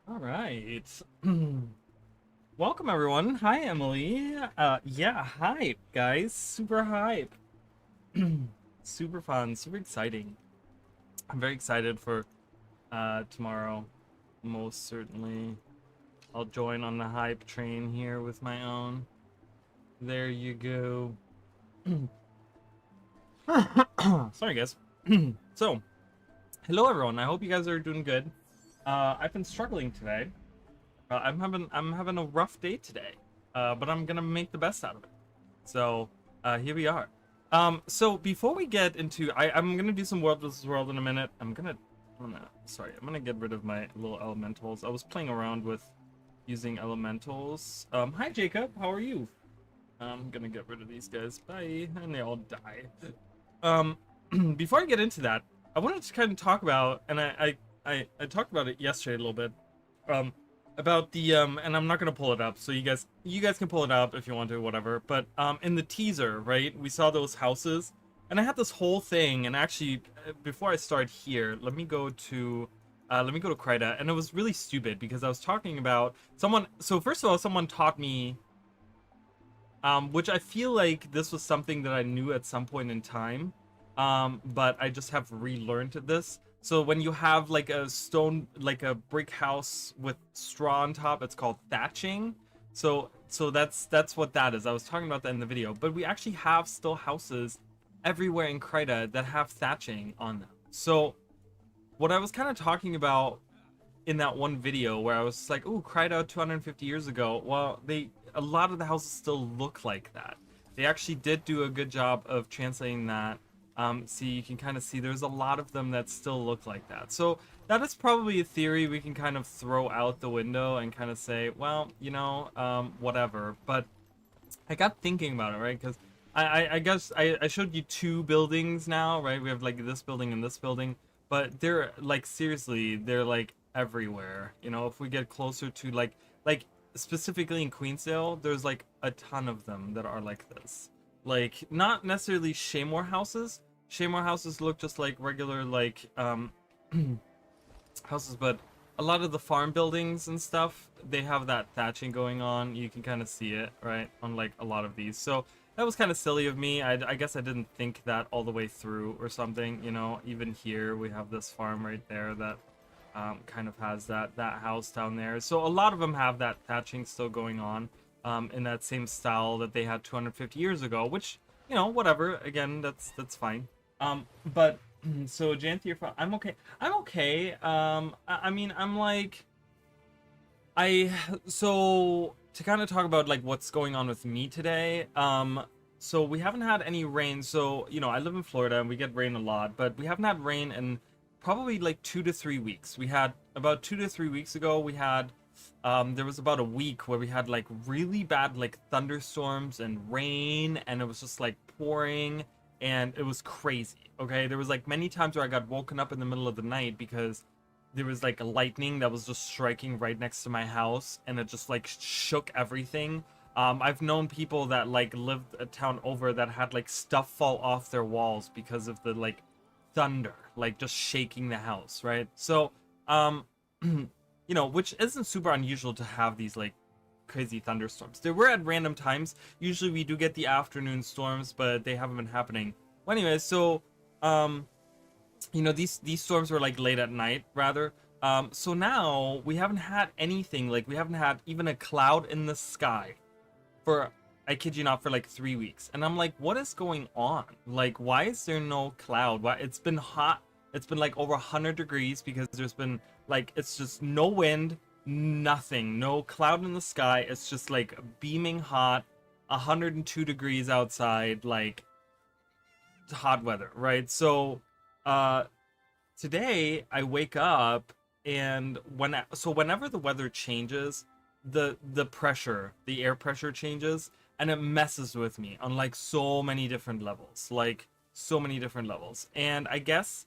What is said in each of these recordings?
All right. Welcome everyone. Hi Emily. Yeah, hype, guys. Super hype. Super fun, super exciting. I'm very excited for tomorrow. Most certainly. I'll join on the hype train here with my own. There you go. Sorry guys. So, hello everyone. I hope you guys are doing good. I've been struggling today. I'm having a rough day today, but I'm gonna make the best out of it. So here we are. So before we get into, I'm gonna do some world versus world in a minute. I'm gonna get rid of my little elementals. I was playing around with using elementals. Hi Jacob, how are you? I'm gonna get rid of these guys. Bye, and they all die. Um, before I get into that, I wanted to kind of talk about, and I talked about it yesterday a little bit. Um, about the and I'm not gonna pull it up, so you guys can pull it up if you want to, whatever. But in the teaser, right, we saw those houses, and I had this whole thing. And actually, before I start here, let me go to Krita, and it was really stupid because I was talking about someone. So first of all, someone taught me, which I feel like this was something that I knew at some point in time, but I just have relearned this. So when you have like a stone, like a brick house with straw on top, it's called thatching. So that's what that is. I was talking about that in the video, but we actually have still houses everywhere in Krita that have thatching on them. So what I was kind of talking about in that one video where I was like, "Ooh, Krita 250 years ago." Well, a lot of the houses still look like that. They actually did do a good job of translating that. See, you can kind of see there's a lot of them that still look like that. So that is probably a theory we can kind of throw out the window and kind of say, well, whatever. But I got thinking about it, right? Because I guess I showed you two buildings now, right? We have like this building and this building, but they're like seriously, they're like everywhere. If we get closer to like specifically in Queensdale, there's like a ton of them that are like this. Like not necessarily Shaymore houses. Shaymore houses look just like regular like houses, but a lot of the farm buildings and stuff, they have that thatching going on. You can kind of see it, right, on like a lot of these. So that was kind of silly of me. I guess I didn't think that all the way through or something. Even here we have this farm right there that kind of has that house down there. So a lot of them have that thatching still going on, in that same style that they had 250 years ago, which, whatever. Again, that's fine. But so Janthi, I'm okay. I'm okay. I mean, I'm like, so to kind of talk about like what's going on with me today. So we haven't had any rain. So I live in Florida and we get rain a lot, but we haven't had rain in probably like 2 to 3 weeks. We had about 2 to 3 weeks ago. We had there was about a week where we had like really bad like thunderstorms and rain, and it was just like pouring, and it was crazy. Okay, there was like many times where I got woken up in the middle of the night because there was like a lightning that was just striking right next to my house, and it just like shook everything. I've known people that like lived a town over that had like stuff fall off their walls because of the like thunder, like just shaking the house, right? So which isn't super unusual to have these like crazy thunderstorms. There were at random times. Usually we do get the afternoon storms, but they haven't been happening. Well, anyways, so these storms were like late at night rather. So now we haven't had anything, like we haven't had even a cloud in the sky for, I kid you not, for like 3 weeks. And I'm like, what is going on? Like, why is there no cloud? Why? It's been hot. It's been like over 100 degrees because there's been like, it's just no wind, nothing, no cloud in the sky. It's just like beaming hot, 102 degrees outside, like hot weather, right? So today I wake up, and whenever the weather changes, the pressure, the air pressure changes, and it messes with me on like so many different levels, and I guess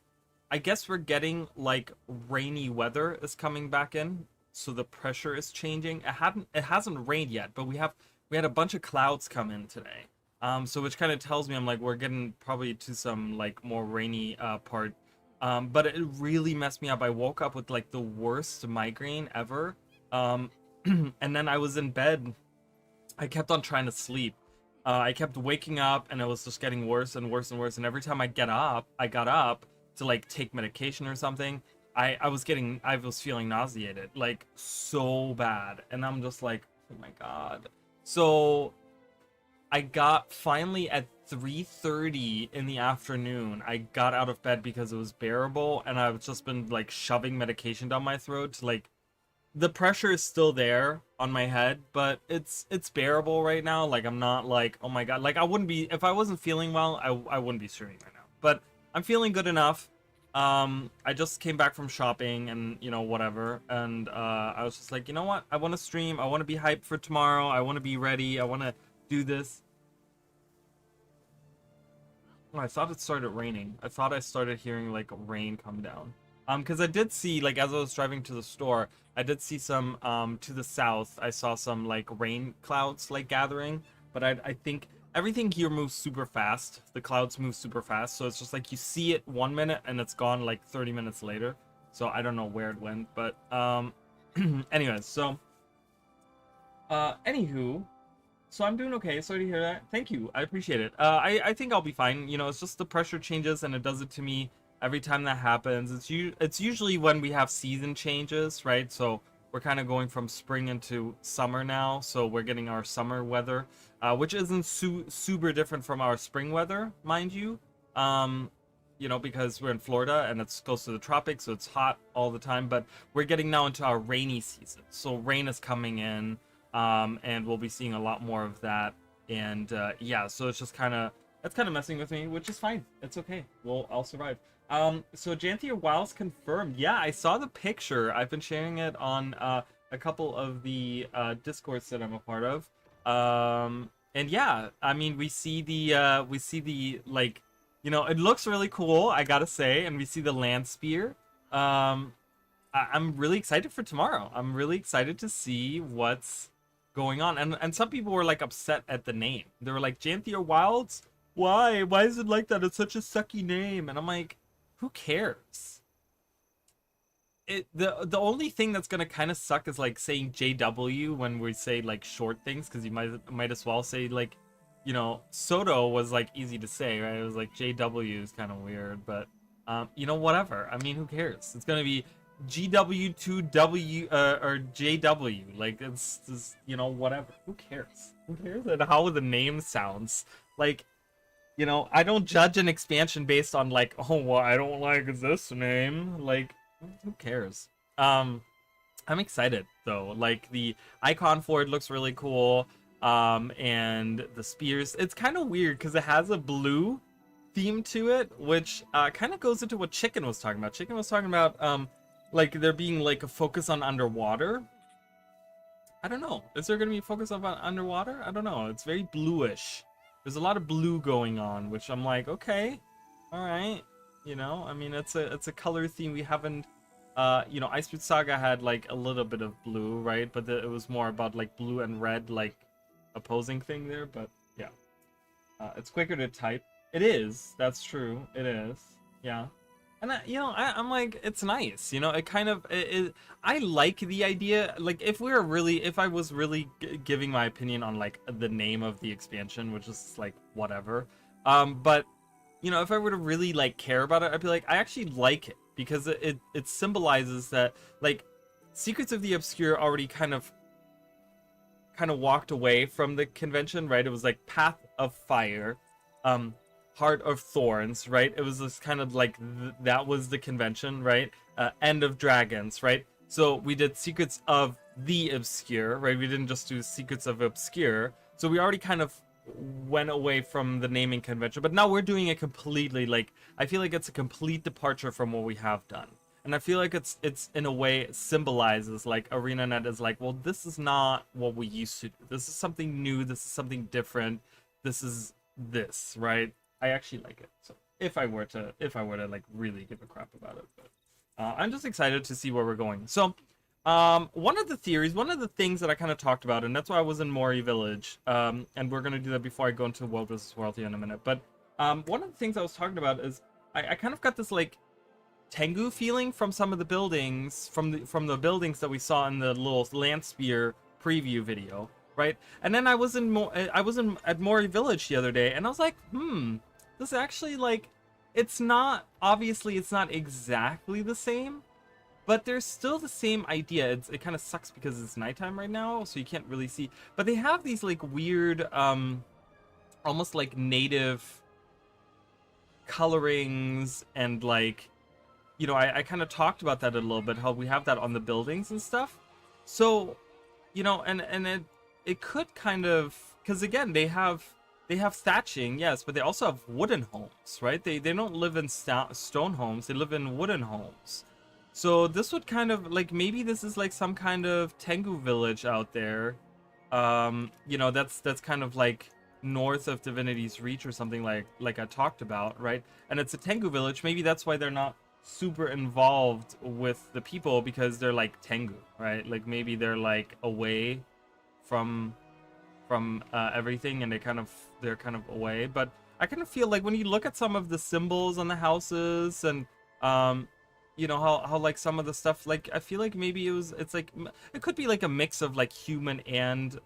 we're getting like rainy weather is coming back in, so the pressure is changing. It hasn't rained yet, but we had a bunch of clouds come in today. So which kind of tells me, I'm like, we're getting probably to some like more rainy part But it really messed me up. I woke up with like the worst migraine ever. Um, and then I was in bed. I kept on trying to sleep. I kept waking up and it was just getting worse and worse and worse. And every time I got up to like take medication or something, I was feeling nauseated, like so bad. And I'm just like, oh my God. So I got finally at 3:30 in the afternoon. I got out of bed because it was bearable, and I've just been like shoving medication down my throat to like the pressure is still there on my head, but it's bearable right now. Like I'm not like, oh my God, like I wouldn't be if I wasn't feeling well, I wouldn't be streaming right now. But I'm feeling good enough. I just came back from shopping and whatever, and I was just like, you know what? I want to stream. I want to be hyped for tomorrow. I want to be ready. I want to do this. Oh, I thought it started raining. I thought I started hearing like rain come down. Because I did see, like, as I was driving to the store, I did see some to the south. I saw some like rain clouds like gathering, but I think everything here moves super fast. The clouds move super fast, so it's just like you see it 1 minute and it's gone like 30 minutes later. So I don't know where it went, but anyways, so anywho. So I'm doing okay. Sorry to hear that. Thank you. I appreciate it. I think I'll be fine. It's just the pressure changes and it does it to me every time that happens. It's usually when we have season changes, right? So we're kind of going from spring into summer now. So we're getting our summer weather, which isn't super different from our spring weather, mind you. Because we're in Florida and it's close to the tropics, so it's hot all the time. But we're getting now into our rainy season. So rain is coming in. And we'll be seeing a lot more of that, and yeah, so it's kind of messing with me, which is fine. It's okay. I'll survive. So Janthia Wiles confirmed. Yeah, I saw the picture. I've been sharing it on a couple of the discords that I'm a part of. And yeah, I mean, we see the like, it looks really cool, I gotta say, and we see the land spear. I'm really excited for tomorrow. I'm really excited to see what's going on, and some people were like upset at the name. They were like, Janthia Wilds, why is it like that? It's such a sucky name. And I'm like, who cares? The only thing that's gonna kind of suck is like saying JW when we say like short things, because you might as well say like, Soto was like easy to say, right? It was like JW is kind of weird, but whatever. I mean, who cares? It's gonna be GW2W or JW, like it's just, whatever. Who cares? Who cares? And how the name sounds like, I don't judge an expansion based on like, oh, well, I don't like this name. Like, who cares? I'm excited though. Like the icon for it looks really cool. And the spears, it's kind of weird because it has a blue theme to it, which kind of goes into what Chicken was talking about. Chicken was talking about like there being like a focus on underwater. I don't know. Is there gonna be a focus on underwater? I don't know. It's very bluish. There's a lot of blue going on, which I'm like, okay, all right. I mean, it's a color theme we haven't. Ice Speed Saga had like a little bit of blue, right? But it was more about like blue and red, like opposing thing there. But yeah, it's quicker to type. It is. That's true. It is. Yeah. And I'm like, it's nice, it kind of, I like the idea, like, if I was really giving my opinion on, like, the name of the expansion, which is, like, whatever, but, if I were to really, like, care about it, I'd be like, I actually like it, because it symbolizes that, like, Secrets of the Obscure already kind of walked away from the convention, right? It was, like, Path of Fire, Heart of Thorns, right? It was this kind of like that was the convention, right? End of Dragons, right? So we did Secrets of the Obscure, right? We didn't just do Secrets of Obscure. So we already kind of went away from the naming convention, but now we're doing it completely. Like, I feel like it's a complete departure from what we have done. And I feel like it's in a way symbolizes, like, ArenaNet is like, well, this is not what we used to do. This is something new. This is something different. This is this, right? I actually like it. So if I were to like really give a crap about it, but I'm just excited to see where we're going. So one of the things that I kind of talked about, and that's why I was in Mori Village, and we're gonna do that before I go into World vs. World here in a minute. But one of the things I was talking about is I kind of got this like Tengu feeling from some of the buildings, from the buildings that we saw in the little land spear preview video, right? And then I was at Mori Village the other day, and I was like, this actually, like, it's not, obviously it's not exactly the same, but there's still the same idea. It kind of sucks because it's nighttime right now, so you can't really see. But they have these like weird, almost like native colorings, and like, you know, I kind of talked about that a little bit, how we have that on the buildings and stuff. So, you know, and it could kind of, because again, they have thatching, yes, but they also have wooden homes, right? They don't live in stone homes, they live in wooden homes. So this would kind of, like, maybe this is like some kind of Tengu village out there. You know, that's kind of like north of Divinity's Reach or something, like I talked about, right? And it's a Tengu village. Maybe that's why they're not super involved with the people, because they're like Tengu, right? Like maybe they're like away from everything, and they're kind of away. But I kind of feel like when you look at some of the symbols on the houses, and you know, how like some of the stuff, like I feel like maybe it's like, it could be like a mix of like human and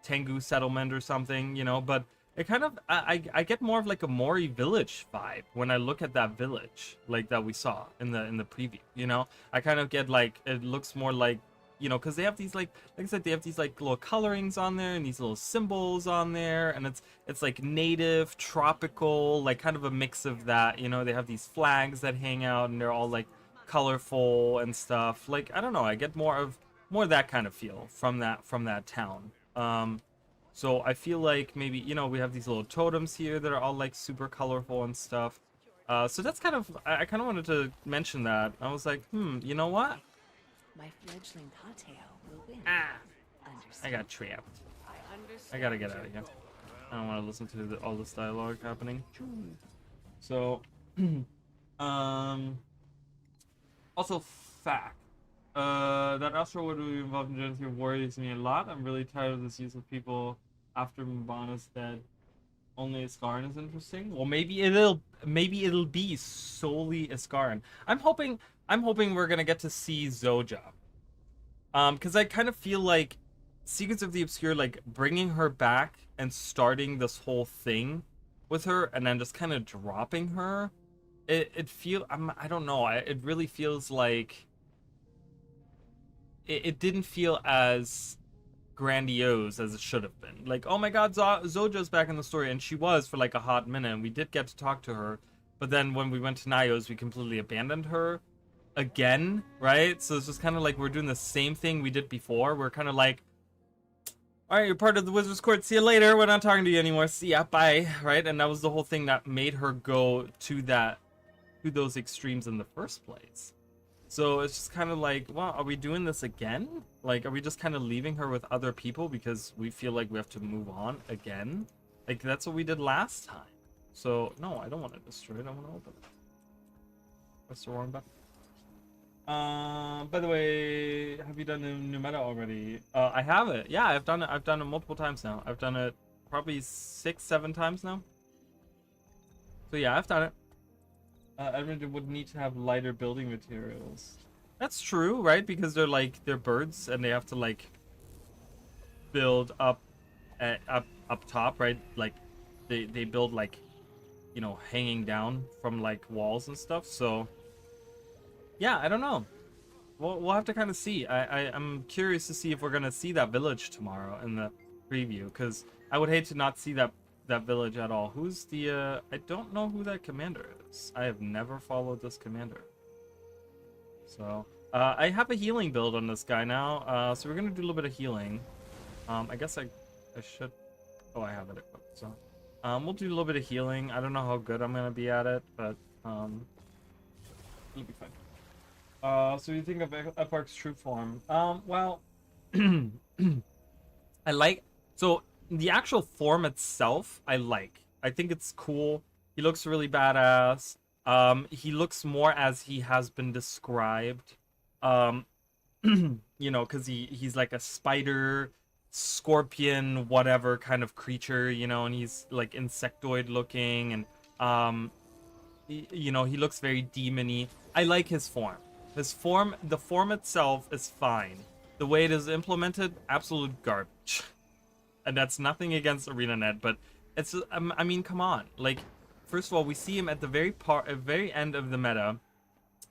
Tengu settlement or something, you know. But it kind of, I get more of like a Mori village vibe when I look at that village, like that we saw in the preview, you know. I kind of get like, it looks more like, you know, because they have these like I said, they have these like little colorings on there and these little symbols on there, and it's like native, tropical, like kind of a mix of that, you know. They have these flags that hang out, and they're all like colorful and stuff. Like, I don't know, I get more of that kind of feel from that town. So I feel like maybe, you know, we have these little totems here that are all like super colorful and stuff. So that's kind of, I kind of wanted to mention that. I was like, you know what? My fledgling Tateo will win. I got trapped. I gotta get out of here. I don't want to listen to all this dialogue happening. So, also fact, that Astro would be involved in genocide worries me a lot. I'm really tired of this use of people after Mbana's dead. Only Iskaran is interesting. Well, maybe it'll be solely Iskaran. I'm hoping we're gonna get to see Zoja. Because I kind of feel like Secrets of the Obscure, like bringing her back and starting this whole thing with her, and then just kind of dropping her. I don't know. It really feels like it didn't feel as grandiose as it should have been. Like, oh my god, Zoja's back in the story, and she was for like a hot minute, and we did get to talk to her. But then when we went to Nayo's, we completely abandoned her again, right? So it's just kind of like we're doing the same thing we did before. We're kind of like, all right, you're part of the Wizard's Court, see you later, we're not talking to you anymore, see ya, bye, right? And that was the whole thing that made her go to those extremes in the first place. So it's just kind of like, well, are we doing this again? Like, are we just kind of leaving her with other people because we feel like we have to move on again? Like, that's what we did last time. So no, I don't want to destroy it, I want to open it. Press the wrong button. By the way, have you done the new meta already? I have it. Yeah, I've done it multiple times now. I've done it probably 6-7 times now. So yeah, I've done it. Edmund would need to have lighter building materials. That's true, right? Because they're birds, and they have to like build up top, right? Like they build like, you know, hanging down from like walls and stuff. So yeah, I don't know. We'll have to kind of see. I'm curious to see if we're gonna see that village tomorrow in the preview, because I would hate to not see that village at all. Who's the I don't know who that commander is. I have never followed this commander. So I have a healing build on this guy now. So we're gonna do a little bit of healing. I guess I should. Oh, I have it equipped. So we'll do a little bit of healing. I don't know how good I'm gonna be at it, but it'll be fine. So you think of Eparch's true form? Well, I like, so the actual form itself, I think it's cool. He looks really badass. He looks more as he has been described. You know, because he's like a spider, scorpion, whatever kind of creature, you know, and he's like insectoid looking, and you know, he looks very demony. I like his form. The form itself is fine. The way it is implemented, absolute garbage. And that's nothing against ArenaNet, but it's, I mean, come on. Like, first of all, we see him at the very end of the meta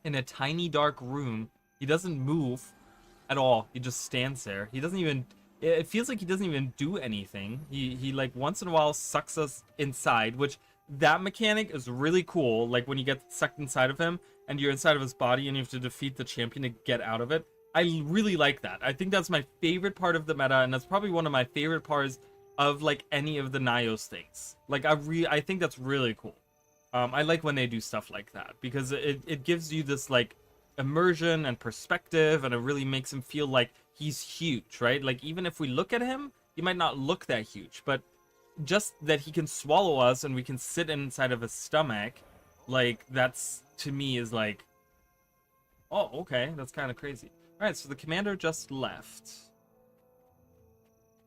in a tiny dark room. He doesn't move at all. He just stands there. He doesn't even, it feels like he doesn't even do anything. He like once in a while sucks us inside, which that mechanic is really cool. Like when you get sucked inside of him and you're inside of his body and you have to defeat the champion to get out of it. I really like that. I think that's my favorite part of the meta, and that's probably one of my favorite parts of like any of the Nios things. Like I think that's really cool. I like when they do stuff like that because it gives you this like immersion and perspective, and it really makes him feel like he's huge, right? Like even if we look at him, he might not look that huge, but just that he can swallow us and we can sit inside of his stomach, like that's to me is like, oh, okay, that's kind of crazy. All right, so the commander just left.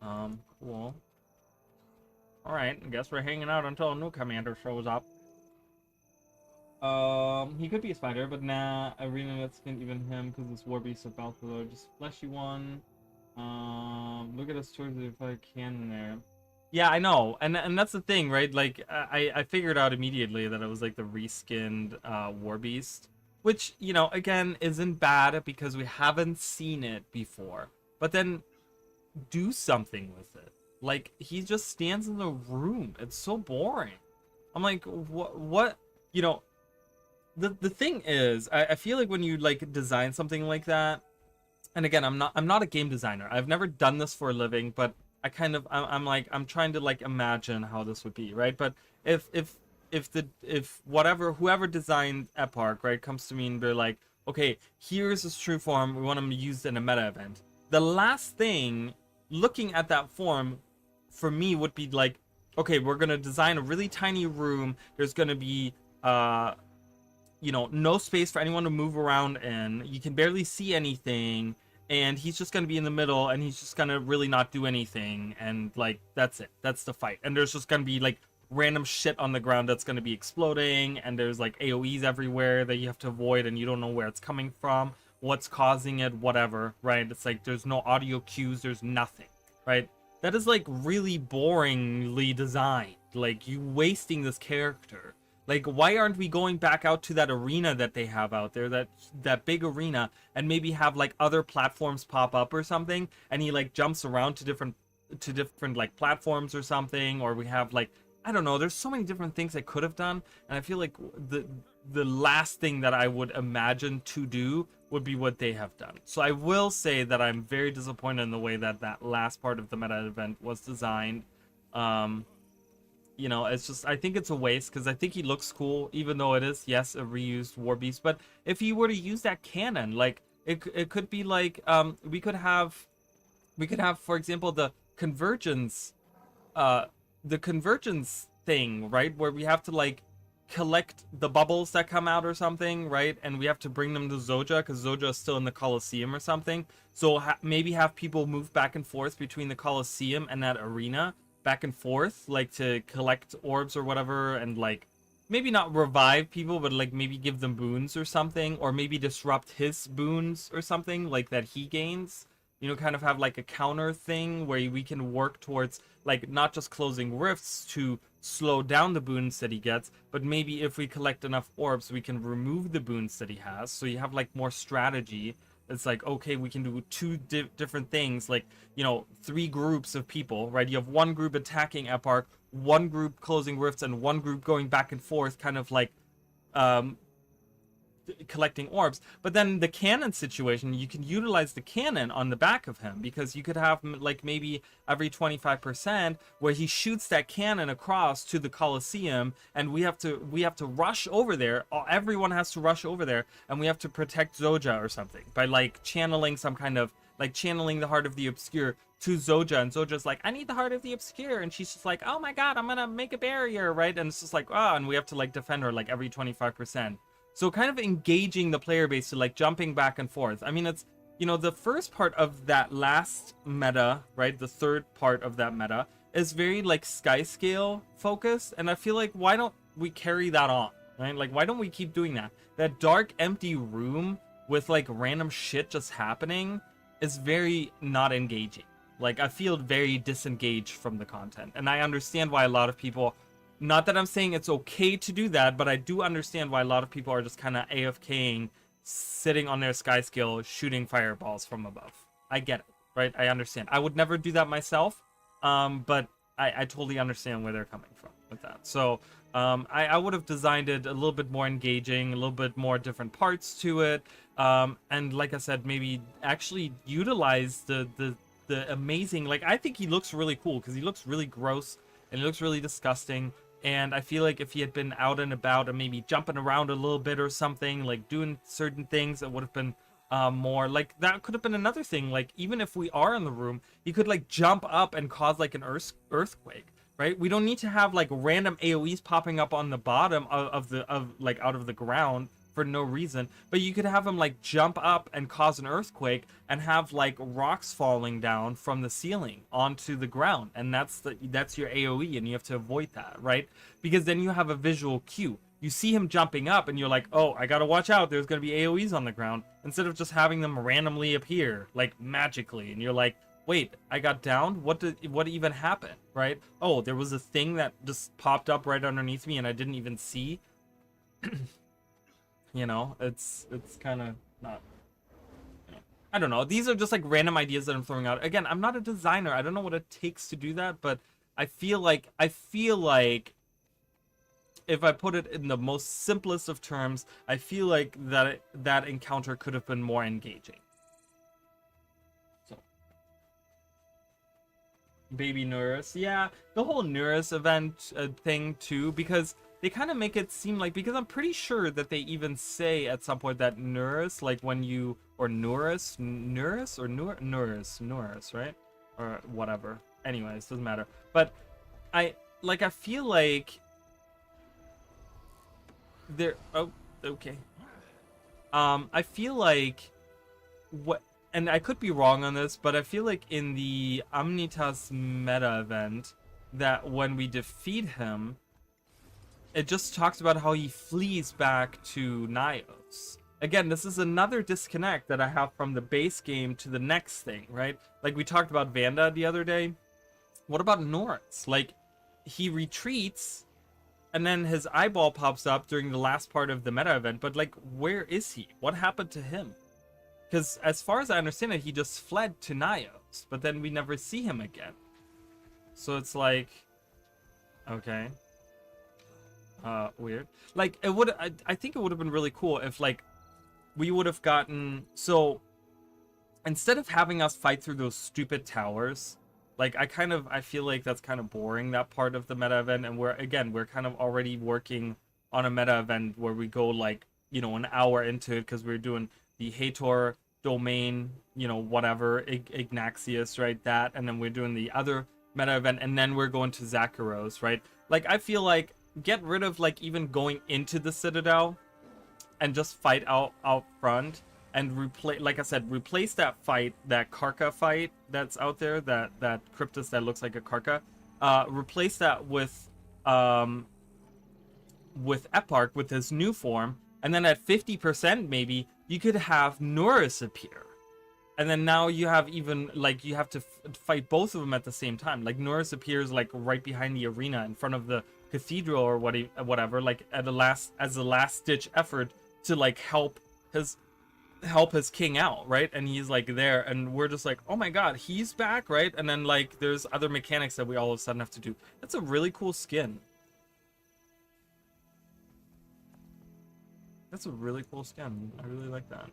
Cool. All right, I guess we're hanging out until a new commander shows up. He could be a spider, but nah, Arena that's gonna even him because it's War Beast of Balthazar. Just fleshy one. Look at us towards if I can in there. Yeah, I know, and that's the thing, right? Like I figured out immediately that it was like the reskinned War Beast, which, you know, again isn't bad because we haven't seen it before. But then do something with it. Like he just stands in the room. It's so boring. I'm like, what? You know, the thing is, I feel like when you like design something like that, and again, I'm not a game designer. I've never done this for a living, but I'm trying to like imagine how this would be, right? But if whoever designed Epark, right, comes to me and they're like, okay, here's his true form, we want him used in a meta event. The last thing, looking at that form, for me would be like, okay, we're gonna design a really tiny room. There's gonna be you know, no space for anyone to move around in. You can barely see anything, and he's just gonna be in the middle, and he's just gonna really not do anything, and like that's it. That's the fight. And there's just gonna be like random shit on the ground that's gonna be exploding, and there's like AoEs everywhere that you have to avoid, and you don't know where it's coming from, what's causing it, whatever, right? It's like there's no audio cues, there's nothing, right? That is like really boringly designed. Like you wasting this character. Like, why aren't we going back out to that arena that they have out there, that big arena, and maybe have like other platforms pop up or something, and he like jumps around to different like platforms or something, or we have like, I don't know, there's so many different things I could have done, and I feel like the last thing that I would imagine to do would be what they have done. So I will say that I'm very disappointed in the way that that last part of the meta event was designed. You know, it's just, I think it's a waste because I think he looks cool, even though it is, yes, a reused War Beast. But if he were to use that cannon, like it could be like we could have, for example, the convergence thing, right, where we have to like collect the bubbles that come out or something, right, and we have to bring them to Zoja because Zoja is still in the Colosseum or something. So maybe have people move back and forth between the Colosseum and that arena, back and forth, like to collect orbs or whatever, and like maybe not revive people, but like maybe give them boons or something, or maybe disrupt his boons or something like that he gains, you know, kind of have like a counter thing where we can work towards like not just closing rifts to slow down the boons that he gets, but maybe if we collect enough orbs we can remove the boons that he has, so you have like more strategy. It's like, okay, we can do two different things, like, you know, 3 groups of people, right? You have one group attacking Epark, one group closing rifts, and one group going back and forth, kind of like collecting orbs. But then the cannon situation, you can utilize the cannon on the back of him, because you could have like maybe every 25% where he shoots that cannon across to the Colosseum, and we have to rush over there. Everyone has to rush over there, and we have to protect Zoja or something by like channeling some kind of like channeling the Heart of the Obscure to Zoja, and Zoja's like, I need the Heart of the Obscure, and she's just like, oh my god, I'm gonna make a barrier, right? And it's just like, oh, and we have to like defend her like every 25%. So kind of engaging the player base to like jumping back and forth. I mean, it's, you know, the first part of that last meta, right? The third part of that meta is very like sky scale focused. And I feel like, why don't we carry that on, right? Like, why don't we keep doing that? That dark, empty room with like random shit just happening is very not engaging. Like, I feel very disengaged from the content, and I understand why a lot of people, not that I'm saying it's okay to do that, but I do understand why a lot of people are just kind of AFKing, sitting on their sky skill, shooting fireballs from above. I get it, right? I understand. I would never do that myself, but I totally understand where they're coming from with that. So I would have designed it a little bit more engaging, a little bit more different parts to it, and like I said, maybe actually utilize the amazing, like, I think he looks really cool because he looks really gross and he looks really disgusting. And I feel like if he had been out and about and maybe jumping around a little bit or something, like doing certain things, it would have been more like, that could have been another thing. Like, even if we are in the room, he could like jump up and cause like an earthquake, right? We don't need to have like random AoEs popping up on the bottom of like out of the ground for no reason, but you could have him like jump up and cause an earthquake and have like rocks falling down from the ceiling onto the ground, and that's your AoE, and you have to avoid that, right? Because then you have a visual cue. You see him jumping up and you're like, oh, I gotta watch out, there's gonna be AoEs on the ground, instead of just having them randomly appear like magically, and you're like, wait, I got downed? What even happened, right? Oh, there was a thing that just popped up right underneath me and I didn't even see. You know, it's kind of not, you know, I don't know. These are just like random ideas that I'm throwing out. Again, I'm not a designer. I don't know what it takes to do that, but I feel like if I put it in the most simplest of terms, I feel like that encounter could have been more engaging. So, baby Nurse, yeah, the whole Nurse event thing too, because they kind of make it seem like, because I'm pretty sure that they even say at some point that Nurse, like when you, or Nurse, right? Or whatever. Anyways, doesn't matter. But I feel like there, oh, okay. I feel like what, and I could be wrong on this, but I feel like in the Omnitas meta event, that when we defeat him, it just talks about how he flees back to Nyos. Again, this is another disconnect that I have from the base game to the next thing, right? Like we talked about Vanda the other day. What about Norris? Like, he retreats, and then his eyeball pops up during the last part of the meta event, but like, where is he? What happened to him? Because as far as I understand it, he just fled to Nyos, but then we never see him again. So it's like, okay. Weird. Like, it would, I think it would have been really cool if like we would have gotten, so instead of having us fight through those stupid towers, like I feel like that's kind of boring, that part of the meta event, and we're kind of already working on a meta event where we go like, you know, an hour into it, because we're doing the Hator domain, you know, whatever, Ignaxius, right, that, and then we're doing the other meta event, and then we're going to Zakharos, right? Like, I feel like get rid of like even going into the Citadel and just fight out front, and replace, like I said, replace that fight, that Karka fight that's out there, that Cryptus that looks like a Karka, replace that with Eparch with his new form, and then at 50% maybe you could have Norris appear. And then now you have even, like, you have to fight both of them at the same time. Like, Norris appears, like, right behind the arena in front of the cathedral or whatever, like, as a last-ditch effort to, like, help his king out, right? And he's, like, there, and we're just like, oh my god, he's back, right? And then, like, there's other mechanics that we all of a sudden have to do. That's a really cool skin. That's a really cool skin. I really like that.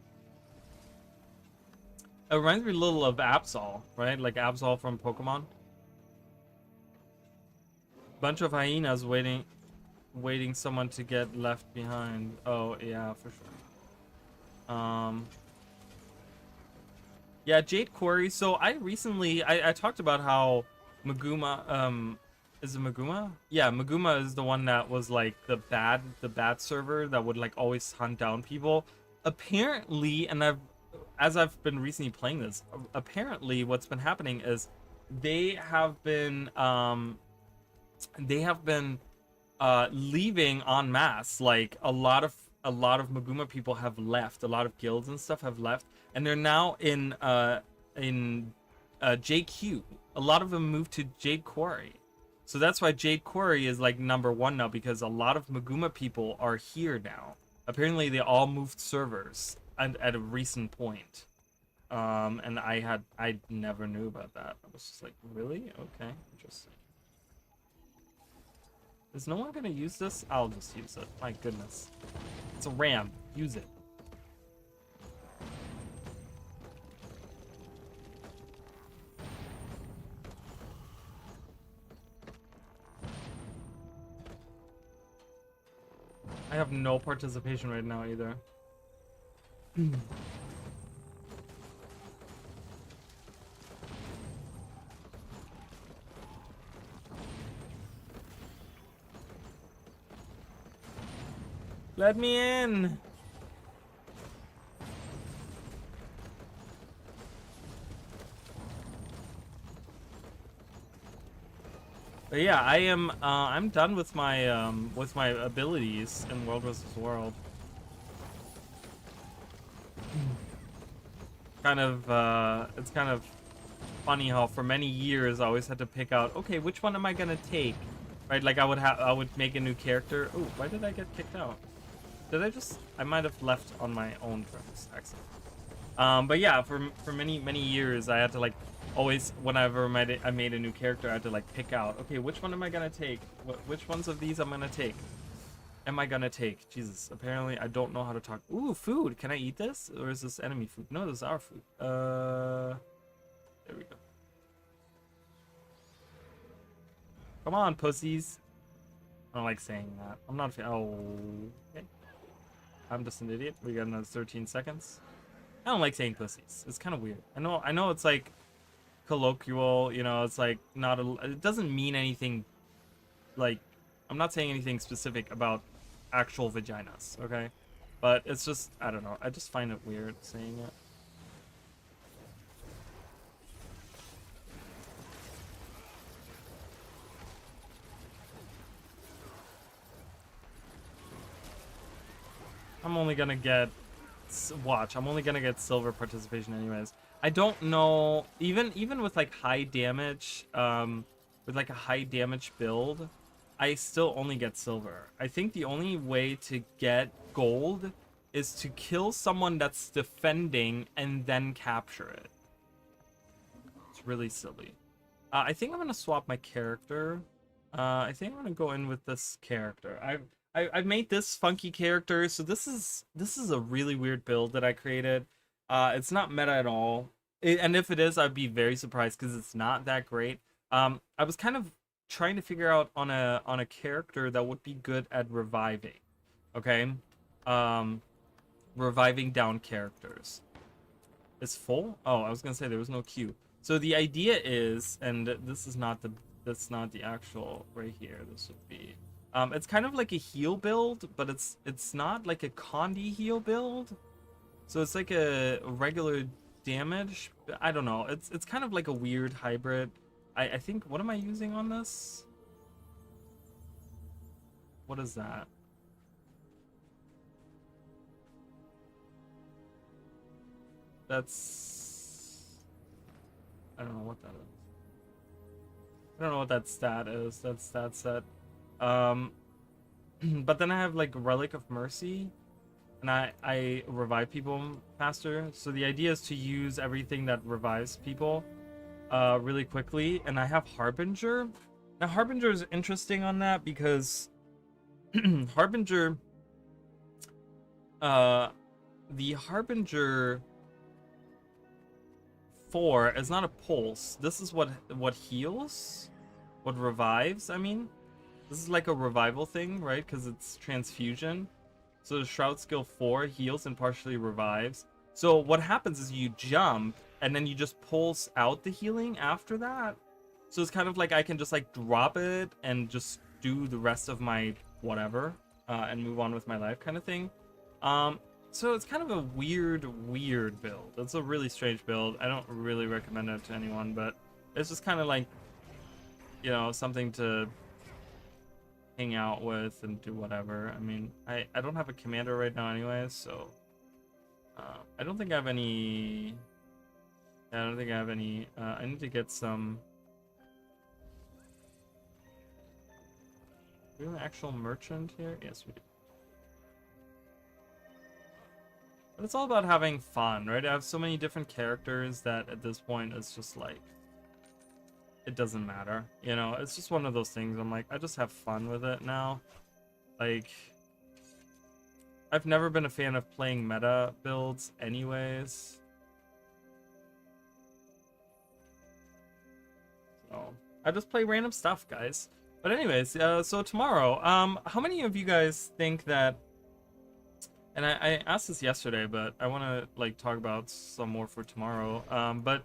It reminds me a little of Absol, right? Like Absol from Pokemon. Bunch of hyenas waiting someone to get left behind. Oh, yeah, for sure. Yeah, Jade Quarry. So I recently, I talked about how Maguma, is it Maguma? Yeah, Maguma is the one that was like the bad server that would like always hunt down people. Apparently, and as I've been recently playing this, apparently what's been happening is they have been leaving en masse. Like a lot of Maguma people have left. A lot of guilds and stuff have left, and they're now in JQ. A lot of them moved to Jade Quarry. So that's why Jade Quarry is like #1 now, because a lot of Maguma people are here now. Apparently they all moved servers at a recent point. And I never knew about that. I was just like, really? Okay, interesting. Is no one gonna use this? I'll just use it. My goodness. It's a ram. Use it. I have no participation right now either. Let me in. But yeah, I am. I'm done with my abilities in World vs. World. It's kind of funny how for many years I always had to pick out, okay, which one am I gonna take, right? Like I would make a new character. Oh, why did I get kicked out? I might have left on my own terms, actually. But yeah, for many years I had to like always, whenever I made a new character, I had to like pick out, okay, which one am I gonna take? Which ones of these I'm gonna take? Am I gonna take? Jesus, apparently I don't know how to talk. Ooh, food. Can I eat this? Or is this enemy food? No, this is our food. There we go. Come on, pussies. I don't like saying that. I'm not. Oh, okay. I'm just an idiot. We got another 13 seconds. I don't like saying pussies. It's kind of weird. I know it's like colloquial, you know, it's like not a, it doesn't mean anything. Like, I'm not saying anything specific about actual vaginas, okay? But it's just, I don't know, I just find it weird saying it. I'm only gonna get, watch, I'm only gonna get silver participation anyways. I don't know, even with like high damage, with like a high damage build, I still only get silver. I think the only way to get gold is to kill someone that's defending and then capture it. It's really silly. I think I'm gonna swap my character. I think I'm gonna go in with this character. I've made this funky character, so this is a really weird build that I created. It's not meta at all, and if it is, I'd be very surprised because it's not that great. I was kind of trying to figure out on a character that would be good at reviving. Okay, reviving down characters. It's full. Oh, I was gonna say there was no queue. So the idea is, and this is not that's not the actual right here. This would be. It's kind of like a heal build, but it's not like a Condi heal build. So it's like a regular damage. I don't know. It's kind of like a weird hybrid. I think, what am I using on this? What is that? That's, I don't know what that is. I don't know what that stat is. That stat set. But then I have like Relic of Mercy, and I revive people faster. So the idea is to use everything that revives people really quickly. And I have Harbinger. Now Harbinger is interesting on that because Harbinger, the Harbinger 4 is not a pulse. This is what heals, what revives. I mean, this is like a revival thing, right? Because it's transfusion. So the Shroud skill 4 heals and partially revives. So what happens is you jump and then you just pulse out the healing after that. So it's kind of like I can just like drop it and just do the rest of my whatever and move on with my life kind of thing. So it's kind of a weird build. It's a really strange build. I don't really recommend it to anyone, but it's just kind of like, you know, something to hang out with and do whatever. I mean, I don't have a commander right now anyways, so I don't think I have any. Yeah, I don't think I have any. I need to get some. Do we have an actual merchant here? Yes, we do. But it's all about having fun, right? I have so many different characters that at this point it's just like it doesn't matter. You know, it's just one of those things. I'm like, I just have fun with it now. Like, I've never been a fan of playing meta builds anyways. So I just play random stuff, guys. But anyways, so tomorrow, how many of you guys think that, and I asked this yesterday, but I want to like talk about some more for tomorrow. But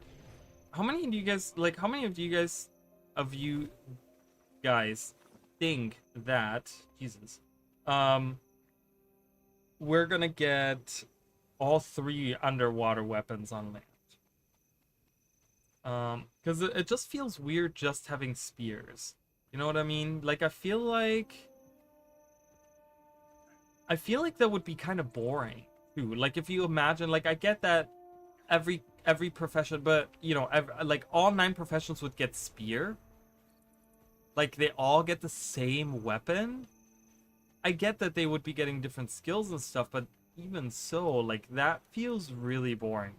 how many of you guys, like, how many of you guys think that, Jesus, we're gonna get all 3 underwater weapons on land? Because it just feels weird just having spears. You know what I mean? Like, I feel like that would be kind of boring too. Like, if you imagine, like, I get that every profession, but you know, like all 9 professions would get spear. Like, they all get the same weapon. I get that they would be getting different skills and stuff, but even so, like, that feels really boring.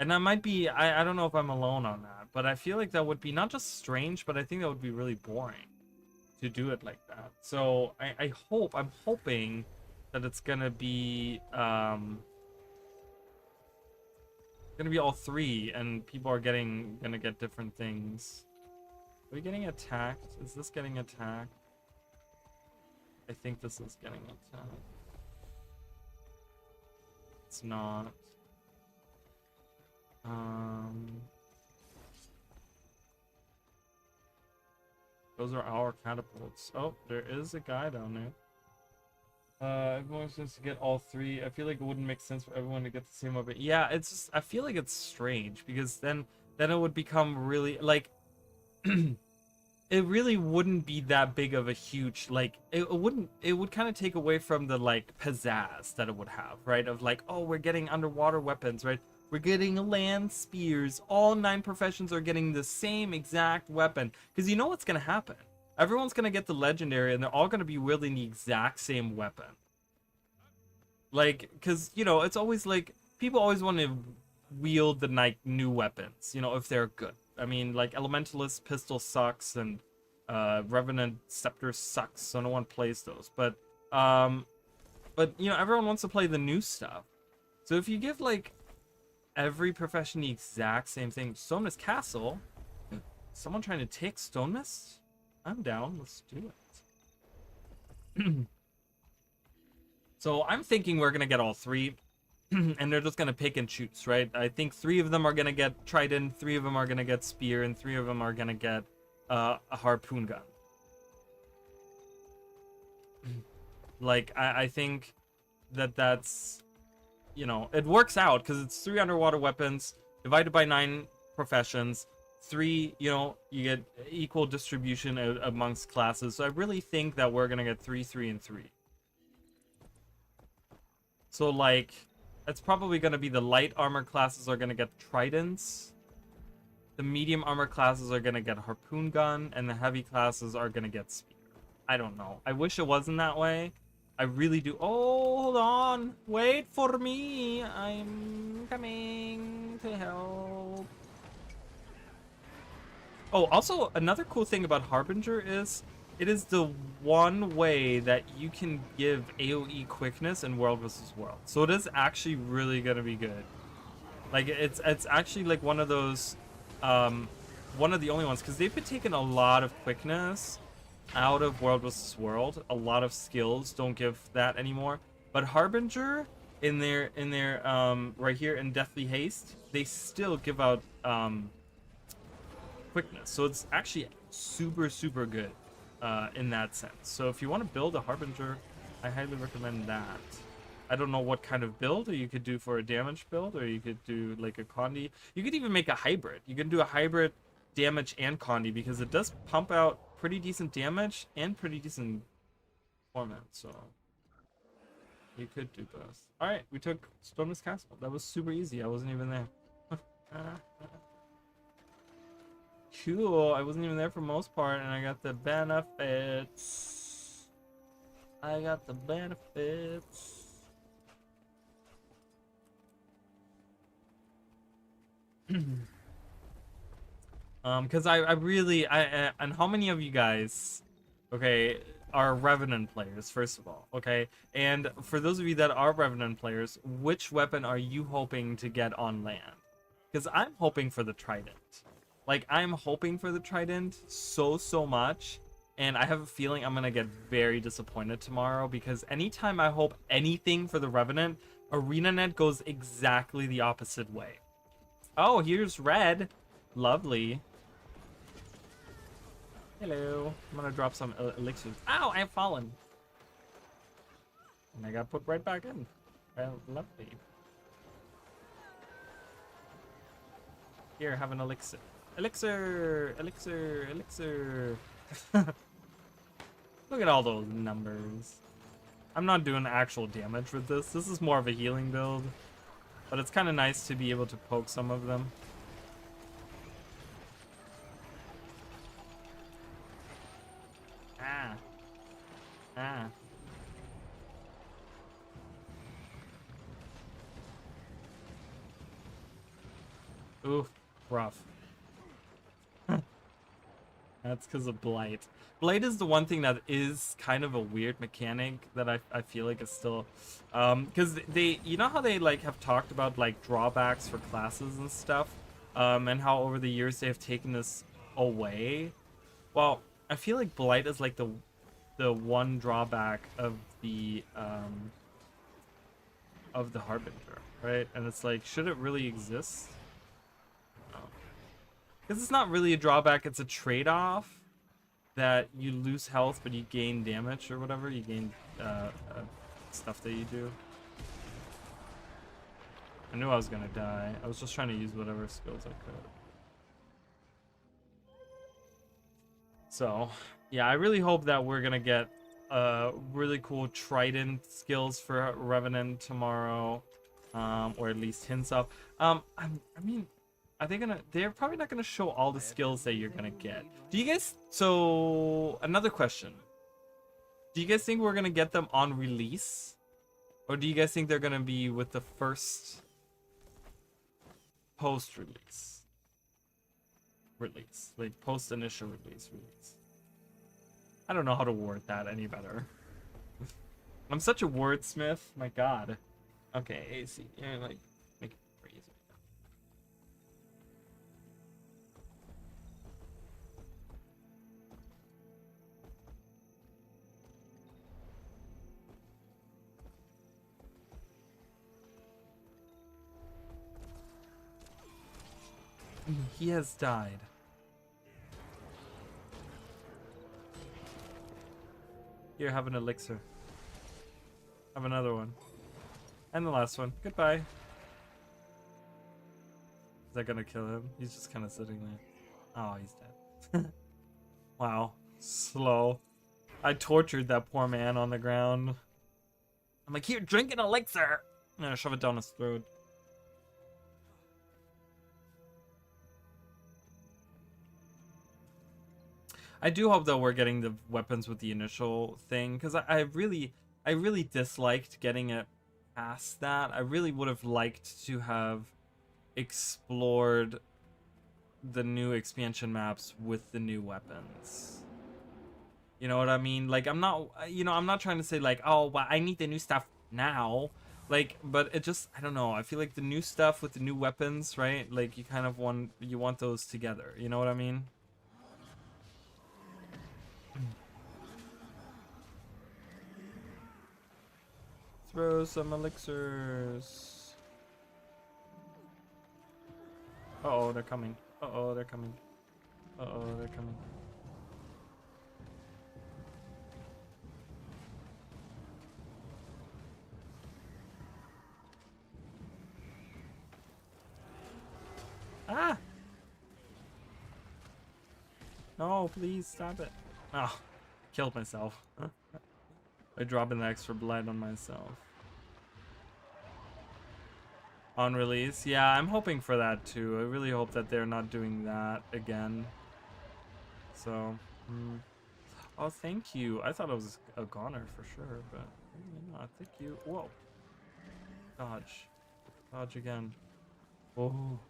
And that might be, I don't know if I'm alone on that, but I feel like that would be not just strange, but I think that would be really boring to do it like that. So I'm hoping that it's gonna be all 3, and people are gonna get different things. Are we getting attacked? Is this getting attacked? I think this is getting attacked. It's not. Those are our catapults. Oh, there is a guy down there. Everyone wants to get all 3. I feel like it wouldn't make sense for everyone to get the same weapon. Yeah, it's just, I feel like it's strange because then it would become really like it really wouldn't be that big of a huge, like, it would kind of take away from the like pizzazz that it would have, right? Of like, oh, we're getting underwater weapons, right? We're getting land spears. All 9 professions are getting the same exact weapon. Because you know what's going to happen? Everyone's going to get the legendary, and they're all going to be wielding the exact same weapon. Like, because, you know, it's always like, people always want to wield the like new weapons, you know, if they're good. I mean, like, Elementalist Pistol sucks, and Revenant Scepter sucks, so no one plays those. But, you know, everyone wants to play the new stuff. So if you give, like, every profession the exact same thing. Stone Mist Castle? Someone trying to take Stone Mist? I'm down. Let's do it. So I'm thinking we're going to get all 3. And they're just going to pick and choose, right? I think 3 of them are going to get Trident, 3 of them are going to get Spear, and 3 of them are going to get a Harpoon Gun. Like, I think that's... You know, it works out because it's 3 underwater weapons divided by 9 professions. 3, you know, you get equal distribution amongst classes. So I really think that we're gonna get 3, 3, and 3. So like, that's probably gonna be the light armor classes are gonna get tridents. The medium armor classes are gonna get harpoon gun, and the heavy classes are gonna get spear. I don't know. I wish it wasn't that way. I really do. Oh, hold on. Wait for me. I'm coming to help. Oh, also, another cool thing about Harbinger is it is the one way that you can give AoE quickness in World vs. World. So it is actually really going to be good. Like, it's actually like one of those, one of the only ones, because they've been taking a lot of quickness out of World vs. World. A lot of skills don't give that anymore. But Harbinger, in their right here in Deathly Haste, they still give out quickness. So it's actually super, super good in that sense. So if you want to build a Harbinger, I highly recommend that. I don't know what kind of build you could do for a damage build, or you could do like a Condi. You could even make a hybrid. You can do a hybrid damage and Condi, because it does pump out pretty decent damage and pretty decent torment, so you could do both. All right, we took Stormless Castle. That was super easy. I wasn't even there. Cool. I wasn't even there for most part, and I got the benefits. I got the benefits. Because I really, and how many of you guys, okay, are Revenant players, first of all, okay? And for those of you that are Revenant players, which weapon are you hoping to get on land? Because I'm hoping for the Trident. Like, I'm hoping for the Trident so much, and I have a feeling I'm gonna get very disappointed tomorrow, because anytime I hope anything for the Revenant, ArenaNet goes exactly the opposite way. Oh, here's red. Lovely. Hello. I'm gonna drop some elixirs. Ow, I have fallen. And I got put right back in. Well, lovely. Here, have an elixir. Elixir! Elixir! Elixir! Look at all those numbers. I'm not doing actual damage with this. This is more of a healing build. But it's kind of nice to be able to poke some of them. Ah. Ah. Oof. Rough. That's because of Blight. Blight is the one thing that is kind of a weird mechanic that I feel like is still... because they... You know how they, like, have talked about, like, drawbacks for classes and stuff? And how over the years they have taken this away? Well, I feel like Blight is, like, the one drawback of the Harbinger, right? And it's like, should it really exist? Because it's not really a drawback, it's a trade-off that you lose health but you gain damage or whatever. You gain stuff that you do. I knew I was gonna die. I was just trying to use whatever skills I could. So, yeah, I really hope that we're gonna get really cool Trident skills for Revenant tomorrow. Or at least hints of. I mean... Are they gonna... They're probably not gonna show all the skills that you're gonna get. Do you guys... So, another question. Do you guys think we're gonna get them on release? Or do you guys think they're gonna be with the first... post-release? Release. Like, post-initial release. I don't know how to word that any better. I'm such a wordsmith. My god. Okay, AC. Yeah, like... Make it crazy. He has died. Here, have an elixir. Have another one. And the last one. Goodbye. Is that gonna kill him? He's just kind of sitting there. Oh, he's dead. Wow. Slow. I tortured that poor man on the ground. I'm like, here, drink an elixir! I'm gonna shove it down his throat. I do hope that we're getting the weapons with the initial thing, because I really disliked getting it past that. I really would have liked to have explored the new expansion maps with the new weapons. You know what I mean? Like, I'm not, I'm not trying to say like, oh, well, I need the new stuff now. Like, but it just, I don't know. I feel like the new stuff with the new weapons, right? Like, you kind of want those together. You know what I mean? Throw some elixirs. Uh-oh, they're coming. Uh-oh, they're coming. Uh-oh, they're coming. Ah! No, please stop it. Oh, killed myself. By dropping the extra blood on myself. On release, yeah, I'm hoping for that too. I really hope that they're not doing that again. So, oh, thank you. I thought it was a goner for sure, but maybe not. Thank you. Whoa. Dodge. Dodge again. Oh.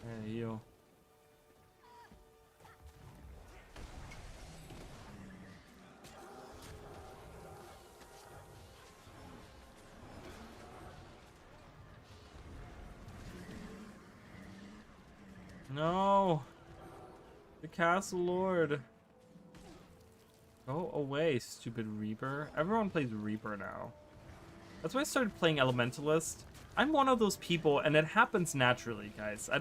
Hey, you. No. The Castle Lord. Go away, stupid Reaper. Everyone plays Reaper now. That's why I started playing Elementalist. I'm one of those people, and it happens naturally, guys. I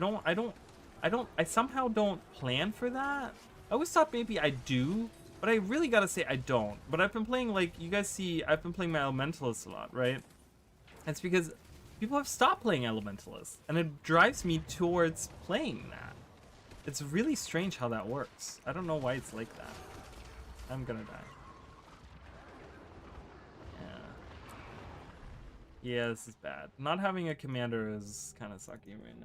somehow don't plan for that. I always thought maybe I do, but I really gotta say I don't. But I've been playing, like, you guys see, I've been playing my Elementalist a lot, right? It's because people have stopped playing Elementalist, and it drives me towards playing that. It's really strange how that works. I don't know why it's like that. I'm gonna die. Yeah, this is bad. Not having a commander is kind of sucky right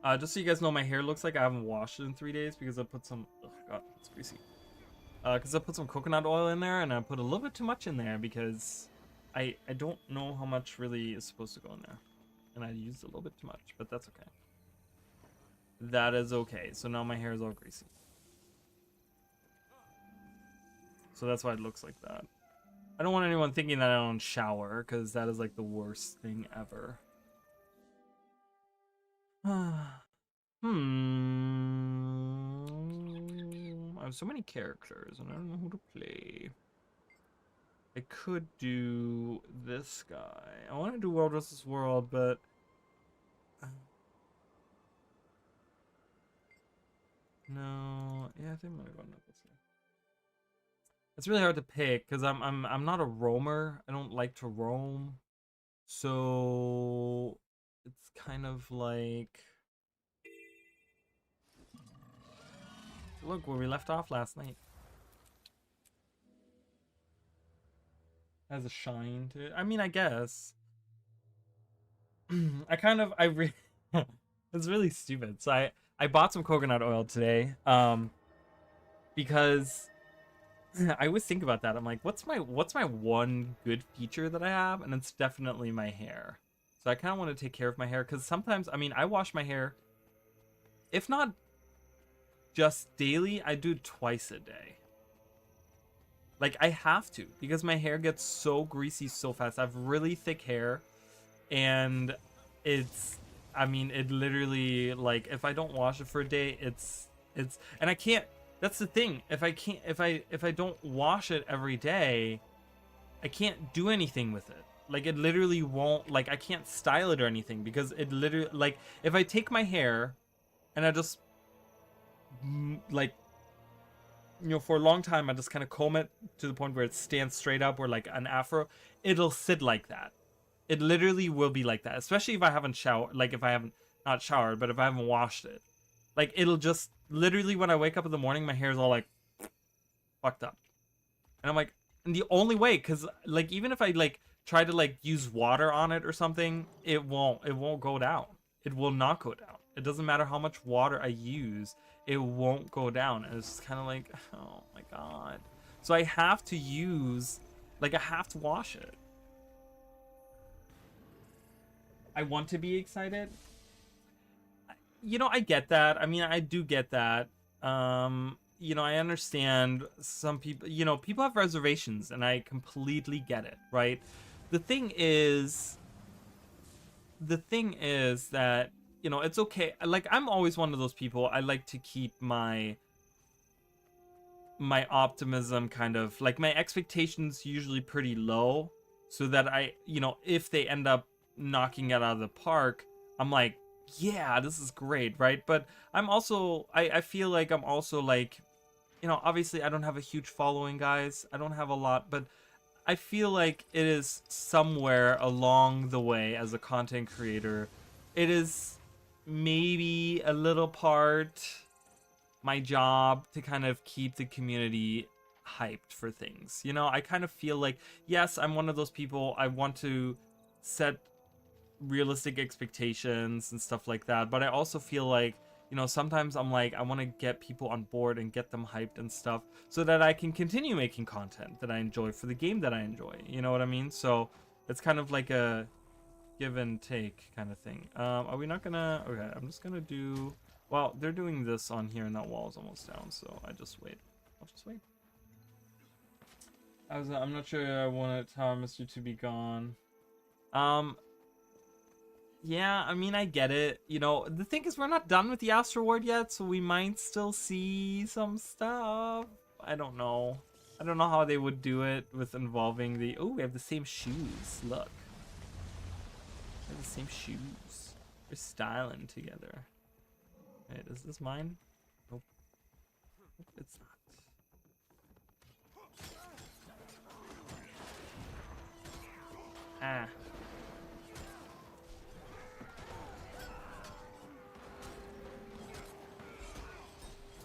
now. Just so you guys know, my hair looks like I haven't washed it in 3 days because I put some... Oh god, it's greasy. Because I put some coconut oil in there, and I put a little bit too much in there because I don't know how much really is supposed to go in there. And I used a little bit too much, but that's okay. That is okay. So now my hair is all greasy. So that's why it looks like that. I don't want anyone thinking that I don't shower, because that is like the worst thing ever. I have so many characters, and I don't know who to play. I could do this guy. I want to do World vs. World, but... No, yeah, I think I'm gonna go this way. It's really hard to pick because I'm not a roamer. I don't like to roam, so it's kind of like, look where we left off last night. Has a shine to it. I mean, I guess. It's really stupid. So I bought some coconut oil today, because I always think about that. I'm like, what's my one good feature that I have? And it's definitely my hair. So I kind of want to take care of my hair because sometimes, I mean, I wash my hair, if not just daily, I do it twice a day. Like, I have to because my hair gets so greasy so fast. I have really thick hair, and I mean, it literally, like, if I don't wash it for a day, and I can't. That's the thing. If I don't wash it every day, I can't do anything with it. Like, it literally won't, like, I can't style it or anything because it literally, like, if I take my hair and I just, like, you know, for a long time, I just kind of comb it to the point where it stands straight up or like an afro, it'll sit like that. It literally will be like that, especially if I haven't showered, like if I haven't, not showered, but if I haven't washed it. Like, it'll just, literally when I wake up in the morning, my hair's all like, fucked up. And I'm like, and the only way, because like, even if I like try to like use water on it or something, it won't go down. It will not go down. It doesn't matter how much water I use, it won't go down. And it's kind of like, oh my god. So I have to use, like, I have to wash it. I want to be excited. You know, I get that. I mean, I do get that. You know, I understand some people, you know, people have reservations, and I completely get it, right? The thing is that, you know, it's okay. Like, I'm always one of those people. I like to keep my optimism kind of, like, my expectations usually pretty low, so that I, you know, if they end up knocking it out of the park, I'm like, yeah, this is great, right? But I'm also, I feel like I'm also like, you know, obviously I don't have a huge following, guys. I don't have a lot, but I feel like it is somewhere along the way as a content creator it is maybe a little part my job to kind of keep the community hyped for things. You know, I kind of feel like, yes, I'm one of those people, I want to set realistic expectations and stuff like that, but I also feel like, you know, sometimes I'm like, I want to get people on board and get them hyped and stuff so that I can continue making content that I enjoy for the game that I enjoy. You know what I mean? So it's kind of like a give and take kind of thing. Are we not gonna... Okay, I'm just gonna do... Well, they're doing this on here and that wall is almost down, so I just wait. I'll just wait. I'm not sure I wanted Tower Mystery to be gone. Yeah, I mean, I get it. You know, the thing is, we're not done with the Astro Ward yet, so we might still see some stuff. I don't know. I don't know how they would do it with involving the... Oh, we have the same shoes. Look. We have the same shoes. We're styling together. Wait, is this mine? Nope. Nope, it's not. Ah.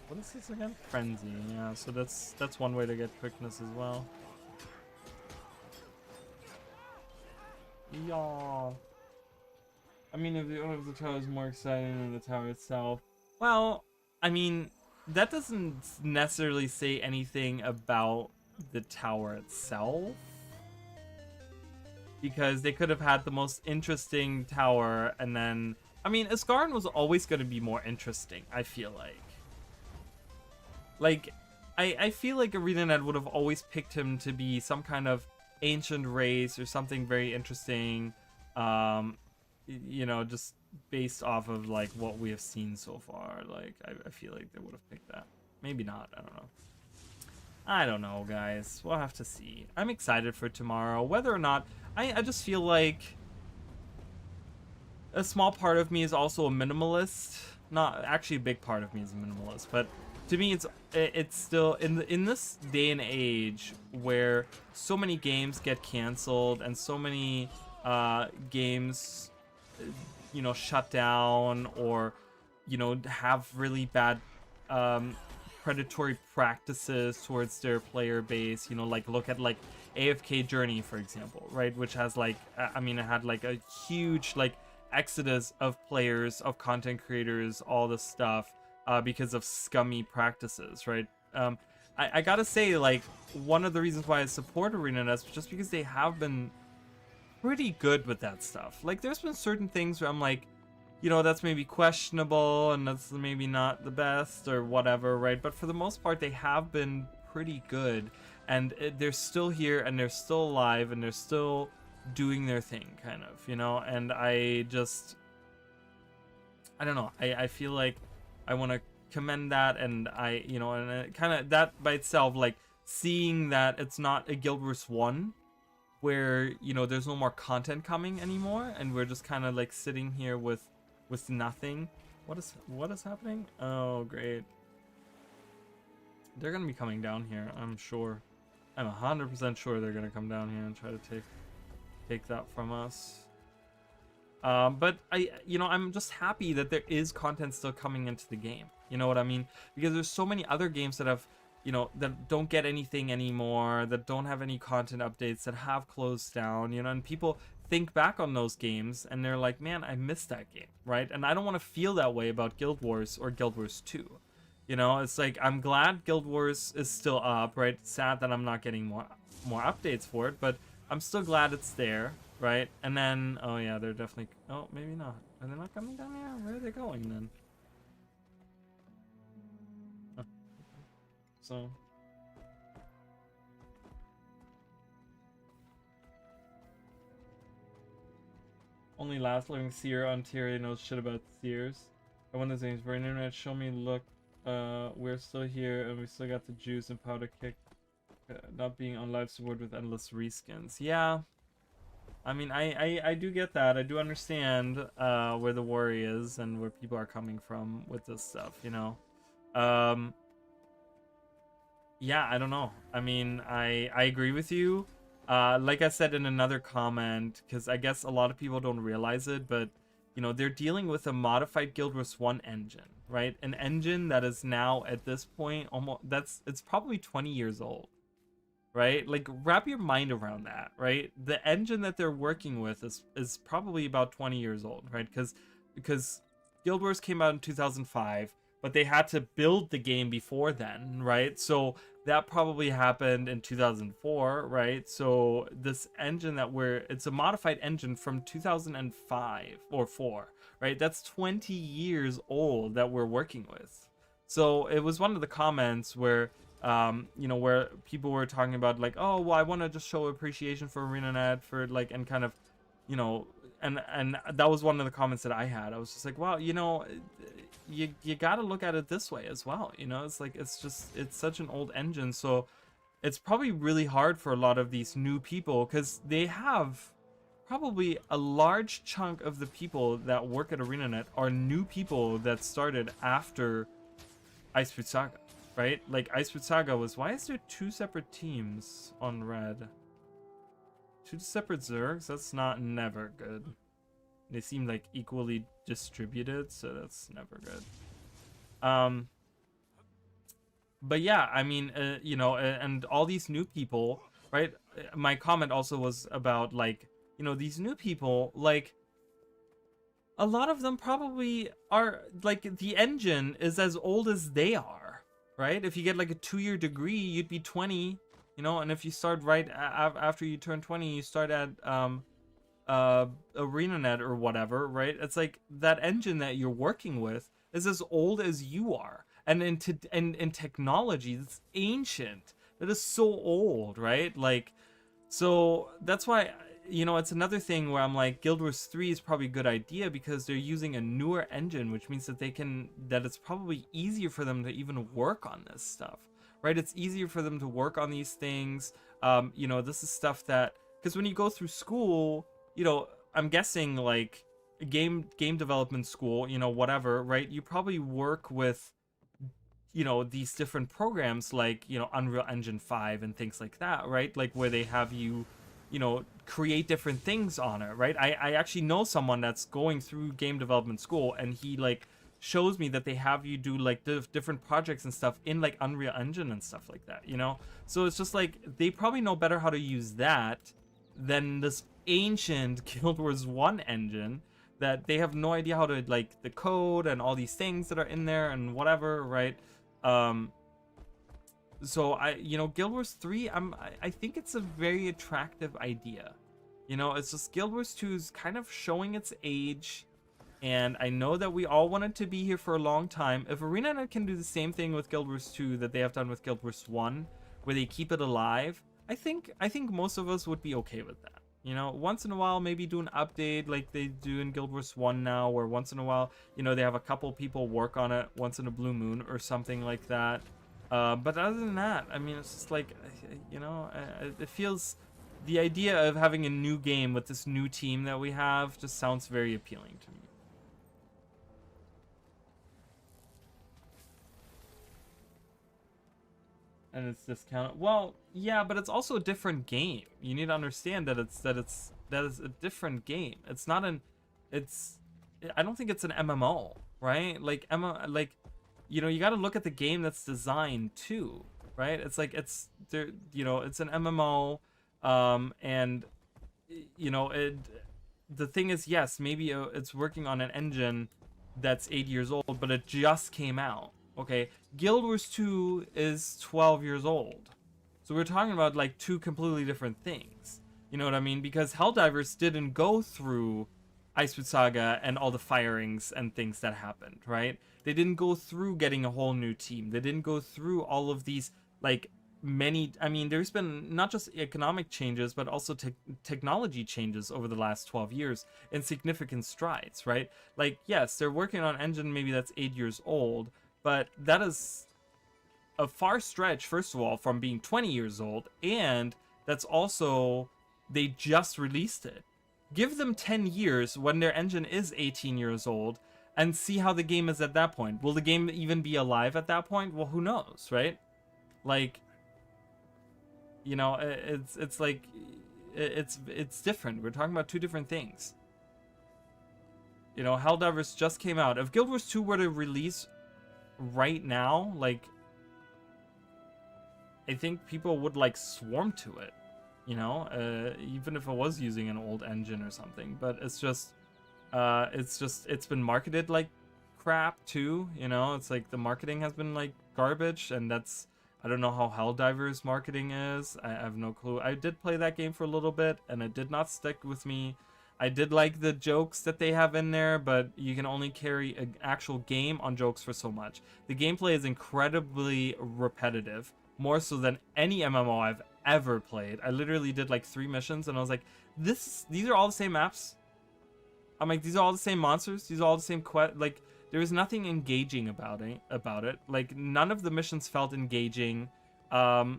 What is this again? Frenzy, yeah, so that's one way to get quickness as well. Yeah. I mean, if the tower is more exciting than the tower itself. Well, I mean, that doesn't necessarily say anything about the tower itself. Because they could have had the most interesting tower and then... I mean, Ascarin was always going to be more interesting, I feel like. Like, I feel like ArenaNet would have always picked him to be some kind of ancient race or something very interesting. You know, just based off of, like, what we have seen so far. Like, I feel like they would have picked that. Maybe not, I don't know. I don't know, guys. We'll have to see. I'm excited for tomorrow. Whether or not... I just feel like... a small part of me is also a minimalist. Not... Actually, a big part of me is a minimalist. But to me, it's still... In this day and age where so many games get canceled and so many games, you know, shut down or, you know, have really bad... predatory practices towards their player base, you know, like look at like AFK Journey, for example, right, which has like I mean, it had like a huge like exodus of players, of content creators, all this stuff because of scummy practices, right? I gotta say, like, one of the reasons why I support ArenaNet is just because they have been pretty good with that stuff. Like, there's been certain things where I'm like, you know, that's maybe questionable and that's maybe not the best or whatever, right? But for the most part, they have been pretty good. And they're still here and they're still alive and they're still doing their thing, kind of, you know? And I just... I don't know. I feel like I want to commend that, and you know, and it kind of, that by itself, like, seeing that it's not a Guild Wars 1, where, you know, there's no more content coming anymore, and we're just kind of, like, sitting here with nothing. What is happening? Oh, great. They're gonna be coming down here, I'm sure. I'm 100% sure they're gonna come down here and try to take that from us. But you know, I'm just happy that there is content still coming into the game. You know what I mean? Because there's so many other games that have, you know, that don't get anything anymore, that don't have any content updates, that have closed down, you know, and people think back on those games and they're like, man, I missed that game, right? And I don't want to feel that way about Guild Wars or Guild Wars 2. You know, it's like, I'm glad Guild Wars is still up, right? It's sad that I'm not getting more updates for it, but I'm still glad it's there, right? And then, oh yeah, they're definitely, oh, maybe not. Are they not coming down here? Where are they going then? Oh. So... Only last living seer on tier knows shit about seers. I want the things for internet. Show me, look, we're still here and we still got the juice and powder kick. Not being on live support with endless reskins. Yeah. I mean, I do get that. I do understand where the worry is and where people are coming from with this stuff, you know. Yeah, I don't know. I mean, I agree with you. Like I said in another comment, because I guess a lot of people don't realize it, but you know, they're dealing with a modified Guild Wars 1 engine, right? An engine that is now at this point almost it's probably 20 years old, right? Like, wrap your mind around that, right? The engine that they're working with is probably about 20 years old, right? Because Guild Wars came out in 2005, but they had to build the game before then, right? So that probably happened in 2004, right? So this engine it's a modified engine from 2005 or 4, right? That's 20 years old that we're working with. So it was one of the comments where you know, where people were talking about like, oh, well, I want to just show appreciation for ArenaNet for like, and kind of, you know, and that was one of the comments that I had. I was just like, well, you know, you got to look at it this way as well. You know, it's like, it's such an old engine. So it's probably really hard for a lot of these new people because they have probably a large chunk of the people that work at ArenaNet are new people that started after Icefruit Saga. Right? Like, Icefruit Saga was... Why is there 2 separate teams on red? 2 separate Zergs? That's never good. They seem, like, equally distributed, so that's never good. But yeah, I mean, you know, and all these new people, right? My comment also was about, like, you know, these new people, like... A lot of them probably are... Like, the engine is as old as they are. Right? If you get like a 2-year degree, you'd be 20, you know, and if you start right after you turn 20, you start at ArenaNet or whatever, right? It's like that engine that you're working with is as old as you are. And in technology, it's ancient. That is so old, right? Like, so that's why, you know, it's another thing where I'm like, Guild Wars 3 is probably a good idea because they're using a newer engine, which means that it's probably easier for them to even work on this stuff, right? It's easier for them to work on these things. You know, this is stuff that, because when you go through school, you know, I'm guessing like game development school, you know, whatever, right? You probably work with, you know, these different programs like, you know, Unreal Engine 5 and things like that, right? Like where they have you, you know, create different things on it, right? I actually know someone that's going through game development school, and he like shows me that they have you do like different projects and stuff in like Unreal Engine and stuff like that, you know? So it's just like they probably know better how to use that than this ancient Guild Wars 1 engine that they have no idea how to, like, the code and all these things that are in there and whatever, right? So you know, Guild Wars 3, I think it's a very attractive idea. You know, it's just Guild Wars 2 is kind of showing its age, and I know that we all wanted to be here for a long time. If ArenaNet can do the same thing with Guild Wars 2 that they have done with Guild Wars 1, where they keep it alive, I think most of us would be okay with that. You know, once in a while, maybe do an update like they do in Guild Wars 1 now, where once in a while, you know, they have a couple people work on it once in a blue moon or something like that. But other than that, I mean, it's just like, you know, it feels... The idea of having a new game with this new team that we have just sounds very appealing to me. And it's discounted. Well, yeah, but it's also a different game. You need to understand that it's a different game. It's not an... I don't think it's an MMO, right? Like, you know, you got to look at the game that's designed too, right? It's like, it's there, you know, it's an MMO, and you know, the thing is, yes, maybe it's working on an engine that's 8 years old, but it just came out. Okay, Guild Wars 2 is 12 years old, so we're talking about like 2 completely different things. You know what I mean? Because Helldivers didn't go through Icefruit Saga and all the firings and things that happened, right? They didn't go through getting a whole new team. They didn't go through all of these, like, many... I mean, there's been not just economic changes, but also technology changes over the last 12 years in significant strides, right? Like, yes, they're working on an engine maybe that's 8 years old, but that is a far stretch, first of all, from being 20 years old, and that's also... They just released it. Give them 10 years when their engine is 18 years old and see how the game is at that point. Will the game even be alive at that point? Well, who knows, right? Like, you know, it's like, it's different. We're talking about 2 different things. You know, Helldivers just came out. If Guild Wars 2 were to release right now, like, I think people would like swarm to it, you know, even if it was using an old engine or something. But it's been marketed like crap too, you know. It's like the marketing has been like garbage, and I don't know how Helldivers marketing is. I have no clue. I did play that game for a little bit, and it did not stick with me. I did like the jokes that they have in there, but you can only carry an actual game on jokes for so much. The gameplay is incredibly repetitive, more so than any MMO I've ever played. I literally did like 3 missions, and I was like, these are all the same maps. I'm like, these are all the same monsters. These are all the same like, there was nothing engaging about it. Like, none of the missions felt engaging. I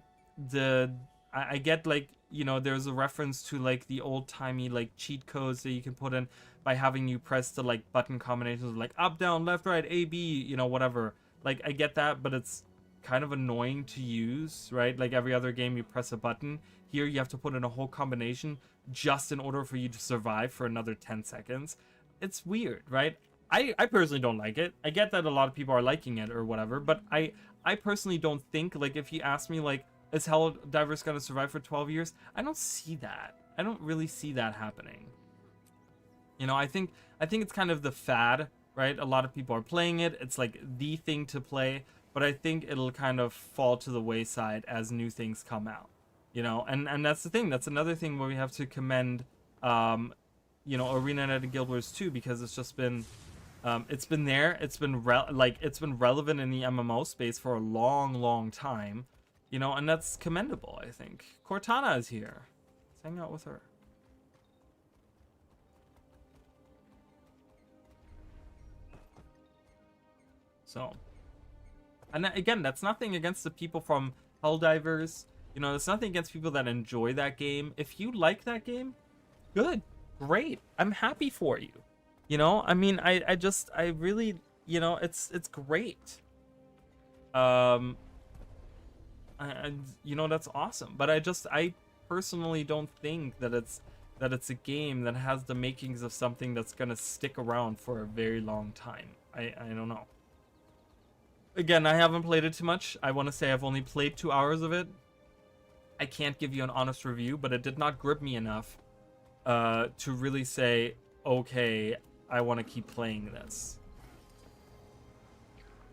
get, like, you know, there's a reference to like the old-timey like cheat codes that you can put in by having you press the like button combinations like up, down, left, right, A, B, you know, whatever. Like, I get that, but it's kind of annoying to use, right? Like every other game, you press a button. Here you have to put in a whole combination just in order for you to survive for another 10 seconds. It's weird, right? I personally don't like it. I get that a lot of people are liking it or whatever, but I personally don't think, like, if you ask me, like, is Helldivers gonna survive for 12 years? I don't see that. I don't really see that happening. You know, I think it's kind of the fad, right? A lot of people are playing it. It's like the thing to play, but I think it'll kind of fall to the wayside as new things come out. You know, and that's the thing. That's another thing where we have to commend, you know, ArenaNet and Guild Wars 2, because it's just been, it's been there. It's been it's been relevant in the MMO space for a long time. You know, and that's commendable, I think. Cortana is here. Let's hang out with her. So, and again, that's nothing against the people from Helldivers. You know, it's nothing against people that enjoy that game. If you like that game, good, great. I'm happy for you. You know, I mean, I really, you know, it's great. You know, that's awesome. But I personally don't think that it's a game that has the makings of something that's gonna stick around for a very long time. I don't know. Again, I haven't played it too much. I want to say I've only played 2 hours of it. I can't give you an honest review, but it did not grip me enough to really say, okay, I want to keep playing this.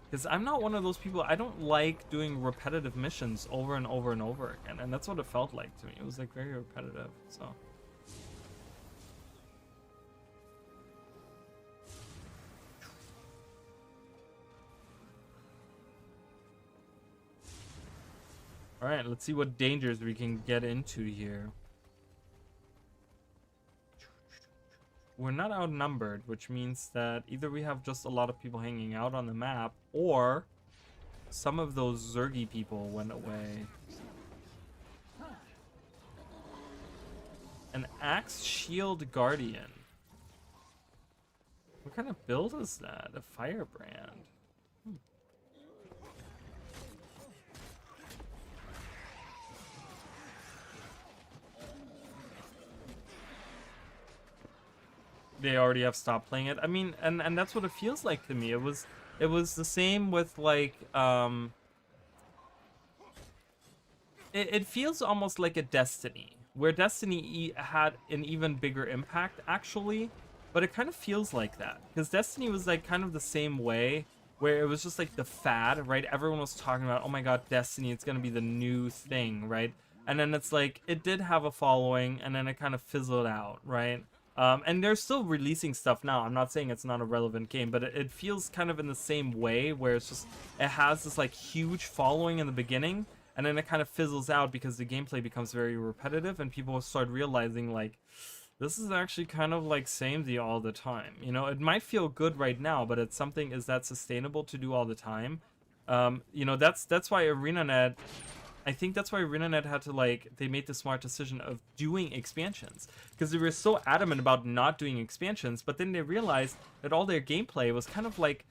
Because I'm not one of those people. I don't like doing repetitive missions over and over and over again, and that's what it felt like to me. It was like very repetitive. So all right, let's see what dangers we can get into here. We're not outnumbered, which means that either we have just a lot of people hanging out on the map, or some of those Zergy people went away. An Axe Shield Guardian. What kind of build is that? A Firebrand. They already have stopped playing it. I mean, and that's what it feels like to me. It was the same with like it feels almost like a Destiny, where Destiny had an even bigger impact actually, but it kind of feels like that because Destiny was like kind of the same way, where it was just like the fad, right? Everyone was talking about, oh my god, Destiny, it's gonna be the new thing, right? And then it's like it did have a following, and then it kind of fizzled out, right? And they're still releasing stuff now. I'm not saying it's not a relevant game, but it feels kind of in the same way, where it's just, it has this like huge following in the beginning, and then it kind of fizzles out because the gameplay becomes very repetitive, and people start realizing like, this is actually kind of like samey all the time. You know, it might feel good right now, but it's something, is that sustainable to do all the time? You know, that's why ArenaNet, I think that's why ArenaNet had to, like, they made the smart decision of doing expansions, because they were so adamant about not doing expansions, but then they realized that all their gameplay was kind of like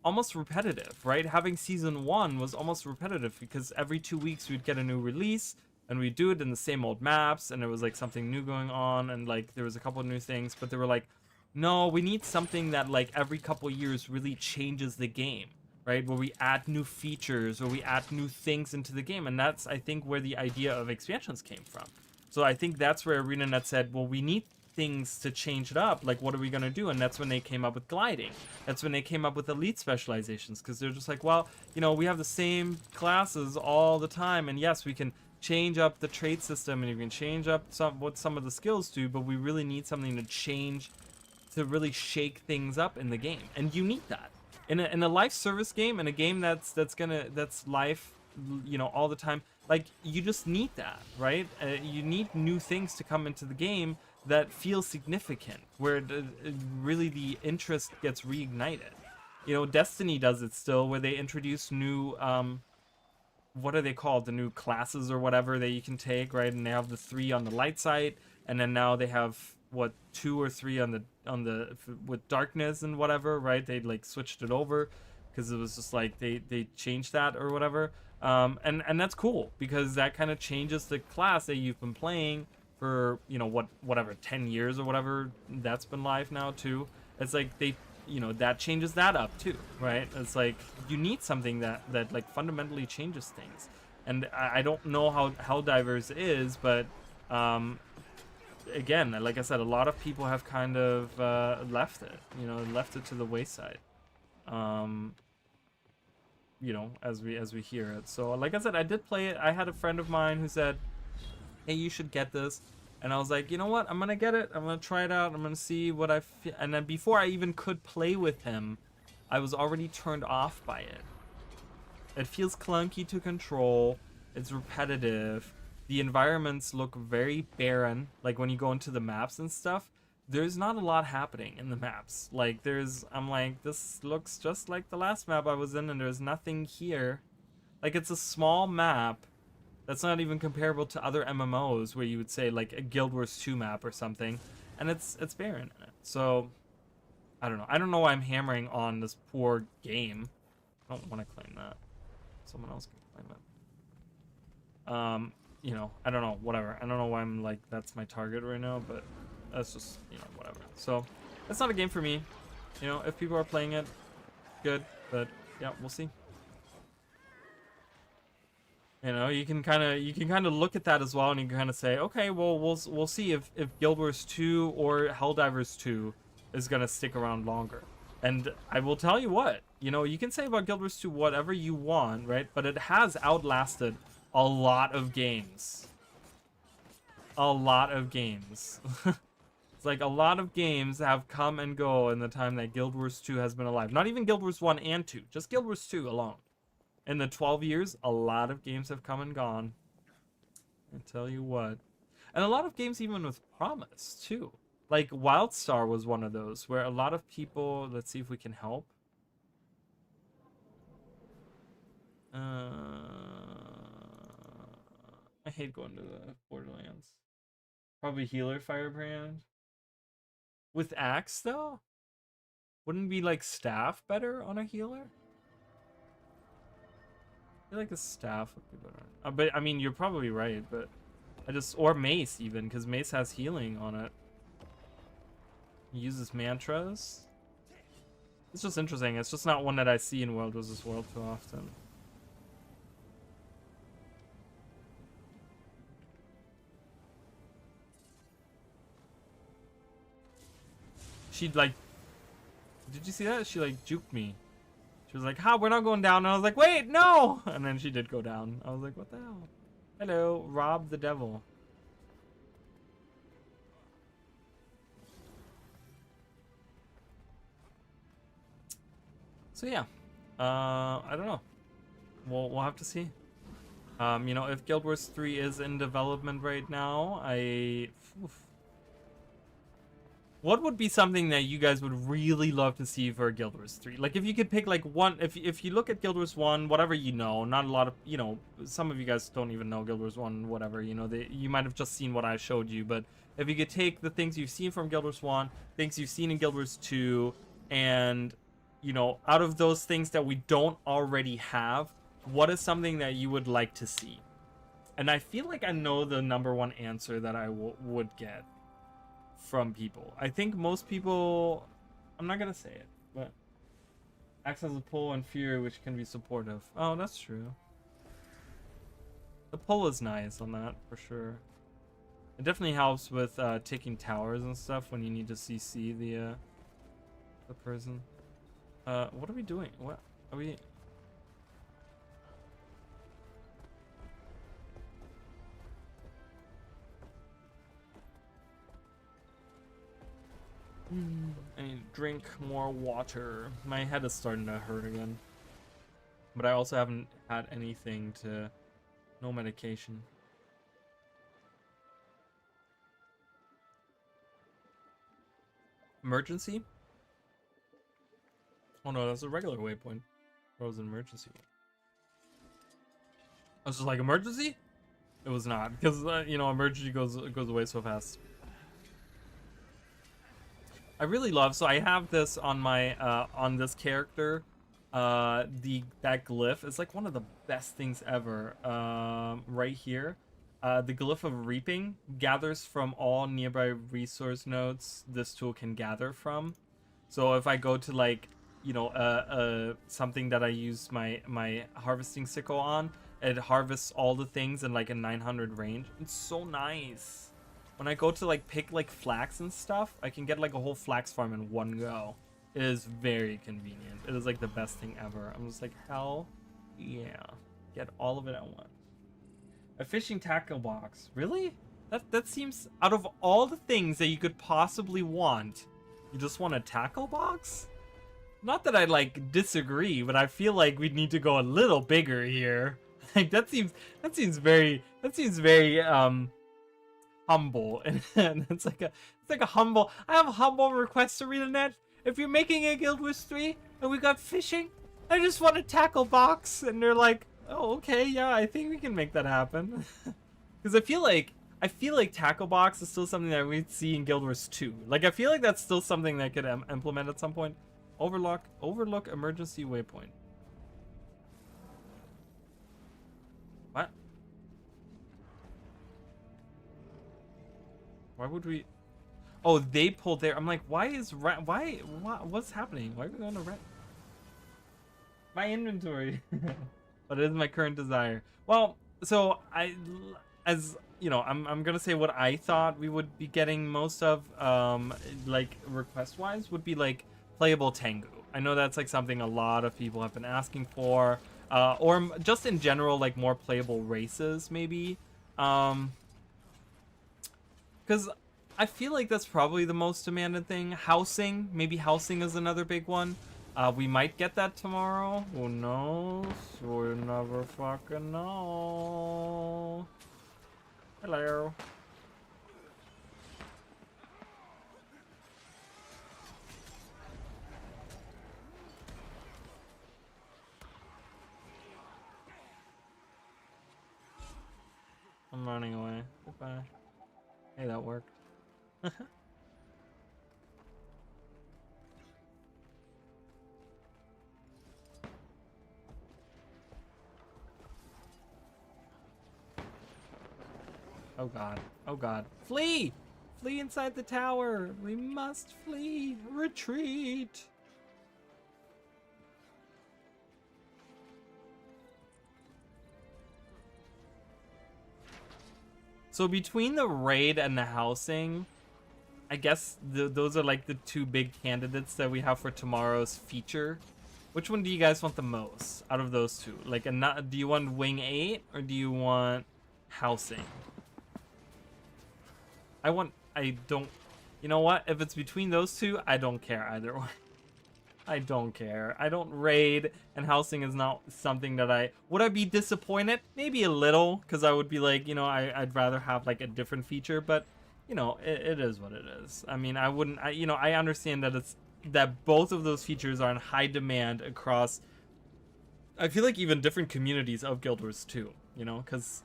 almost repetitive, right? Having season 1 was almost repetitive, because every 2 weeks we'd get a new release and we'd do it in the same old maps, and there was like something new going on, and like there was a couple of new things, but they were like, no, we need something that like every couple years really changes the game, right? Where we add new features or we add new things into the game. And that's, I think, where the idea of expansions came from. So I think that's where ArenaNet said, well, we need things to change it up. Like, what are we going to do? And that's when they came up with gliding. That's when they came up with elite specializations, because they're just like, well, you know, we have the same classes all the time. And yes, we can change up the trait system and you can change up what some of the skills do, but we really need something to change, to really shake things up in the game. And you need that in a life service game, in a game that's life, you know, all the time. Like, you just need that, right? You need new things to come into the game that feel significant, where really the interest gets reignited. You know, Destiny does it still, where they introduce new what are they called, the new classes or whatever that you can take, right? And they have the 3 on the light side, and then now they have what, 2 or 3 on the with darkness and whatever, right? They like switched it over because it was just like they changed that or whatever. And that's cool, because that kind of changes the class that you've been playing for, you know, whatever 10 years or whatever that's been live now too. It's like they, you know, that changes that up too, right? It's like you need something that like fundamentally changes things. And I don't know how Helldivers is, but again, like I said, a lot of people have kind of left it, you know, left it to the wayside. You know, as we hear it. So like I said, I did play it. I had a friend of mine who said, hey, you should get this. And I was like, you know what? I'm gonna get it. I'm gonna try it out. I'm gonna see what I feel. And then before I even could play with him, I was already turned off by it. It feels clunky to control. It's repetitive. The environments look very barren. Like when you go into the maps and stuff, there's not a lot happening in the maps. Like I'm like, this looks just like the last map I was in, and there's nothing here. Like, it's a small map that's not even comparable to other MMOs where you would say like a Guild Wars 2 map or something, and it's barren in it. So I don't know. I don't know why I'm hammering on this poor game. I don't want to claim that. Someone else can claim it. You know, I don't know. Whatever. I don't know why I'm like, that's my target right now, but that's just, you know, whatever. So it's not a game for me. You know, if people are playing it, good. But yeah, we'll see. You know, you can kind of look at that as well, and you can kind of say, okay, well, we'll see if Guild Wars 2 or Helldivers 2 is gonna stick around longer. And I will tell you what, you know, you can say about Guild Wars 2 whatever you want, right? But it has outlasted a lot of games. A lot of games. It's like a lot of games have come and go in the time that Guild Wars 2 has been alive. Not even Guild Wars 1 and 2, just Guild Wars 2 alone. In the 12 years, a lot of games have come and gone. I tell you what. And a lot of games even with promise, too. Like, WildStar was one of those, where a lot of people... Let's see if we can help. I hate going to the Borderlands. Probably Healer Firebrand. With Axe, though? Wouldn't be, like, Staff better on a healer? I feel like a staff would be better. But I mean, you're probably right, but or Mace even, because Mace has healing on it. He uses mantras. It's just interesting. It's just not one that I see in World vs. World too often. She'd like, did you see that? She like juked me. She was like, "Ha, we're not going down." And I was like, "Wait, no!" And then she did go down. I was like, "What the hell?" Hello, Rob the Devil. So yeah, I don't know. We'll have to see. You know, if Guild Wars 3 is in development right now, what would be something that you guys would really love to see for Guild Wars 3? Like, if you could pick, like, one... If you look at Guild Wars 1, whatever you know, not a lot of... You know, some of you guys don't even know Guild Wars 1, whatever, you know. You might have just seen what I showed you, but if you could take the things you've seen from Guild Wars 1, things you've seen in Guild Wars 2, and, you know, out of those things that we don't already have, what is something that you would like to see? And I feel like I know the #1 answer that I would get. from people. I think most people, I'm not gonna say it, but acts as a pull and fear which can be supportive. Oh, that's true. The pull is nice on that for sure. It definitely helps with taking towers and stuff when you need to CC the person. What are we doing? What are we? I need to drink more water. My head is starting to hurt again. But I also haven't had anything to... No medication. Emergency? Oh no, that's a regular waypoint. That was an emergency. I was just like, emergency? It was not, because you know, emergency goes away so fast. I really love, so I have this on my on this character, that glyph is like one of the best things ever. Right here, the glyph of reaping gathers from all nearby resource nodes this tool can gather from. So if I go to like, you know, something that I use my harvesting sickle on, it harvests all the things in like a 900 range. It's so nice. When I go to like pick like flax and stuff, I can get like a whole flax farm in one go. It is very convenient. It is like the best thing ever. I'm just like, hell yeah. Get all of it at once. A fishing tackle box. Really? That seems, out of all the things that you could possibly want, you just want a tackle box? Not that I like disagree, but I feel like we need to go a little bigger here. Like that seems very humble, and it's like a humble. I have a humble request to ArenaNet. If you're making a Guild Wars 3 and we got fishing, I just want a tackle box, and they're like, oh okay, yeah, I think we can make that happen. Because I feel like tackle box is still something that we'd see in Guild Wars 2. Like I feel like that's still something that could implement at some point. Overlook emergency waypoint. What? Why would we? Oh, they pulled there. I'm like, what's happening? Why are we going to red? My inventory. But it is my current desire. Well, so as you know, I'm gonna say what I thought we would be getting most of, like request wise, would be like playable Tengu. I know that's like something a lot of people have been asking for, or just in general, like more playable races maybe. Because I feel like that's probably the most demanded thing. Housing, maybe housing is another big one. We might get that tomorrow. Who knows? We'll never fucking know. Hello. I'm running away. Goodbye. Hey, that worked. Oh god. Oh god. Flee! Flee inside the tower! We must flee! Retreat! So between the raid and the housing, I guess those are like the two big candidates that we have for tomorrow's feature. Which one do you guys want the most out of those two? Like, do you want Wing 8 or do you want housing? I don't, you know what? If it's between those two, I don't care either one. I don't care. I don't raid, and housing is not something that would I be disappointed? Maybe a little, because I would be like, you know, I'd rather have like a different feature, but you know, it is what it is. I mean, you know, I understand that both of those features are in high demand across, I feel like even different communities of Guild Wars 2, you know, because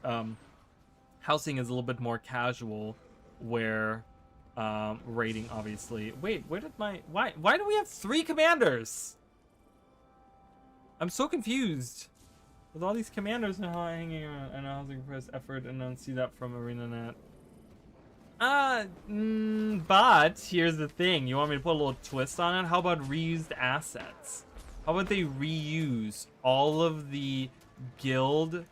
housing is a little bit more casual, where raiding obviously. Wait, where did why do we have 3 commanders? I'm so confused with all these commanders now hanging around. And housing press effort and don't see that from ArenaNet. But here's the thing. You want me to put a little twist on it? How about reused assets? How about they reuse all of the guild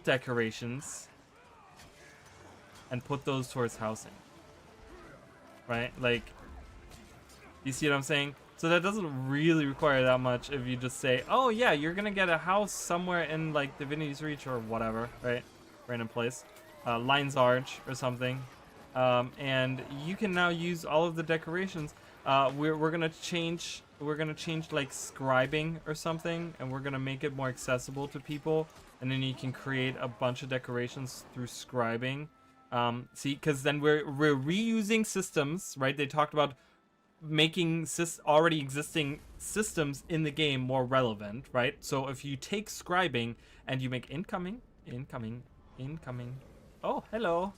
decorations and put those towards housing? Right? Like, you see what I'm saying? So that doesn't really require that much if you just say, oh yeah, you're gonna get a house somewhere in like Divinity's Reach or whatever, right? Random place. Lion's Arch or something. And you can now use all of the decorations. We're gonna change like scribing or something, and we're gonna make it more accessible to people, and then you can create a bunch of decorations through scribing. See, because then we're reusing systems, right? They talked about making already existing systems in the game more relevant, right? So if you take scribing and you make incoming. Oh, hello.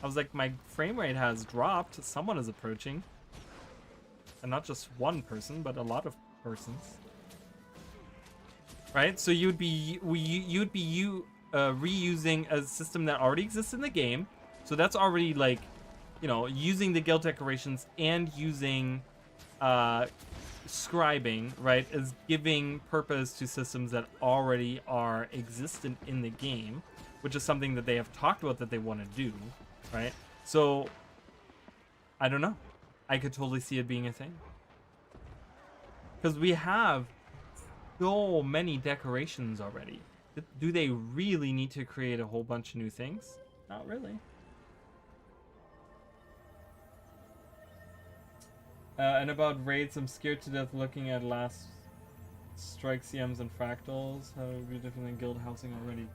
I was like, my frame rate has dropped. Someone is approaching. And not just one person, but a lot of persons. Right? So you'd be reusing a system that already exists in the game. So that's already like, you know, using the guild decorations and using scribing, right, is giving purpose to systems that already are existent in the game, which is something that they have talked about that they want to do, right? So, I don't know. I could totally see it being a thing. Because we have so many decorations already. Do they really need to create a whole bunch of new things? Not really. And about raids, I'm scared to death looking at last strike CMs and fractals. How would be different than guild housing already.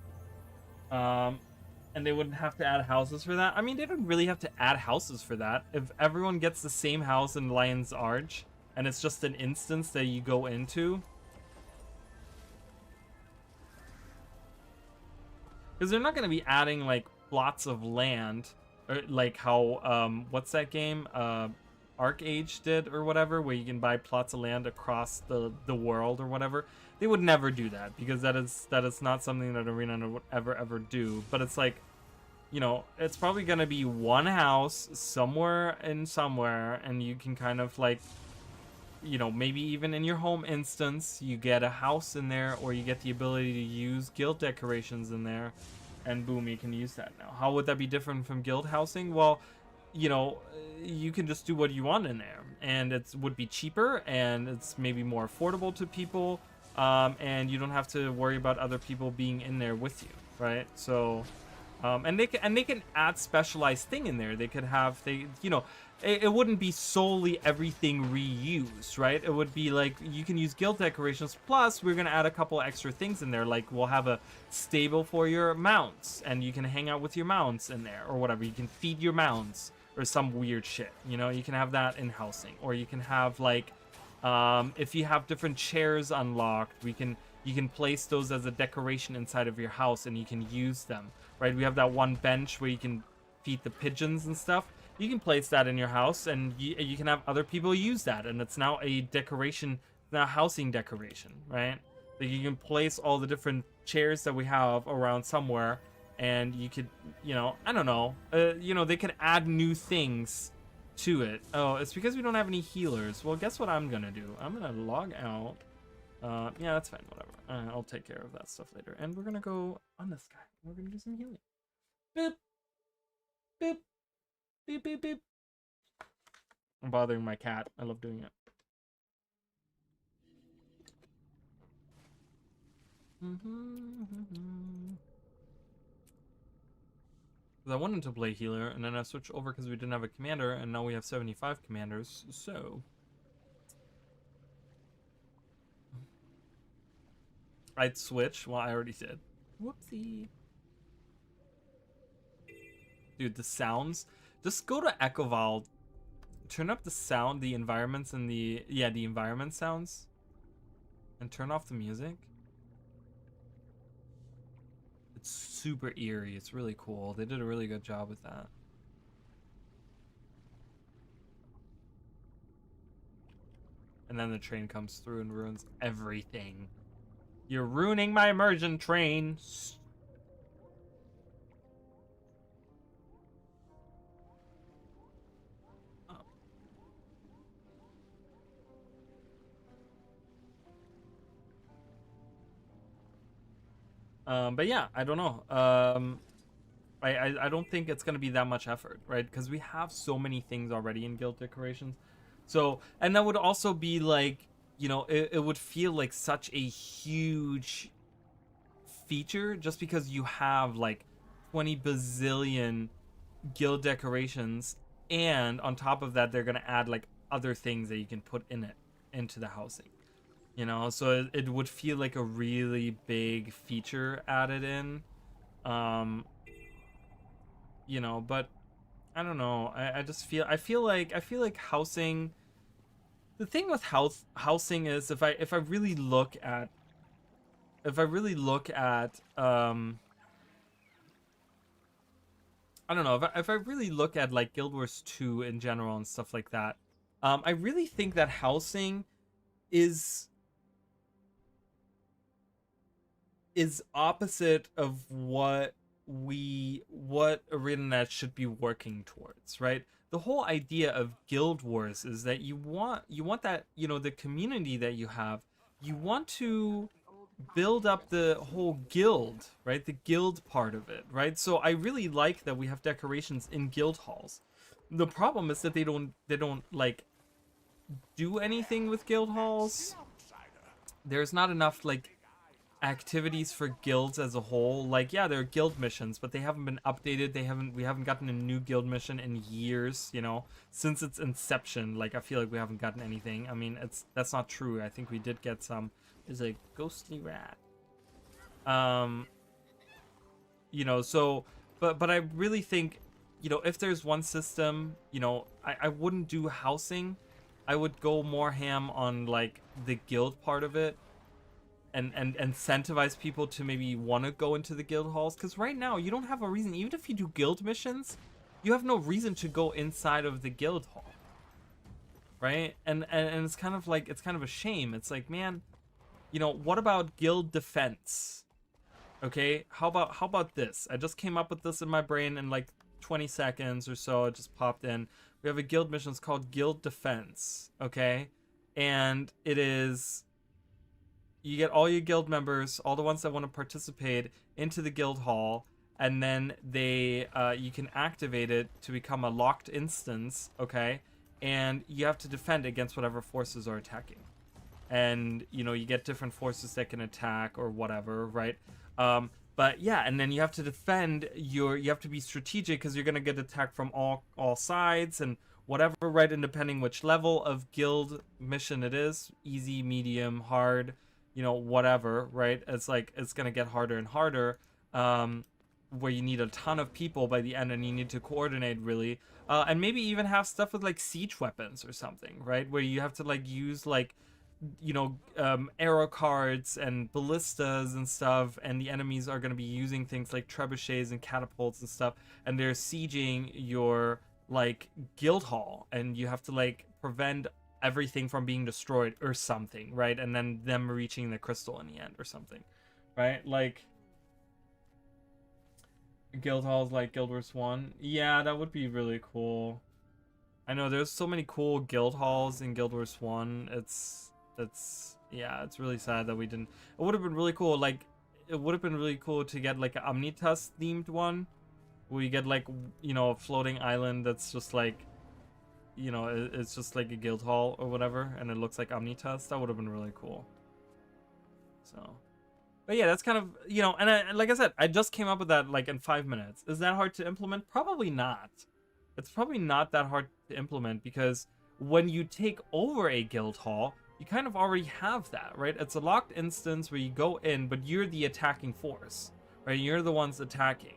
And they wouldn't have to add houses for that. I mean, they don't really have to add houses for that. If everyone gets the same house in Lion's Arch, and it's just an instance that you go into. Because they're not going to be adding, like, plots of land. Or, like how, what's that game? Arcage did or whatever, where you can buy plots of land across the world or whatever. They would never do that, because that is not something that Arena would ever do. But it's like, you know, it's probably gonna be one house somewhere, and you can kind of like, you know, maybe even in your home instance, you get a house in there, or you get the ability to use guild decorations in there, and boom, you can use that now. How would that be different from guild housing? Well, you know, you can just do what you want in there, and it would be cheaper, and it's maybe more affordable to people, and you don't have to worry about other people being in there with you, right? So, and they can add specialized thing in there. They could have you know, it wouldn't be solely everything reused, right? It would be like you can use guild decorations, plus we're gonna add a couple extra things in there, like we'll have a stable for your mounts, and you can hang out with your mounts in there or whatever. You can feed your mounts. Or some weird shit, you know, you can have that in housing, or you can have like, if you have different chairs unlocked, you can place those as a decoration inside of your house, and you can use them, right? We have that one bench where you can feed the pigeons and stuff. You can place that in your house, and you can have other people use that, and it's now a decoration, now housing decoration, right? Like you can place all the different chairs that we have around somewhere. And you could, you know, I don't know, you know, they could add new things to it. Oh, it's because we don't have any healers. Well, guess what I'm gonna do? I'm gonna log out. Yeah, that's fine, whatever. I'll take care of that stuff later. And we're gonna go on this guy. We're gonna do some healing. Boop. Boop. Beep, beep, beep. I'm bothering my cat. I love doing it. I wanted to play healer, and then I switched over because we didn't have a commander, and now we have 75 commanders, so... I'd switch. Well, I already did. Whoopsie. Dude, the sounds. Just go to Echoval. Turn up the sound, the environments, and the environment sounds. And turn off the music. It's super eerie. It's really cool. They did a really good job with that. And then the train comes through and ruins everything. You're ruining my immersion train. But yeah, I don't know. I don't think it's gonna be that much effort, right? Because we have so many things already in guild decorations. So, and that would also be like, you know, it would feel like such a huge feature just because you have like 20 bazillion guild decorations, and on top of that, they're gonna add like other things that you can put in it into the housing. You know, so it would feel like a really big feature added in. Um, you know, but I don't know. I just feel I feel like housing. The thing with housing is if I really look at I don't know, if I really look at like Guild Wars 2 in general and stuff like that, I really think that housing is opposite of what ArenaNet should be working towards, right? The whole idea of Guild Wars is that you want that, you know, the community that you have, you want to build up the whole guild, right? The guild part of it, right? So I really like that we have decorations in guild halls. The problem is that they don't like do anything with guild halls. There's not enough like activities for guilds as a whole. Like, yeah, there are guild missions, but they haven't been updated. We haven't gotten a new guild mission in years, you know, since its inception. Like, I feel like we haven't gotten anything. I mean, that's not true. I think we did get some. There's a ghostly rat. You know, so but I really think, you know, if there's one system, you know, I wouldn't do housing. I would go more ham on like the guild part of it, and incentivize people to maybe want to go into the guild halls, because right now you don't have a reason. Even if you do guild missions, you have no reason to go inside of the guild hall, right? And it's kind of like, it's kind of a shame. It's like, man, you know, what about guild defense? Okay, how about this? I just came up with this in my brain in like 20 seconds or so. It just popped in. We have a guild mission. It's called Guild Defense. Okay, and it is, you get all your guild members, all the ones that want to participate, into the guild hall, and then they you can activate it to become a locked instance. Okay, and you have to defend against whatever forces are attacking. And you know, you get different forces that can attack or whatever, right? But yeah, and then you have to defend you have to be strategic, because you're gonna get attacked from all sides and whatever, right? And depending which level of guild mission it is, easy, medium, hard, you know, whatever, right? It's like, it's gonna get harder and harder, where you need a ton of people by the end, and you need to coordinate really, and maybe even have stuff with like siege weapons or something, right? Where you have to like use like, you know, arrow cards and ballistas and stuff, and the enemies are going to be using things like trebuchets and catapults and stuff, and they're sieging your like guild hall, and you have to like prevent everything from being destroyed or something, right? And then them reaching the crystal in the end or something, right? Like guild halls like Guild Wars 1. Yeah, that would be really cool. I know there's so many cool guild halls in Guild Wars 1. Yeah, it's really sad that we didn't. It would have been really cool. Like, it would have been really cool to get like an Omnitas themed one, where you get like, you know, a floating island that's just like, you know, it's just like a guild hall or whatever, and it looks like Omnitas. That would have been really cool. So, but yeah, that's kind of, you know, and like I said, I just came up with that like in 5 minutes. Is that hard to implement? Probably not. It's probably not that hard to implement, because when you take over a guild hall, you kind of already have that, right? It's a locked instance where you go in, but you're the attacking force, right? You're the ones attacking,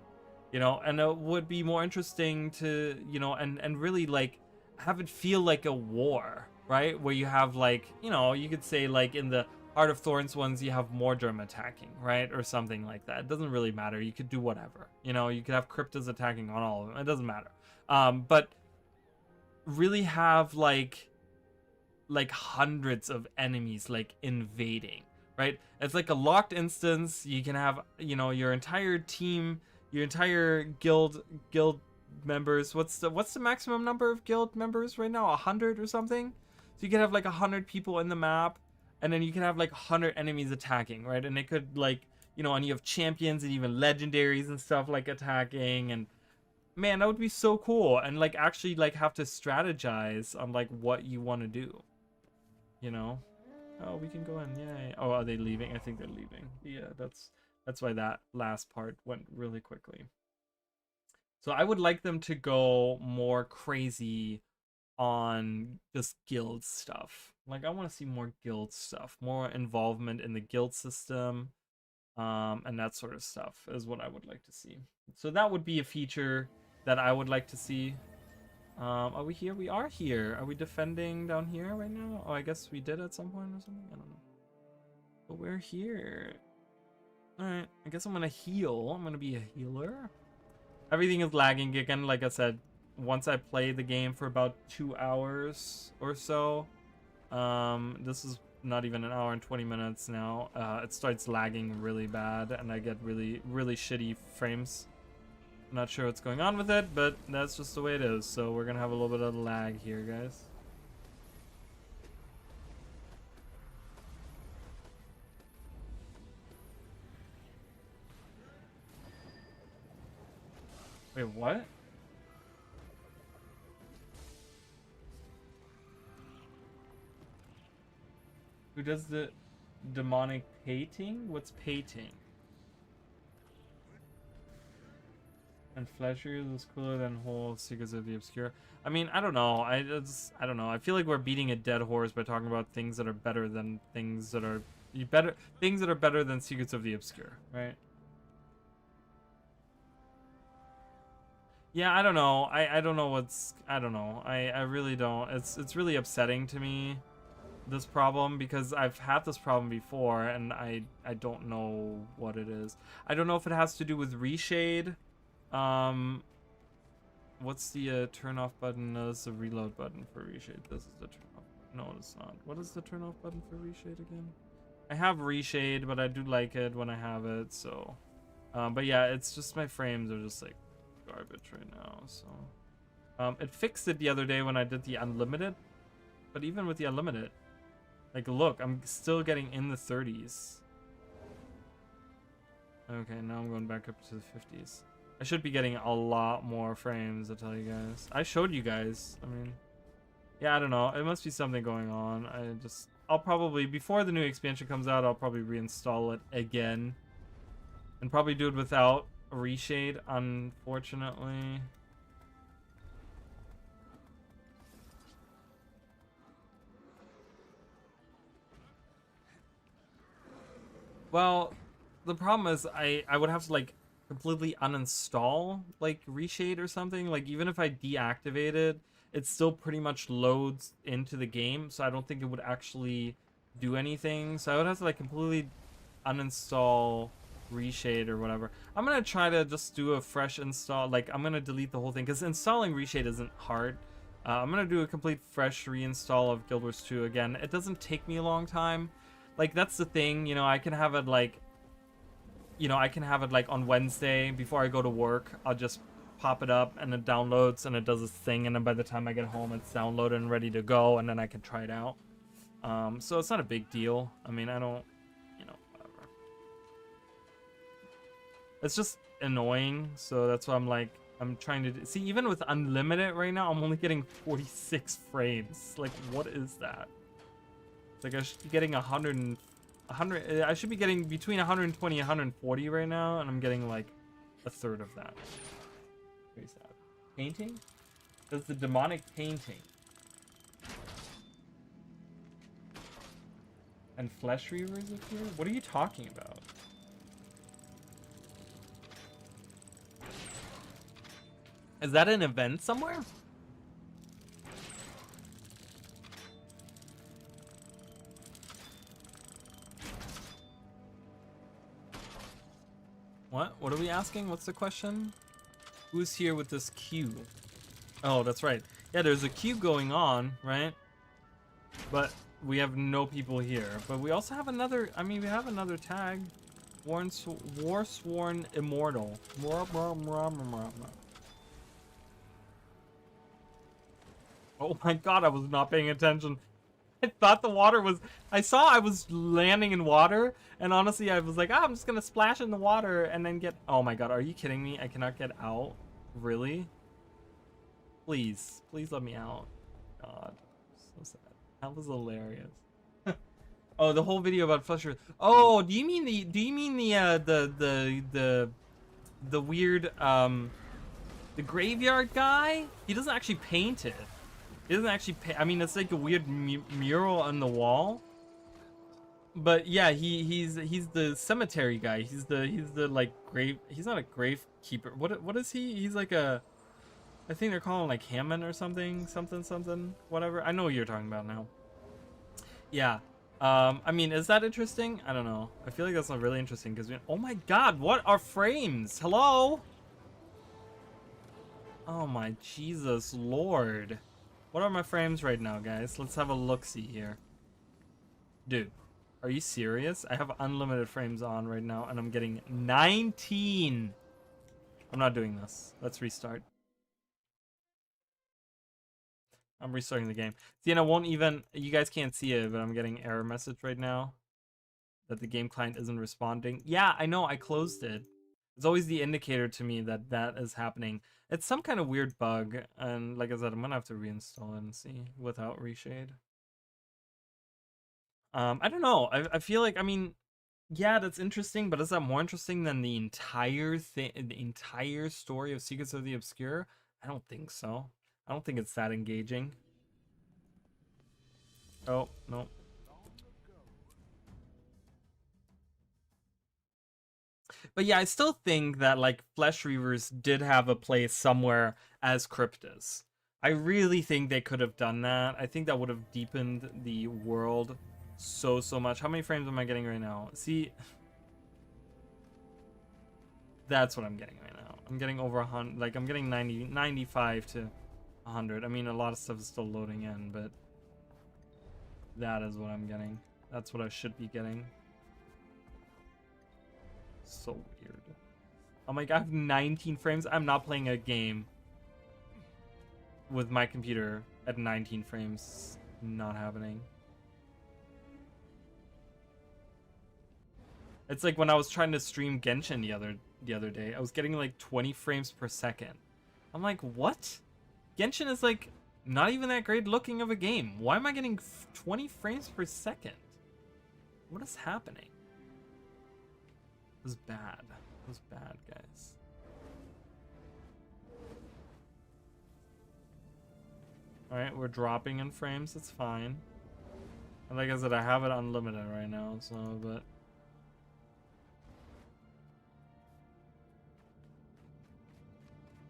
you know, and it would be more interesting to, you know, and really like have it feel like a war, right? Where you have like, you know, you could say like in the Heart of Thorns ones, you have Mordrim attacking, right? Or something like that. It doesn't really matter. You could do whatever, you know, you could have Cryptas attacking on all of them. It doesn't matter. But really have like hundreds of enemies like invading, right? It's like a locked instance. You can have, you know, your entire team, your entire guild members. What's the maximum number of guild members right now? 100 or something? So you can have like 100 people in the map, and then you can have like 100 enemies attacking, right? And it could like, you know, and you have champions and even legendaries and stuff like attacking, and man, that would be so cool. And like actually like have to strategize on like what you want to do, you know. Oh, we can go in. Yay. Oh, are they leaving? I think they're leaving. Yeah, that's why that last part went really quickly. So I would like them to go more crazy on just guild stuff. Like I want to see more guild stuff, more involvement in the guild system, and that sort of stuff is what I would like to see. So that would be a feature that I would like to see. Are we here? We are here. Are we defending down here right now? Oh, I guess we did at some point or something. I don't know. But we're here. Alright, I guess I'm gonna heal. I'm gonna be a healer. Everything is lagging again, like I said. Once I play the game for about 2 hours or so, this is not even an hour and 20 minutes now. It starts lagging really bad, and I get really, really shitty frames. Not sure what's going on with it, but that's just the way it is. So we're gonna have a little bit of lag here, guys. Wait, what? Who does the demonic painting? What's painting? And Flesher is cooler than whole Secrets of the Obscure. I mean, I don't know. I don't know. I feel like we're beating a dead horse by talking about things that are better than things that are better than Secrets of the Obscure, right? Yeah, I don't know. I don't know what's I don't know. I really don't. It's really upsetting to me, this problem, because I've had this problem before and I don't know what it is. I don't know if it has to do with reshade. What's the turn off button? No, this is the reload button for reshade. This is the turn off. No, it's not. What is the turn off button for reshade again? I have reshade, but I do like it when I have it. So, but yeah, it's just my frames are just like garbage right now. So, it fixed it the other day when I did the unlimited. But even with the unlimited, like, look, I'm still getting in the 30s. Okay, now I'm going back up to the 50s. I should be getting a lot more frames, I'll tell you guys. I showed you guys. I mean, yeah, I don't know. It must be something going on. I'll probably, before the new expansion comes out, I'll probably reinstall it again. And probably do it without a reshade, unfortunately. Well, the problem is I would have to, like, completely uninstall like reshade or something. Like, even if I deactivate it, it still pretty much loads into the game, so I don't think it would actually do anything. So I would have to like completely uninstall reshade or whatever. I'm gonna try to just do a fresh install. Like, I'm gonna delete the whole thing because installing reshade isn't hard. I'm gonna do a complete fresh reinstall of Guild Wars 2 again. It doesn't take me a long time. Like, that's the thing, you know, I can have it like on Wednesday before I go to work. I'll just pop it up and it downloads and it does its thing, and then by the time I get home it's downloaded and ready to go, and then I can try it out. So it's not a big deal. I mean, I don't, whatever. It's just annoying, so that's why I'm trying to see. Even with unlimited right now, I'm only getting 46 frames. Like, what is that? It's like I should be getting 100. I should be getting between 120 and 140 right now, and I'm getting like a third of that. Very sad. Painting? Does the demonic painting and flesh reavers appear? What are you talking about? Is that an event somewhere? What are we asking? What's the question? Who's here with this queue? Oh, that's right. Yeah, there's a queue going on, right? But we have no people here. But we also have another, I mean, we have another tag. Warsworn Immortal. Oh my god, I was not paying attention. I thought the water was... I saw I was landing in water, and honestly, I was like, oh, I'm just gonna splash in the water and then get... Oh my god, are you kidding me? I cannot get out? Really? Please. Please let me out. God. So sad. That was hilarious. Oh, the whole video about Flusher. Oh, do you mean the weird, the graveyard guy? He doesn't actually paint it. He doesn't actually I mean, it's like a weird mural on the wall. But yeah, he's the cemetery guy. He's the like grave. He's not a grave keeper. What is he? He's like a... I think they're calling him like Hammond or something, whatever. I know what you're talking about now. Yeah. I mean, is that interesting? I don't know. I feel like that's not really interesting because oh my god, what are frames? Hello? Oh my Jesus Lord. What are my frames right now, guys? Let's have a look-see here. Dude, are you serious? I have unlimited frames on right now and I'm getting 19. I'm not doing this. Let's restart. I'm restarting the game. See, and I won't even... You guys can't see it, but I'm getting error message right now that the game client isn't responding. Yeah, I know. I closed it. It's always the indicator to me that that is happening. It's some kind of weird bug, and like I said, I'm gonna have to reinstall it and see without reshade. I don't know. I feel like, I mean, yeah, that's interesting, but is that more interesting than the entire thing, the entire story of Secrets of the Obscure? I don't think so. I don't think it's that engaging. Oh, no. But yeah, I still think that like Flesh Reavers did have a place somewhere as Cryptas. I really think they could have done that. I think that would have deepened the world so much. How many frames am I getting right now? See, that's what I'm getting right now. I'm getting over 100, like I'm getting 95 to 100. I mean, a lot of stuff is still loading in, but that is what I'm getting. That's what I should be getting. So weird. I'm like, I have 19 frames. I'm not playing a game with my computer at 19 frames. Not happening. It's like when I was trying to stream Genshin the other day. I was getting like 20 frames per second. I'm like, what? Genshin is like not even that great looking of a game. Why am I getting 20 frames per second? What is happening? It was bad. It was bad, guys. Alright, we're dropping in frames. It's fine. And like I said, I have it unlimited right now, so, but...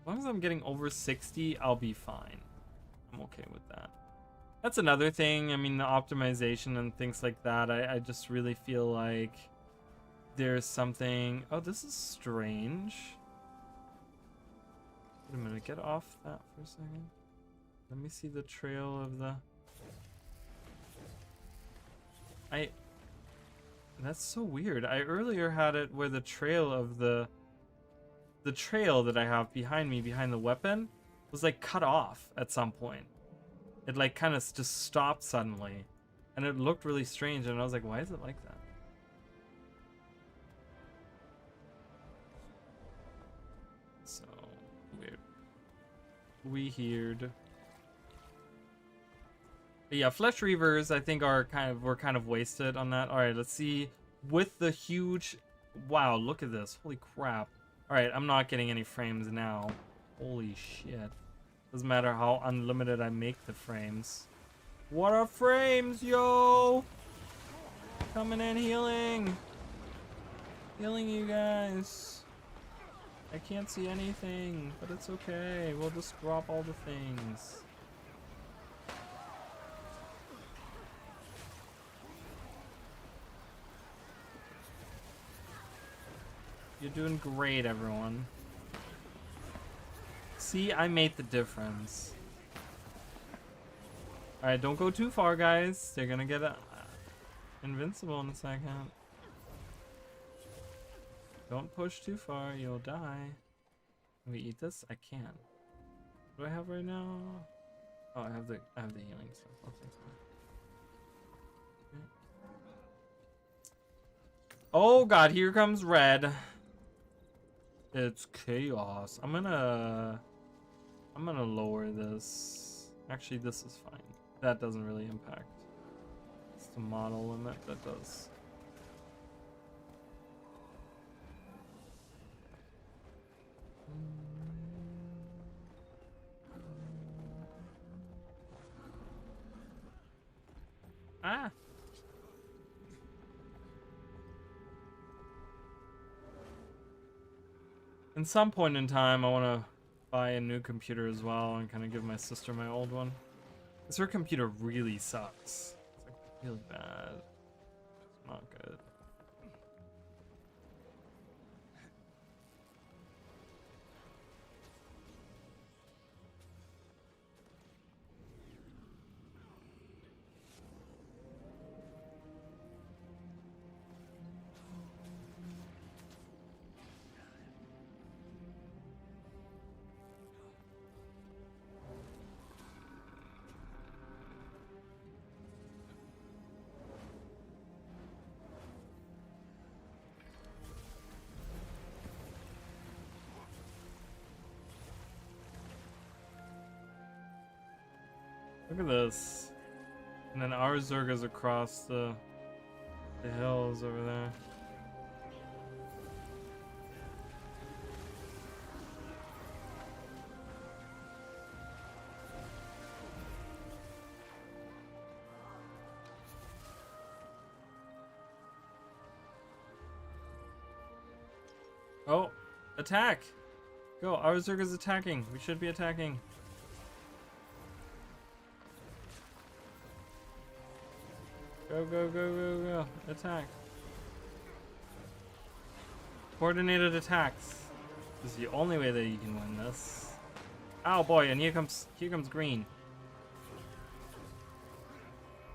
As long as I'm getting over 60, I'll be fine. I'm okay with that. That's another thing. I mean, the optimization and things like that. I just really feel like there's something... Oh, this is strange. Wait a minute. Get off that for a second. Let me see the trail of the... That's so weird. I earlier had it where the trail of the trail that I have behind me, behind the weapon, was like cut off at some point. It like kind of just stopped suddenly. And it looked really strange, and I was like, why is it like that? So weird. Weird. But yeah, Flesh Reavers I think are were kind of wasted on that. Alright, let's see. With the huge... Wow, look at this. Holy crap. Alright, I'm not getting any frames now. Holy shit. Doesn't matter how unlimited I make the frames. What are frames, yo? Coming in, healing. Healing you guys. I can't see anything, but it's okay. We'll just drop all the things. You're doing great, everyone. See, I made the difference. Alright, don't go too far, guys. They're gonna get invincible in a second. Don't push too far, you'll die. Can we eat this? I can. What do I have right now? Oh, I have the healing stuff. I'll take that. Oh god, here comes red. It's chaos. I'm gonna lower this. Actually, this is fine. That doesn't really impact. It's the model limit that does. Ah. In some point in time, I want to buy a new computer as well and kind of give my sister my old one. Because her computer really sucks. It's like really bad. It's not good. Look at this. And then our Zerga's across the hills over there. Oh, attack! Go, our Zerga's attacking. We should be attacking. Go, go, go, go, go. Attack. Coordinated attacks. This is the only way that you can win this. Oh boy, and here comes green.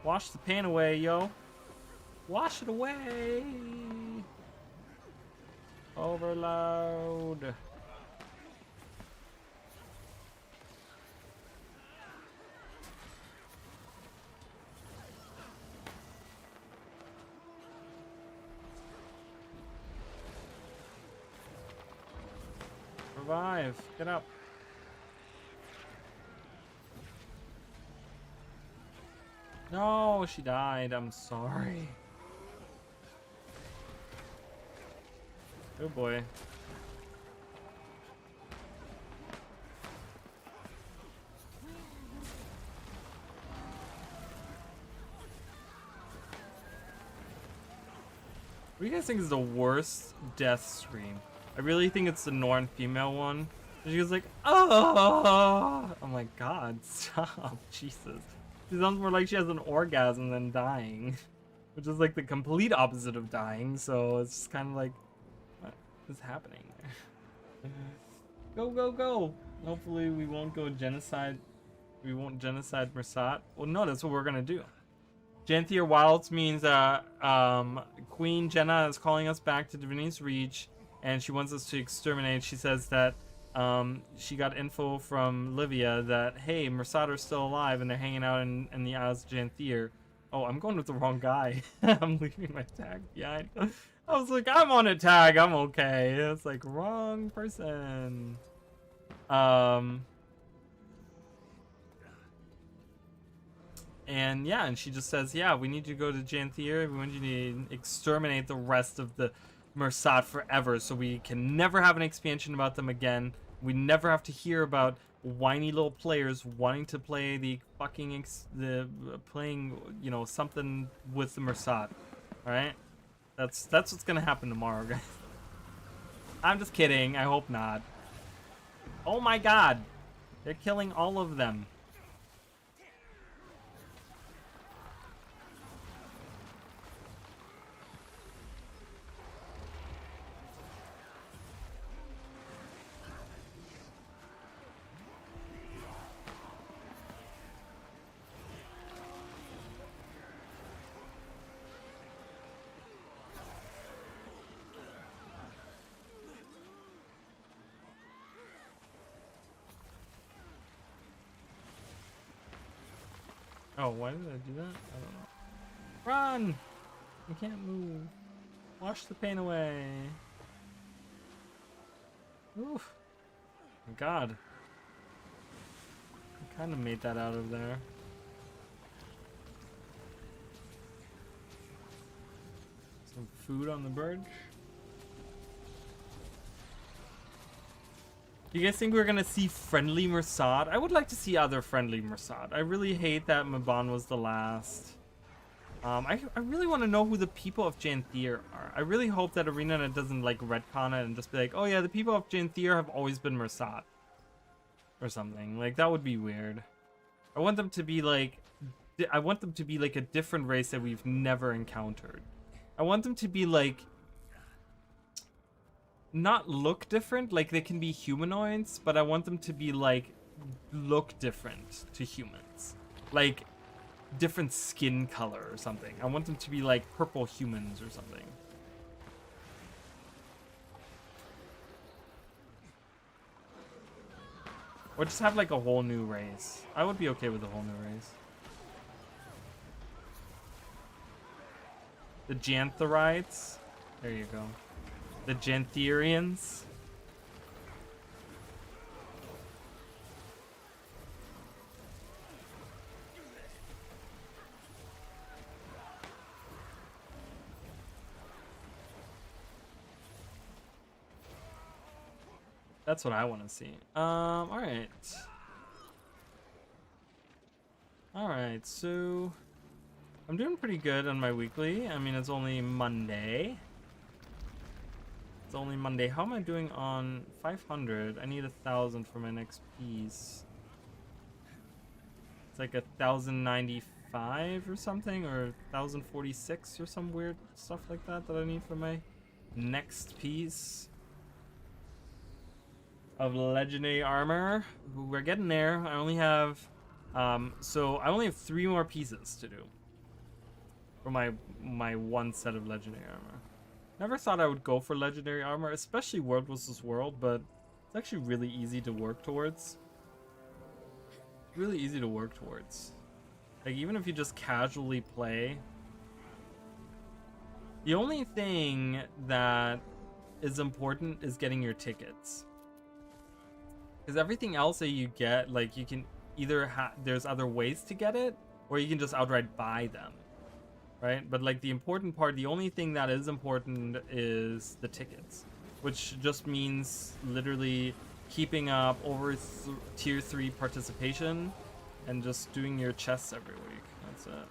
Wash the pain away, yo. Wash it away. Overload. Revive. Get up. No, she died. I'm sorry. Oh boy. What do you guys think is the worst death scream? I really think it's the Norn female one. She goes like, oh! I'm like, God, stop, Jesus. She sounds more like she has an orgasm than dying, which is like the complete opposite of dying. So it's just kind of like, what is happening? Go, go, go! Hopefully we won't go genocide. We won't genocide Mersat. Well, no, that's what we're gonna do. Janthier Wilds means Queen Jenna is calling us back to Divinity's Reach, and she wants us to exterminate. She says that she got info from Livia that, hey, Mersat are still alive and they're hanging out in the Isles of Janthier. Oh, I'm going with the wrong guy. I'm leaving my tag behind. I was like, I'm on a tag, I'm okay. It's like, wrong person. And yeah, and she just says, yeah, we need you to go to Janthier. We want you to exterminate the rest of the Mersat forever so we can never have an expansion about them again. We never have to hear about whiny little players wanting to play the fucking, playing, you know, something with the Mersat. Alright? That's what's gonna happen tomorrow, guys. I'm just kidding. I hope not. Oh my god. They're killing all of them. Oh, why did I do that? I don't know. Run! I can't move. Wash the pain away. Oof. My God. I kind of made that out of there. Some food on the bridge. Do you guys think we're gonna see friendly Mersad? I would like to see other friendly Mersad. I really hate that Maban was the last. I really want to know who the people of Janthier are. I really hope that ArenaNet doesn't like retcon it and just be like, oh yeah, the people of Janthier have always been Mersad. Or something. Like, that would be weird. I want them to be like... I want them to be like a different race that we've never encountered. I want them to be like... not look different, like they can be humanoids, but I want them to be like... look different to humans. Like... different skin color or something. I want them to be like purple humans or something. Or just have like a whole new race. I would be okay with a whole new race. The Jantherites. There you go. The Jantherians. That's what I want to see. Alright. Alright, so... I'm doing pretty good on my weekly. I mean, it's only Monday. It's only Monday. How am I doing on 500? I need 1,000 for my next piece. It's like 1,095 or something, or 1,046 or some weird stuff like that that I need for my next piece of legendary armor. We're getting there. I only have so I only have 3 more pieces to do for my one set of legendary armor. Never thought I would go for legendary armor, especially World vs. World, but it's actually really easy to work towards. Really easy to work towards. Like, even if you just casually play, the only thing that is important is getting your tickets. Because everything else that you get, like, you can either there's other ways to get it, or you can just outright buy them, right? But like the important part, the only thing that is important is the tickets, which just means literally keeping up over tier 3 participation and just doing your chests every week. That's it.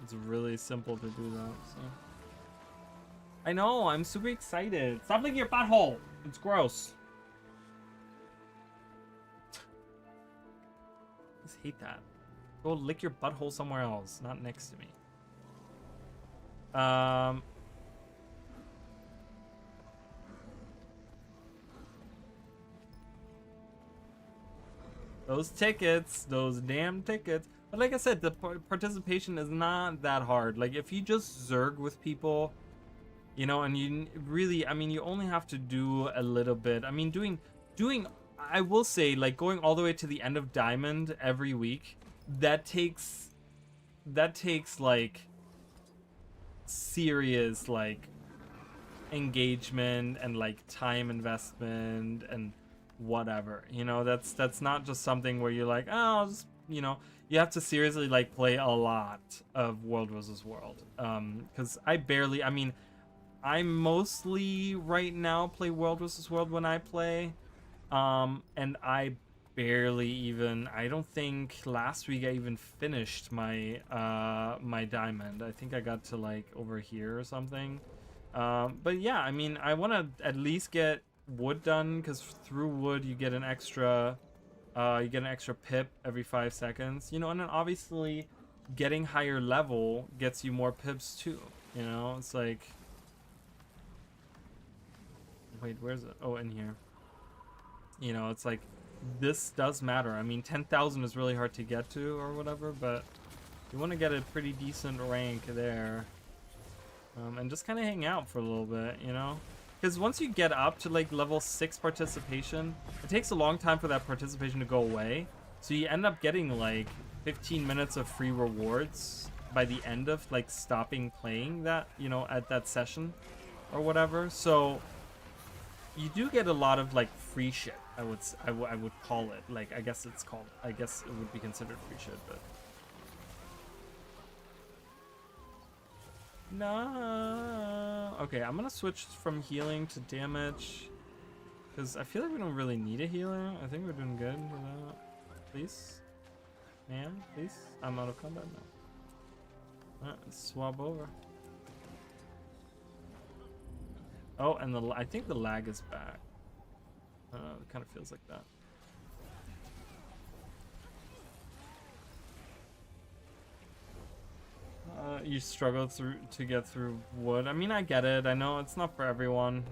It's really simple to do that. So I know, I'm super excited. Stop licking your butthole. It's gross. I just hate that. Go lick your butthole somewhere else, not next to me. Those tickets, those damn tickets. But like I said, the participation is not that hard. Like, if you just zerg with people, you know, and you really, I mean, you only have to do a little bit. I mean, doing, I will say, like, going all the way to the end of Diamond every week, that takes like serious like engagement and like time investment and whatever, you know. That's not just something where you're like, oh, I'll just, you know, you have to seriously like play a lot of World vs. World, because I mean, I mostly right now play World vs. World when I play, and I barely even, I don't think last week I even finished my my diamond. I think I got to like over here or something. But yeah, I mean, I want to at least get wood done, because through wood you get an extra pip every 5 seconds, you know. And then obviously getting higher level gets you more pips too, you know. It's like, wait, where's it? Oh, in here. You know, it's like, this does matter. I mean, 10,000 is really hard to get to or whatever, but you want to get a pretty decent rank there, and just kind of hang out for a little bit, you know. Because once you get up to like level 6 participation, it takes a long time for that participation to go away. So you end up getting like 15 minutes of free rewards by the end of like stopping playing that, you know, at that session or whatever. So you do get a lot of like free shit. I would call it, like, I guess it would be considered free shit, but no. Okay, I'm gonna switch from healing to damage because I feel like we don't really need a healer. I think we're doing good with that. Please, man, please. I'm out of combat now. Let's swap over. Oh, and I think the lag is back. It kind of feels like that. You struggle to get through wood. I mean, I get it. I know it's not for everyone.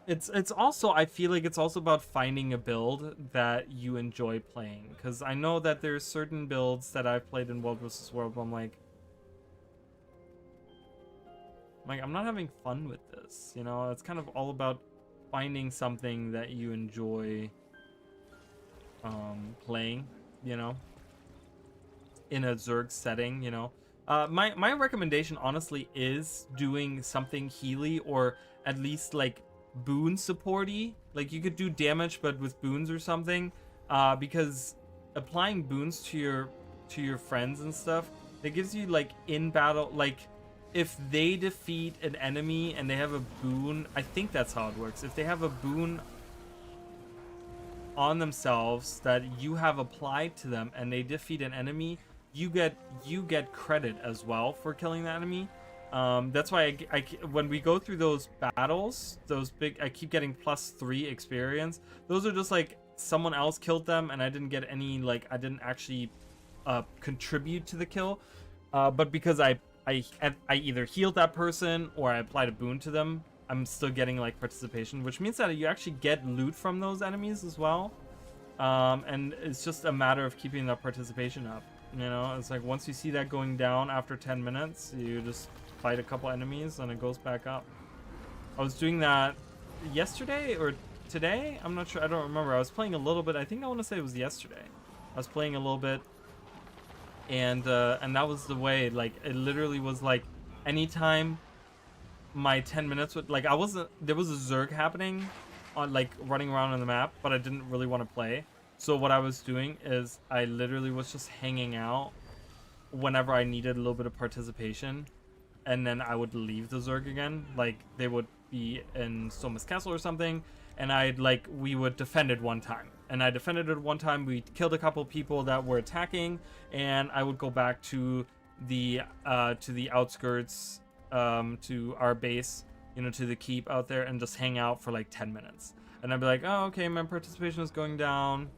It's also, I feel like it's also about finding a build that you enjoy playing. Because I know that there's certain builds that I've played in World vs. World where I'm like, I'm not having fun with this. You know, it's kind of all about finding something that you enjoy playing, you know, in a Zerg setting, you know. My recommendation honestly is doing something healy or at least like boon supporty. Like you could do damage but with boons or something, because applying boons to your friends and stuff, it gives you like in battle, like if they defeat an enemy and they have a boon, I think that's how it works. If they have a boon on themselves that you have applied to them and they defeat an enemy, you get credit as well for killing the enemy. That's why I when we go through those battles, those big, I keep getting +3 experience. Those are just like someone else killed them and I didn't get any, like I didn't actually contribute to the kill, but because I either healed that person or I applied a boon to them, I'm still getting like participation, which means that you actually get loot from those enemies as well. And it's just a matter of keeping that participation up. You know, it's like once you see that going down after 10 minutes, you just fight a couple enemies and it goes back up. I was doing that yesterday or today, I'm not sure, I don't remember. I was playing a little bit, I think I want to say it was yesterday. I was playing a little bit, and that was the way. Like it literally was like anytime my 10 minutes would, like, there was a Zerg happening on, like, running around on the map, but I didn't really want to play. So what I was doing is I literally was just hanging out whenever I needed a little bit of participation, and then I would leave the Zerg again. Like they would be in Soma's Castle or something, and we would defend it one time. And I defended it one time, we killed a couple people that were attacking, and I would go back to the outskirts, to our base, you know, to the keep out there, and just hang out for like 10 minutes. And I'd be like, oh, okay, my participation is going down,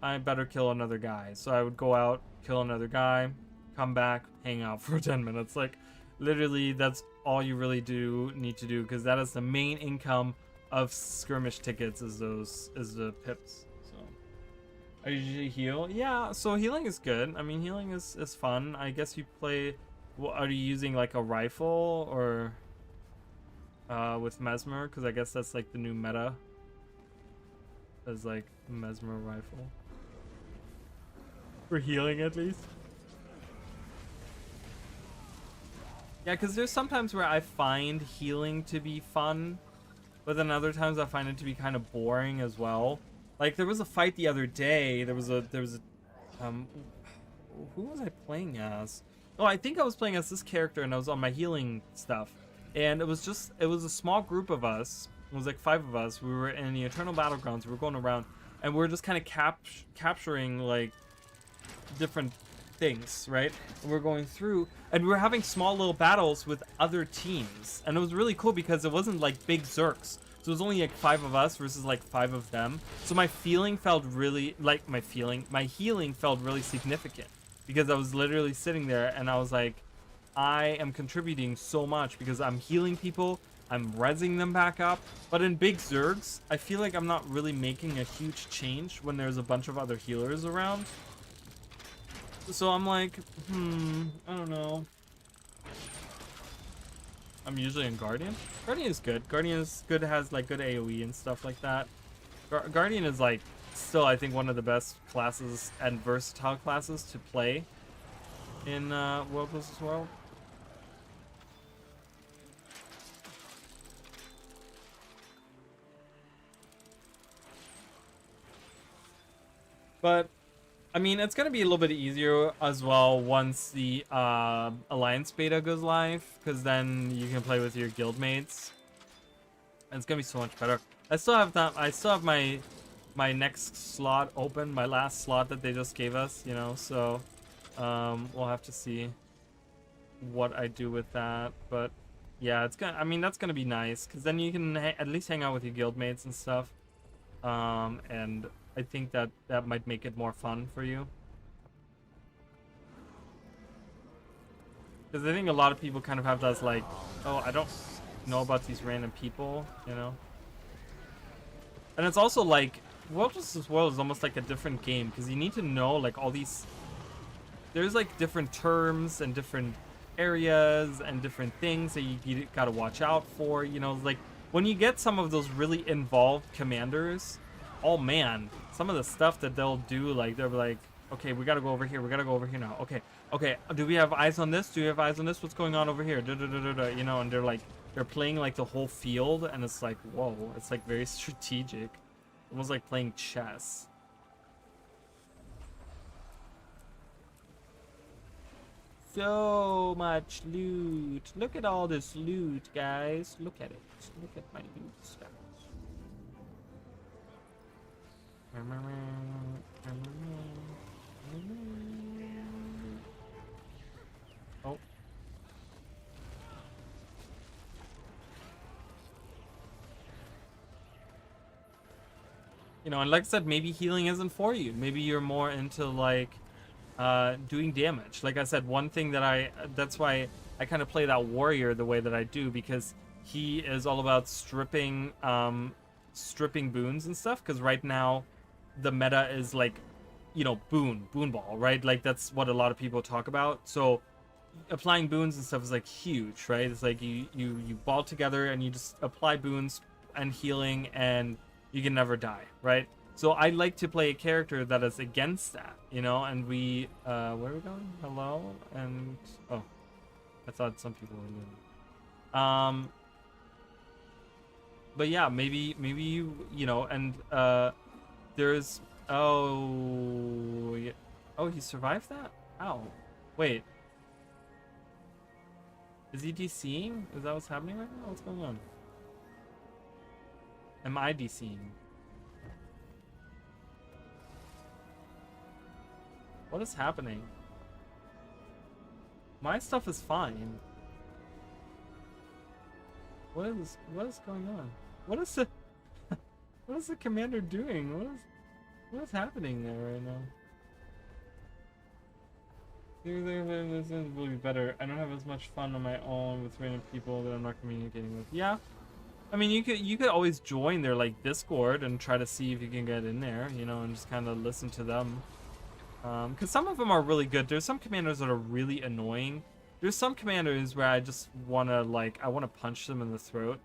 I better kill another guy. So I would go out, kill another guy, come back, hang out for 10 minutes. Like literally that's all you really need to do, because that is the main income of skirmish tickets, is the pips. So I usually heal. Yeah, so healing is good. I mean, healing is fun. I guess you play, well, are you using like a rifle or with Mesmer? Because I guess that's like the new meta, is like Mesmer rifle for healing at least. Yeah, because there's sometimes where I find healing to be fun, but then other times I find it to be kind of boring as well. Like there was a fight the other day. There was a who was I playing as? Oh, I think I was playing as this character, and I was on my healing stuff. And it was a small group of us. It was like 5 of us. We were in the Eternal Battlegrounds. We were going around, and we were just kind of capturing like different things, right? And we're going through, and we were having small little battles with other teams, and it was really cool because it wasn't like big Zerks. So it was only like 5 of us versus like 5 of them. So my healing felt really significant, because I was literally sitting there and I was like, I am contributing so much because I'm healing people, I'm rezzing them back up. But in big Zergs, I feel like I'm not really making a huge change when there's a bunch of other healers around. So I'm like, I don't know. I'm usually in Guardian. Guardian is good. Guardian is good, has like good AoE and stuff like that. Guardian is like still, I think, one of the best classes and versatile classes to play. in World vs. World. But I mean, it's gonna be a little bit easier as well once the Alliance beta goes live, because then you can play with your guildmates. And it's gonna be so much better. I still have that. I still have my next slot open, my last slot that they just gave us. You know, so we'll have to see what I do with that. But yeah, it's gonna. I mean, that's gonna be nice, because then you can at least hang out with your guildmates and stuff. And I think that might make it more fun for you. Because I think a lot of people kind of have that like, oh, I don't know about these random people, you know? And it's also like, World vs. World is almost like a different game, because you need to know like all these... There's like different terms and different areas and different things that you gotta watch out for, you know? Like, when you get some of those really involved commanders, oh man, some of the stuff that they'll do, like, they'll be like, okay, we gotta go over here, we gotta go over here now. Okay, do we have eyes on this? Do we have eyes on this? What's going on over here? You know, and they're playing like the whole field, and it's like, whoa, it's like very strategic. Almost like playing chess. So much loot. Look at all this loot, guys. Look at it. Look at my loot stuff. Oh. You know, and like I said, maybe healing isn't for you. Maybe you're more into like doing damage. Like I said, one thing that that's why I kind of play that warrior the way that I do, because he is all about stripping boons and stuff, because right now the meta is like, you know, boon ball, right? Like that's what a lot of people talk about. So applying boons and stuff is like huge, right? It's like you ball together and you just apply boons and healing, and you can never die, right? So I like to play a character that is against that, you know. And we where are we going? Hello. And oh, I thought some people were leaving. But yeah, maybe you know, and there's oh yeah. Oh, he survived that? Ow. Wait. Is he DCing? Is that what's happening right now? What's going on? Am I DCing? What is happening? My stuff is fine. What is going on? What is the what is the commander doing? What is happening there right now? This will be better. I don't have as much fun on my own with random people that I'm not communicating with. Yeah. I mean, you could always join their like Discord and try to see if you can get in there, you know, and just kind of listen to them. Because some of them are really good. There's some commanders that are really annoying. There's some commanders where I just want to punch them in the throat,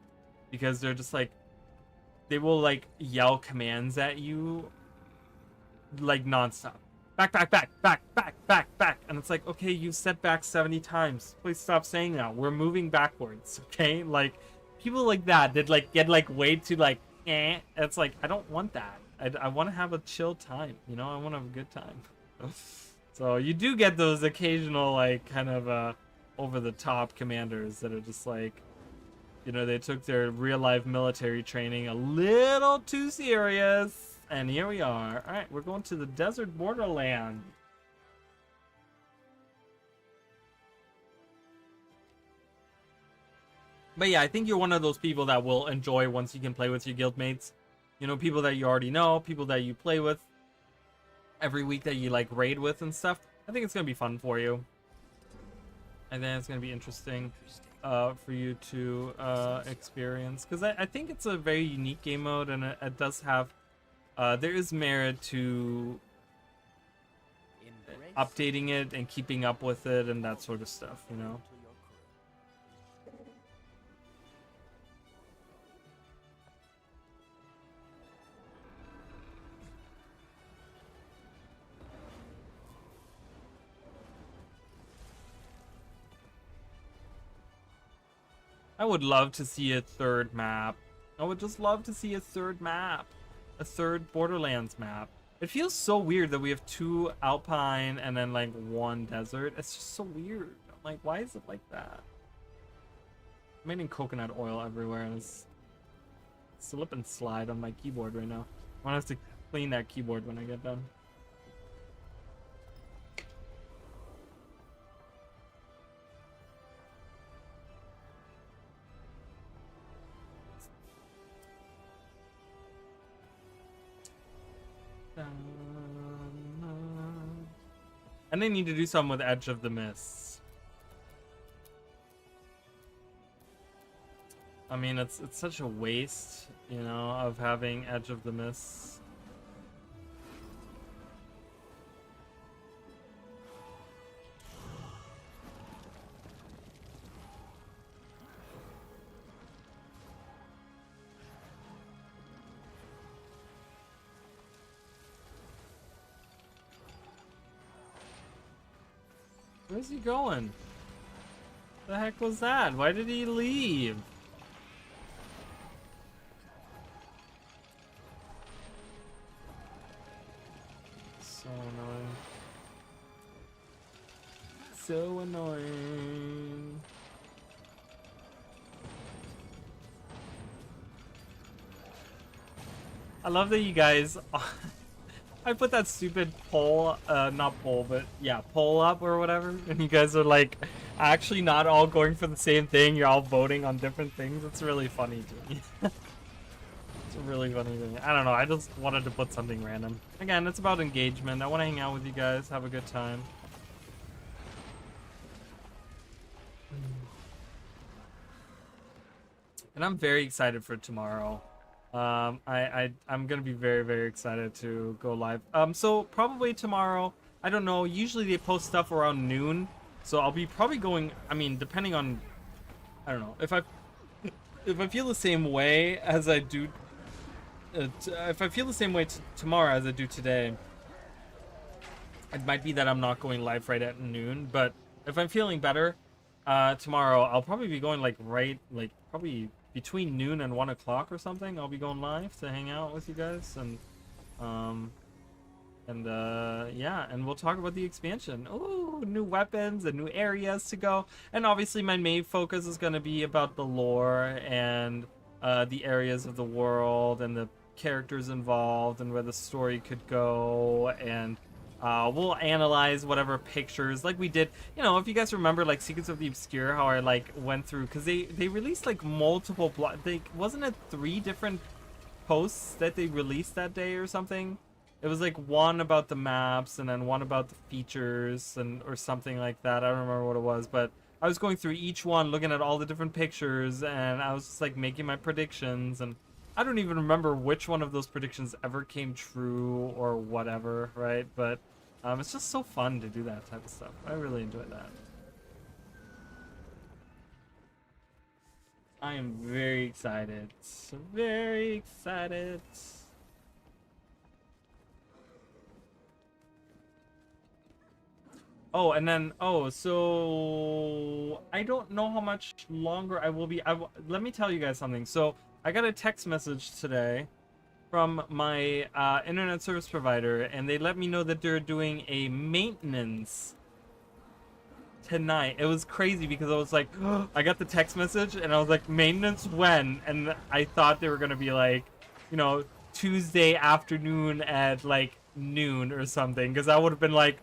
because they're just like, they will like yell commands at you like nonstop. Back. And it's like, okay, you said back 70 times. Please stop saying that. We're moving backwards, okay? Like, people like that like get like way too like, eh. It's like, I don't want that. I want to have a chill time, you know? I want to have a good time. So you do get those occasional like kind of over the top commanders that are just like, you know, they took their real life military training a little too serious. And here we are. All right, we're going to the desert borderland. But yeah, I think you're one of those people that will enjoy once you can play with your guildmates. You know, people that you already know, people that you play with every week, that you like raid with and stuff. I think it's gonna be fun for you. I think it's gonna be interesting for you to experience, because I think it's a very unique game mode, and it does have there is merit to updating it and keeping up with it and that sort of stuff, you know. I would love to see a third map. I would just love to see a third map. A third Borderlands map. It feels so weird that we have 2 alpine and then like 1 desert. It's just so weird. I'm like, why is it like that? I'm eating coconut oil everywhere and it's slip and slide on my keyboard right now. I want to have to clean that keyboard when I get done. And I need to do something with Edge of the Mist. I mean, it's such a waste, you know, of having Edge of the Mist. Where's he going? The heck was that? Why did he leave? So annoying. So annoying. I love that you guys... I put that stupid poll, not poll, but yeah, poll up or whatever, and you guys are like actually not all going for the same thing. You're all voting on different things. It's really funny to me. It's a really funny thing. I don't know. I just wanted to put something random. Again, it's about engagement. I want to hang out with you guys, have a good time. And I'm very excited for tomorrow. I'm gonna be very, very excited to go live. So probably tomorrow, I don't know, usually they post stuff around noon, so I'll be probably going, I mean, depending on, I don't know, if I feel the same way as I do, if I feel the same way tomorrow as I do today, it might be that I'm not going live right at noon, but if I'm feeling better, tomorrow, I'll probably be going probably between noon and 1 o'clock or something. I'll be going live to hang out with you guys and yeah, and we'll talk about the expansion. Ooh, new weapons and new areas to go. And obviously my main focus is going to be about the lore and the areas of the world and the characters involved and where the story could go, and we'll analyze whatever pictures like we did. You know, if you guys remember like Secrets of the Obscure, how I like went through, because they released like multiple wasn't it 3 different posts that they released that day or something? It was like one about the maps and then one about the features and or something like that. I don't remember what it was, but I was going through each one, looking at all the different pictures, and I was just like making my predictions, and I don't even remember which one of those predictions ever came true or whatever, right? But it's just so fun to do that type of stuff. I really enjoy that. I am very excited. Very excited. Oh, and then, so I don't know how much longer I will be. Let me tell you guys something. So I got a text message today from my internet service provider, and they let me know that they're doing a maintenance tonight. It was crazy because I was like, I got the text message and I was like, maintenance when? And I thought they were gonna be like, you know, Tuesday afternoon at like noon or something, because I would have been like,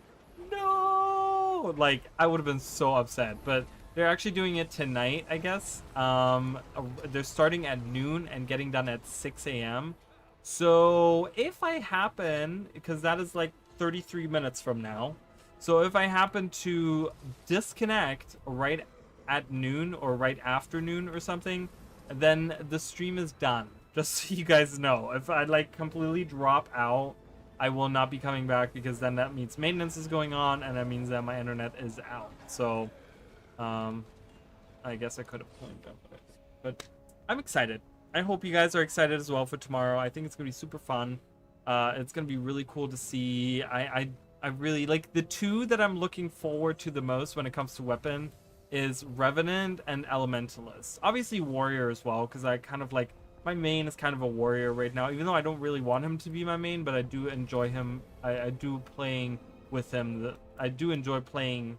no, like I would have been so upset. But they're actually doing it tonight, I guess. They're starting at noon and getting done at 6 a.m. So if I happen, because that is like 33 minutes from now, so if I happen to disconnect right at noon or right after noon or something, then the stream is done. Just so you guys know. If I like completely drop out, I will not be coming back, because then that means maintenance is going on, and that means that my internet is out. So, I guess I could have planned that, but I'm excited. I hope you guys are excited as well for tomorrow. I think it's gonna be super fun. It's gonna be really cool to see. I really like the 2 that I'm looking forward to the most when it comes to weapon is Revenant and Elementalist. Obviously Warrior as well, because I kind of like, my main is kind of a warrior right now, even though I don't really want him to be my main, but I do enjoy him. I do playing with him. I do enjoy playing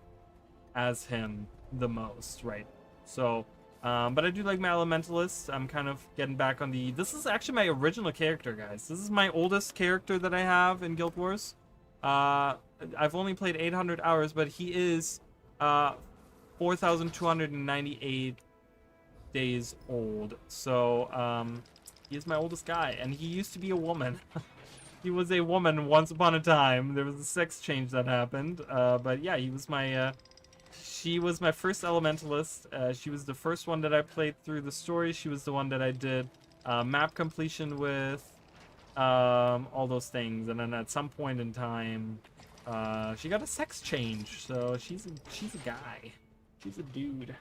as him the most, right? So, but I do like my Elementalist. I'm kind of getting back on the... This is actually my original character, guys. This is my oldest character that I have in Guild Wars. I've only played 800 hours, but he is 4,298 days old. So, he is my oldest guy, and he used to be a woman. He was a woman once upon a time. There was a sex change that happened. But yeah, he was my... she was my first Elementalist. She was the first one that I played through the story. She was the one that I did map completion with, all those things. And then at some point in time, she got a sex change. So she's a guy. She's a dude.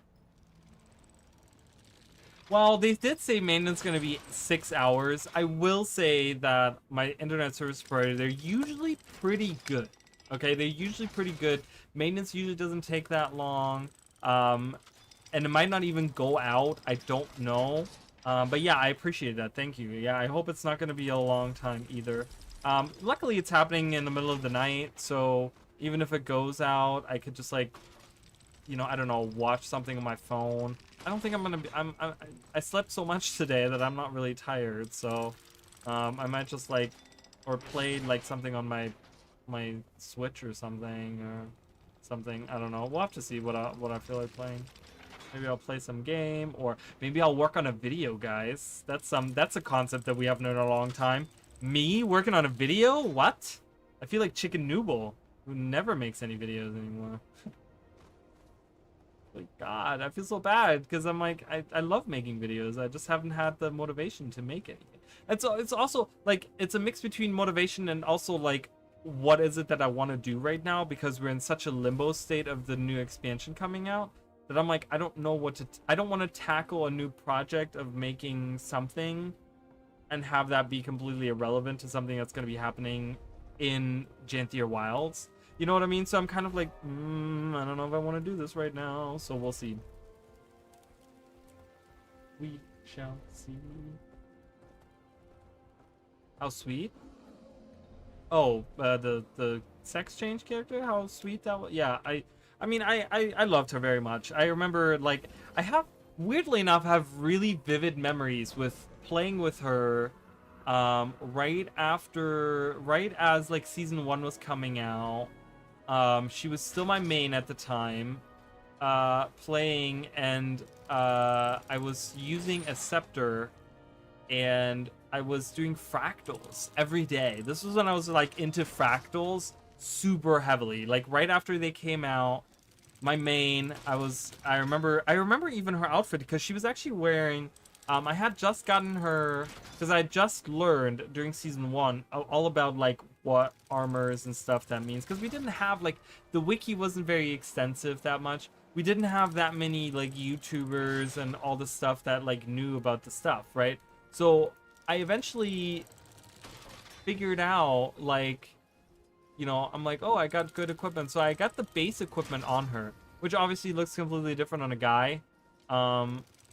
Well, they did say maintenance going to be 6 hours. I will say that my internet service provider, they're usually pretty good. Okay, they're usually pretty good. Maintenance usually doesn't take that long. And it might not even go out. I don't know. But yeah, I appreciate that. Thank you. Yeah, I hope it's not going to be a long time either. Luckily, it's happening in the middle of the night. So even if it goes out, I could just like, you know, I don't know, watch something on my phone. I don't think I'm gonna be. I slept so much today that I'm not really tired. So, I might just like, or play like something on my Switch or something I don't know. We'll have to see what I feel like playing. Maybe I'll play some game, or maybe I'll work on a video, guys. That's a concept that we haven't in a long time. Me working on a video? What? I feel like Chicken Noodle, who never makes any videos anymore. Like, God, I feel so bad because I'm like, I love making videos. I just haven't had the motivation to make anything. And so it's also like, it's a mix between motivation and also like, what is it that I want to do right now? Because we're in such a limbo state of the new expansion coming out that I'm like, I don't know what to, I don't want to tackle a new project of making something and have that be completely irrelevant to something that's going to be happening in Janthier Wilds. You know what I mean? So I'm kind of like, I don't know if I want to do this right now. So we'll see. We shall see. How sweet? Oh, the sex change character? How sweet that was? Yeah, I mean, I loved her very much. I remember, like, I have, weirdly enough, have really vivid memories with playing with her right as, like, Season 1 was coming out. She was still my main at the time, playing, and I was using a scepter, and I was doing fractals every day. This was when I was like into fractals super heavily. Like right after they came out, my main, I remember even her outfit because she was actually wearing, I had just gotten her, because I had just learned during Season 1 all about like what armors and stuff that means, because we didn't have, like, the wiki wasn't very extensive that much. We didn't have that many like YouTubers and all the stuff that like knew about the stuff, right? So I eventually figured out, like, you know, I'm like, oh, I got good equipment. So I got the base equipment on her, which obviously looks completely different on a guy.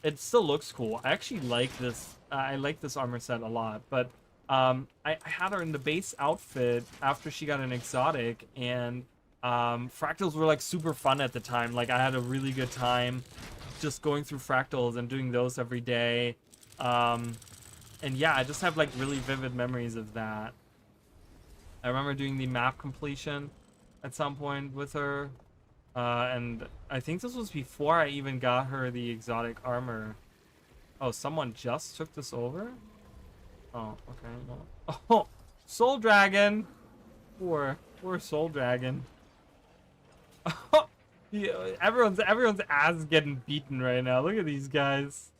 It still looks cool. I actually like this. I like this armor set a lot. But I had her in the base outfit after she got an exotic, and fractals were like super fun at the time. Like I had a really good time just going through fractals and doing those every day. And yeah, I just have like really vivid memories of that. I remember doing the map completion at some point with her. And I think this was before I even got her the exotic armor. Oh, someone just took this over? Oh, okay. Well, oh, Soul Dragon! Poor Soul Dragon. Oh, yeah, everyone's ass getting beaten right now. Look at these guys.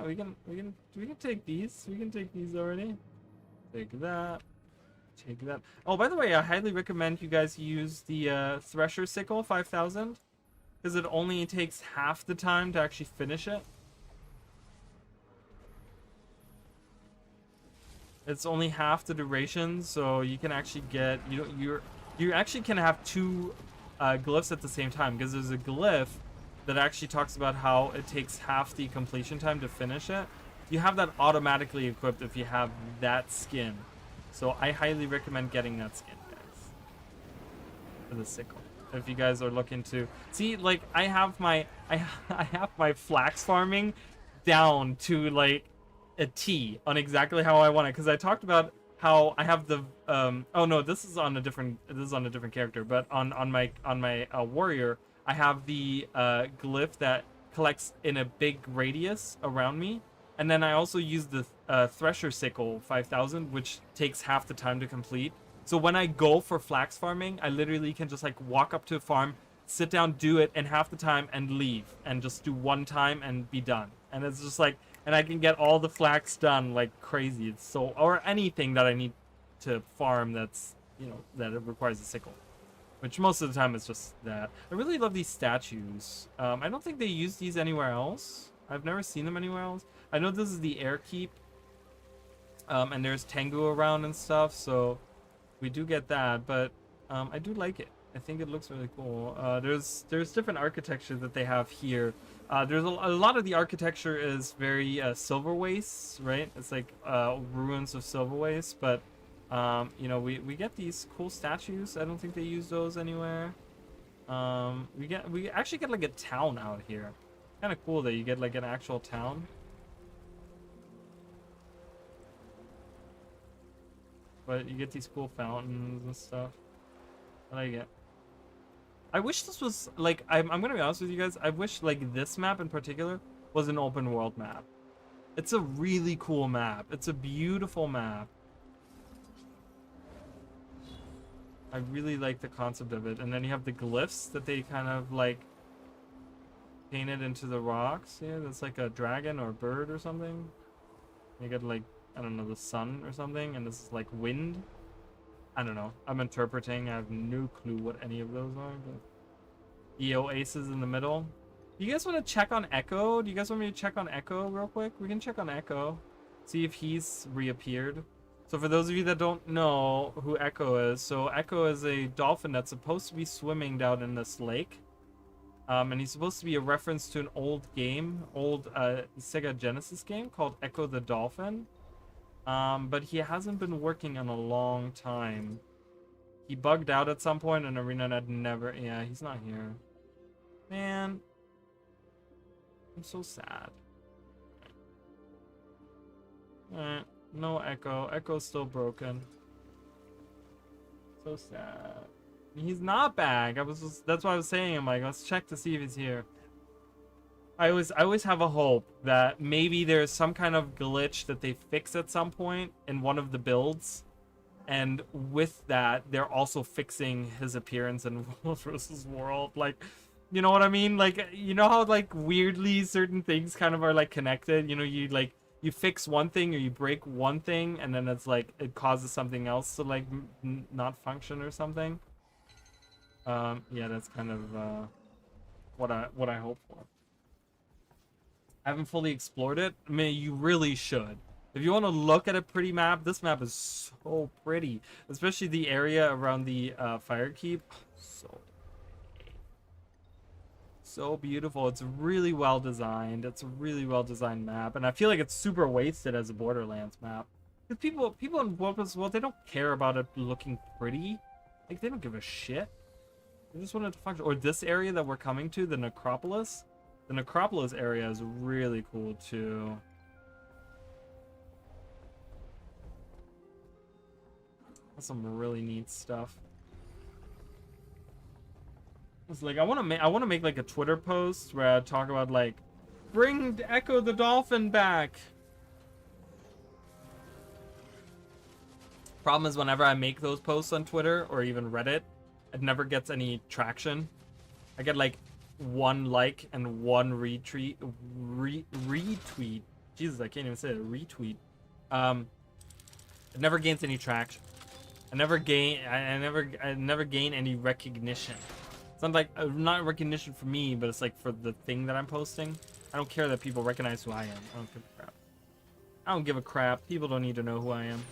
We can take these. We can take these already. Take that. Take that. Oh, by the way, I highly recommend you guys use the Thresher Sickle 5000, because it only takes half the time to actually finish it. It's only half the duration, so you can actually get, you actually can have two glyphs at the same time, because there's a glyph that actually talks about how it takes half the completion time to finish it. You have that automatically equipped if you have that skin. So I highly recommend getting that skin, guys. For the sickle. If you guys are looking to see, like, I have my flax farming down to like a T on exactly how I want it, because I talked about how I have the oh no, this is on a different character, but on my warrior, I have the glyph that collects in a big radius around me, and then I also use the thresher sickle 5000, which takes half the time to complete. So when I go for flax farming, I literally can just like walk up to a farm, sit down, do it in half the time, and leave, and just do one time and be done. And it's just like, and I can get all the flax done like crazy. It's so, or anything that I need to farm that's, you know, that it requires a sickle, which most of the time is just that. I really love these statues. I don't think they use these anywhere else. I've never seen them anywhere else. I know this is the air keep, and there's Tengu around and stuff, so we do get that, but I do like it. I think it looks really cool. There's different architecture that they have here. There's a lot of the architecture is very silver waste, right? It's like ruins of silver waste, but you know, we get these cool statues. I don't think they use those anywhere. We actually get like a town out here. Kind of cool that you get like an actual town. But you get these cool fountains and stuff. I like it. I wish this was like, I'm gonna be honest with you guys, I wish like this map in particular was an open world map. It's a really cool map. It's a beautiful map. I really like the concept of it. And then you have the glyphs that they kind of like painted into the rocks. Yeah, that's like a dragon or a bird or something. You get like, I don't know, the sun or something, and this is like wind. I don't know. I'm interpreting. I have no clue what any of those are. But EO aces in the middle. You guys want to check on Echo? Do you guys want me to check on Echo real quick? We can check on Echo. See if he's reappeared. So for those of you that don't know who Echo is, so Echo is a dolphin that's supposed to be swimming down in this lake. And he's supposed to be a reference to an old game, old Sega Genesis game called Echo the Dolphin. But he hasn't been working in a long time. He bugged out at some point, and ArenaNet never... Yeah, he's not here. Man. I'm so sad. Alright, no Echo. Echo's still broken. So sad. He's not back. That's why I was saying, I'm like, let's check to see if he's here. I always have a hope that maybe there's some kind of glitch that they fix at some point in one of the builds, and with that, they're also fixing his appearance in Wolf vs. World. Like, you know what I mean? Like, you know how like weirdly certain things kind of are like connected. You know, you fix one thing or you break one thing, and then it's like it causes something else to like not function or something. Yeah, that's kind of what I hope for. I haven't fully explored it. I mean, you really should. If you want to look at a pretty map, this map is so pretty. Especially the area around the fire keep. So beautiful. It's really well designed. It's a really well designed map. And I feel like it's super wasted as a Borderlands map. Because people in World vs. World, they don't care about it looking pretty. Like, they don't give a shit. They just want it to function. Or this area that we're coming to, the Necropolis. The Necropolis area is really cool too. That's some really neat stuff. It's like I want to make like a Twitter post where I talk about like, bring Echo the Dolphin back. Problem is, whenever I make those posts on Twitter or even Reddit, it never gets any traction. I get like 1 like and 1 retweet. Jesus, I can't even say it. Retweet. It never gains any traction. I never gain any recognition. It's not like not recognition for me, but it's like for the thing that I'm posting. I don't care that people recognize who I am. I don't give a crap. I don't give a crap. People don't need to know who I am.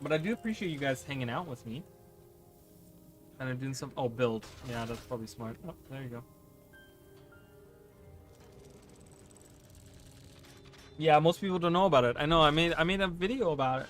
But I do appreciate you guys hanging out with me. And I'm doing some... Oh, build. Yeah, that's probably smart. Oh, there you go. Yeah, most people don't know about it. I know, I made a video about it.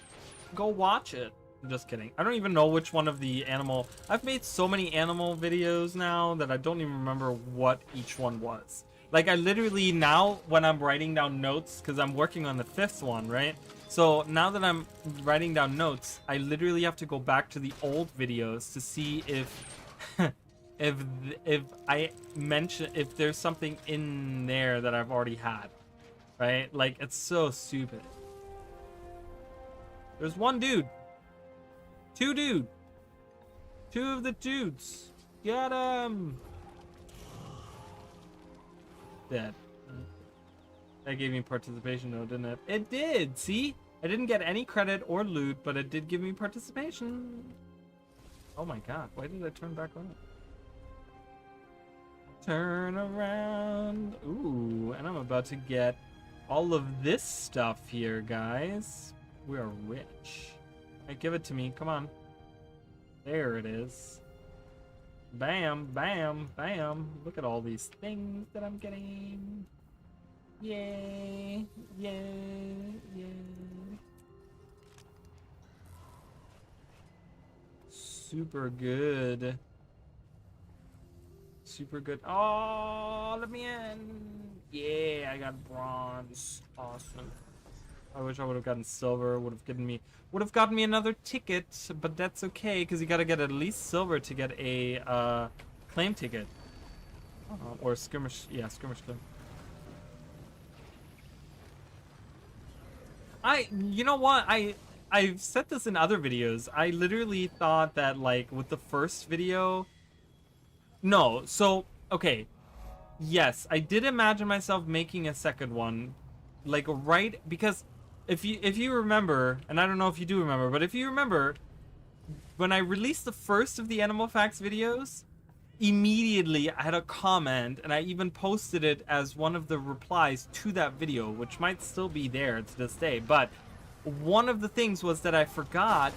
Go watch it. I'm just kidding. I don't even know which one of the animal... I've made so many animal videos now that I don't even remember what each one was. Like, I literally now, when I'm writing down notes, because I'm working on the 5th one, right? So now that I'm writing down notes, I literally have to go back to the old videos to see if if I mention, if there's something in there that I've already had, right? Like, it's so stupid. There's one dude. Two of the dudes. Get him. Dead. That gave me participation though, didn't it? It did, see? I didn't get any credit or loot, but it did give me participation. Oh my god, why did I turn back on? Turn around. Ooh, and I'm about to get all of this stuff here, guys. We are rich. Hey, give it to me, come on. There it is. Bam, bam, bam. Look at all these things that I'm getting. Yay, yay, yay. Super good. Super good. Oh, let me in. Yeah, I got bronze. Awesome. I wish I would have gotten silver. Would have gotten me another ticket, but that's okay because you got to get at least silver to get a claim ticket. Or skirmish. Yeah, skirmish claim. You know what? I've said this in other videos. I literally thought that, like, with the first video. No, so okay. Yes, I did imagine myself making a second one, like right because if you remember, and I don't know if you do remember, but if you remember, when I released the first of the Animal Facts videos, immediately I had a comment, and I even posted it as one of the replies to that video, which might still be there to this day. But one of the things was that I forgot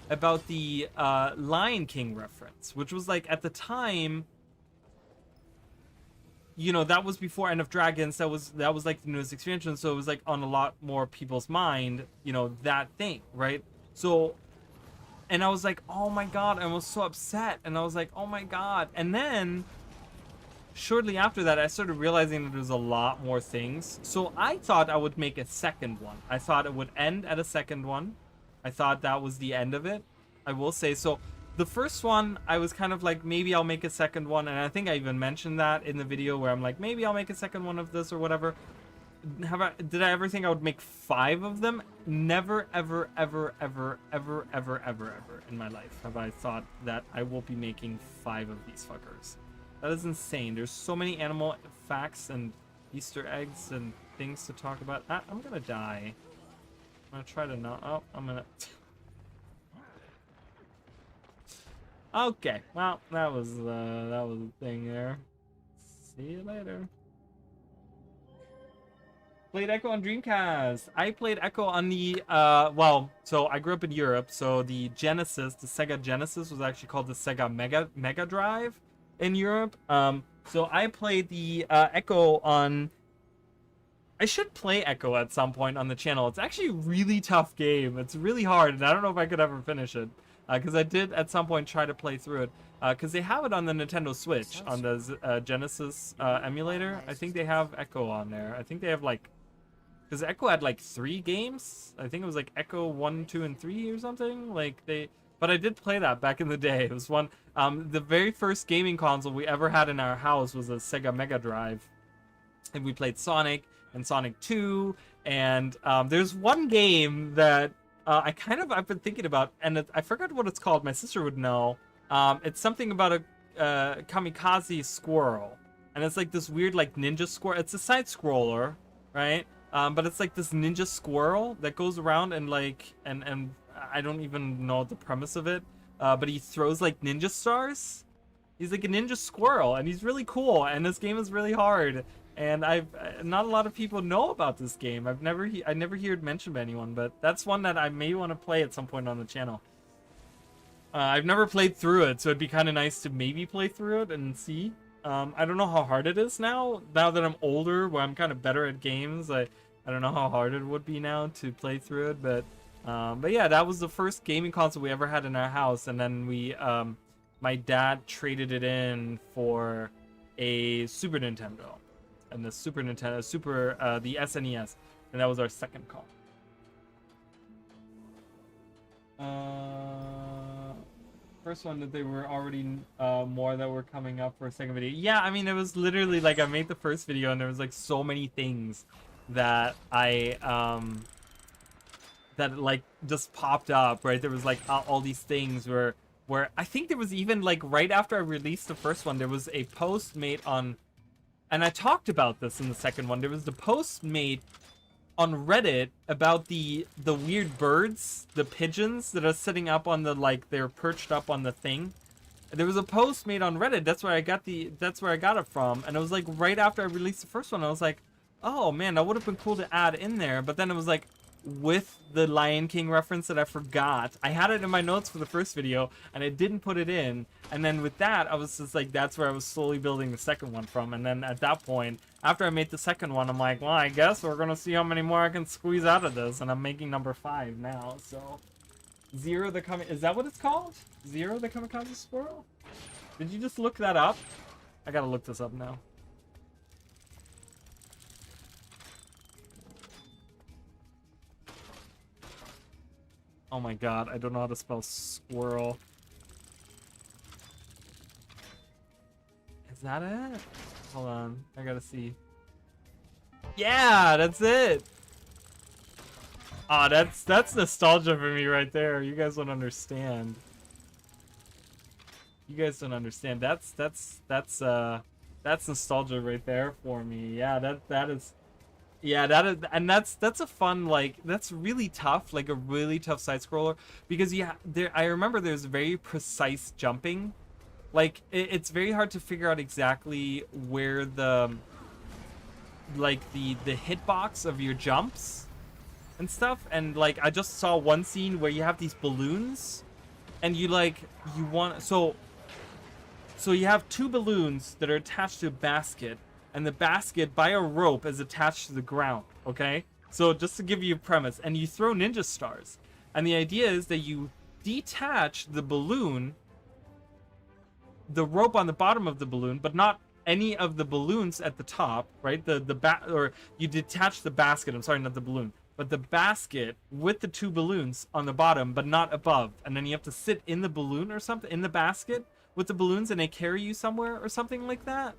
about the Lion King reference, which was like at the time, you know, that was before End of Dragons. That was like the newest expansion, so it was like on a lot more people's mind, you know, that thing, right? So, and I was like, oh my god, I was so upset, and I was like, oh my god. And then shortly after that, I started realizing that there's a lot more things. So I thought I would make a second one. I thought it would end at a second one. I thought that was the end of it. I will say so. The first one, I was kind of like, maybe I'll make a second one, and I think I even mentioned that in the video where I'm like, maybe I'll make a second one of this or whatever. Did I ever think I would make 5 of them? Never, ever, ever, ever, ever, ever, ever, ever in my life have I thought that I will be making 5 of these fuckers. That is insane. There's so many animal facts and Easter eggs and things to talk about. I'm gonna die. I'm gonna try to not. Oh, I'm gonna. Okay, well, that was the thing there. See you later. Played Echo on Dreamcast. I played Echo on the well, so I grew up in Europe, so the Genesis, the Sega Genesis was actually called the Sega Mega Drive in Europe. So I played the Echo on. I should play Echo at some point on the channel. It's actually a really tough game. It's really hard, and I don't know if I could ever finish it. Because I did at some point try to play through it. Because they have it on the Nintendo Switch, on the Genesis emulator. I think they have Echo on there. I think they have like... Because Echo had like 3 games. I think it was like Echo 1, 2, and 3 or something. Like they... But I did play that back in the day. It was one... the very first gaming console we ever had in our house was a Sega Mega Drive. And we played Sonic and Sonic 2. And there's one game that... I've been thinking about, and I forgot what it's called. My sister would know. It's something about a kamikaze squirrel, and it's like this weird like ninja squirrel. It's a side scroller, right? But it's like this ninja squirrel that goes around and like and I don't even know the premise of it. But he throws like ninja stars. He's like a ninja squirrel, and he's really cool. And this game is really hard. And not a lot of people know about this game. I never hear it mentioned by anyone, but that's one that I may want to play at some point on the channel. I've never played through it, so it'd be kind of nice to maybe play through it and see. I don't know how hard it is now that I'm older, where I'm kind of better at games. I don't know how hard it would be now to play through it, but yeah, that was the first gaming console we ever had in our house, and then my dad traded it in for a Super Nintendo, and the Super Nintendo, the SNES, and that was our second console. First one that they were already more that were coming up for a second video. Yeah, I mean, it was literally like I made the first video and there was like so many things that that like just popped up, right? There was like all these things where I think there was even like right after I released the first one, there was a post made on, and I talked about this in the second one. There was the post made on Reddit about the weird birds, the pigeons that are sitting up on the, like, they're perched up on the thing. There was a post made on Reddit. That's where I got it from. And it was like right after I released the first one, I was like, oh man, that would have been cool to add in there. But then it was like, with the Lion King reference that I forgot. I had it in my notes for the first video and I didn't put it in. And then with that, I was just like, that's where I was slowly building the second one from. And then at that point, after I made the second one, I'm like, well, I guess we're gonna see how many more I can squeeze out of this. And I'm making number 5 now, so. Zero the Kamikaze, is that what it's called? Zero the Kamikaze Squirrel? Did you just look that up? I gotta look this up now. Oh my god, I don't know how to spell squirrel. Is that it? Hold on, I gotta see. Yeah, that's it! Ah, that's nostalgia for me right there. You guys don't understand. You guys don't understand. That's nostalgia right there for me. Yeah, that is. Yeah, and that's a fun, like, that's really tough, like a really tough side scroller, because I remember there's very precise jumping. Like it's very hard to figure out exactly where the hitbox of your jumps and stuff. And like I just saw one scene where you have these balloons and you have 2 balloons that are attached to a basket, and the basket by a rope is attached to the ground, okay? So just to give you a premise, and you throw ninja stars. And the idea is that you detach the balloon, the rope on the bottom of the balloon, but not any of the balloons at the top, right? Or you detach the basket, I'm sorry, not the balloon, but the basket with the 2 balloons on the bottom, but not above. And then you have to sit in the balloon or something, in the basket with the balloons, and they carry you somewhere or something like that.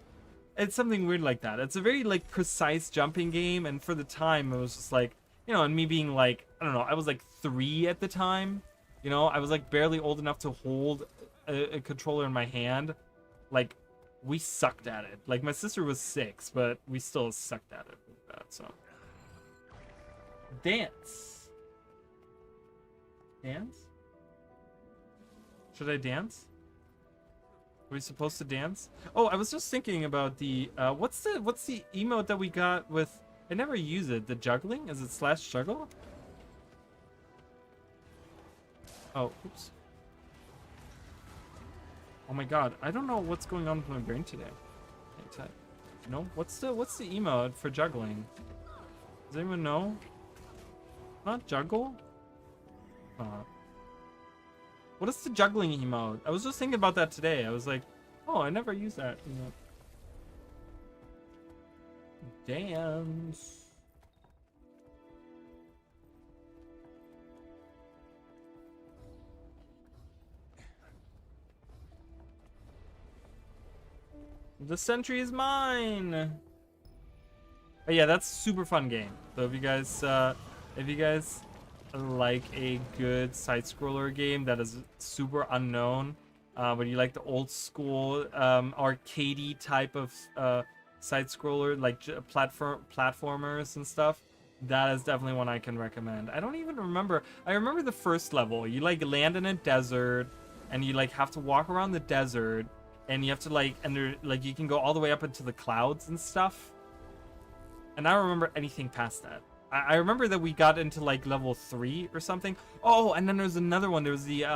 It's something weird like that. It's a very, like, precise jumping game, and for the time, it was just like, you know, and me being like, I don't know, I was like 3 at the time, you know, I was like barely old enough to hold a controller in my hand. Like, we sucked at it. Like, my sister was 6, but we still sucked at it with that, so. Dance. Dance? Should I dance? Are we supposed to dance? Oh, I was just thinking about the what's the emote that we got with, I never use it, the juggling? Is it /juggle? Oh, oops. Oh my god, I don't know what's going on with my brain today. Can't type. No, what's the emote for juggling? Does anyone know? Not juggle? What is the juggling emote? I was just thinking about that today. I was like, oh, I never use that emote. Dance. The century is mine. But yeah, that's a super fun game. So if you guys like a good side scroller game that is super unknown, but you like the old school arcadey type of side scroller, like platformers and stuff, that is definitely one I can recommend. I don't even remember. I remember the first level. You like land in a desert and you like have to walk around the desert, and you have to like, and there, like, you can go all the way up into the clouds and stuff. And I don't remember anything past that. I remember that we got into like level 3 or something. Oh, and then there's another one. There was the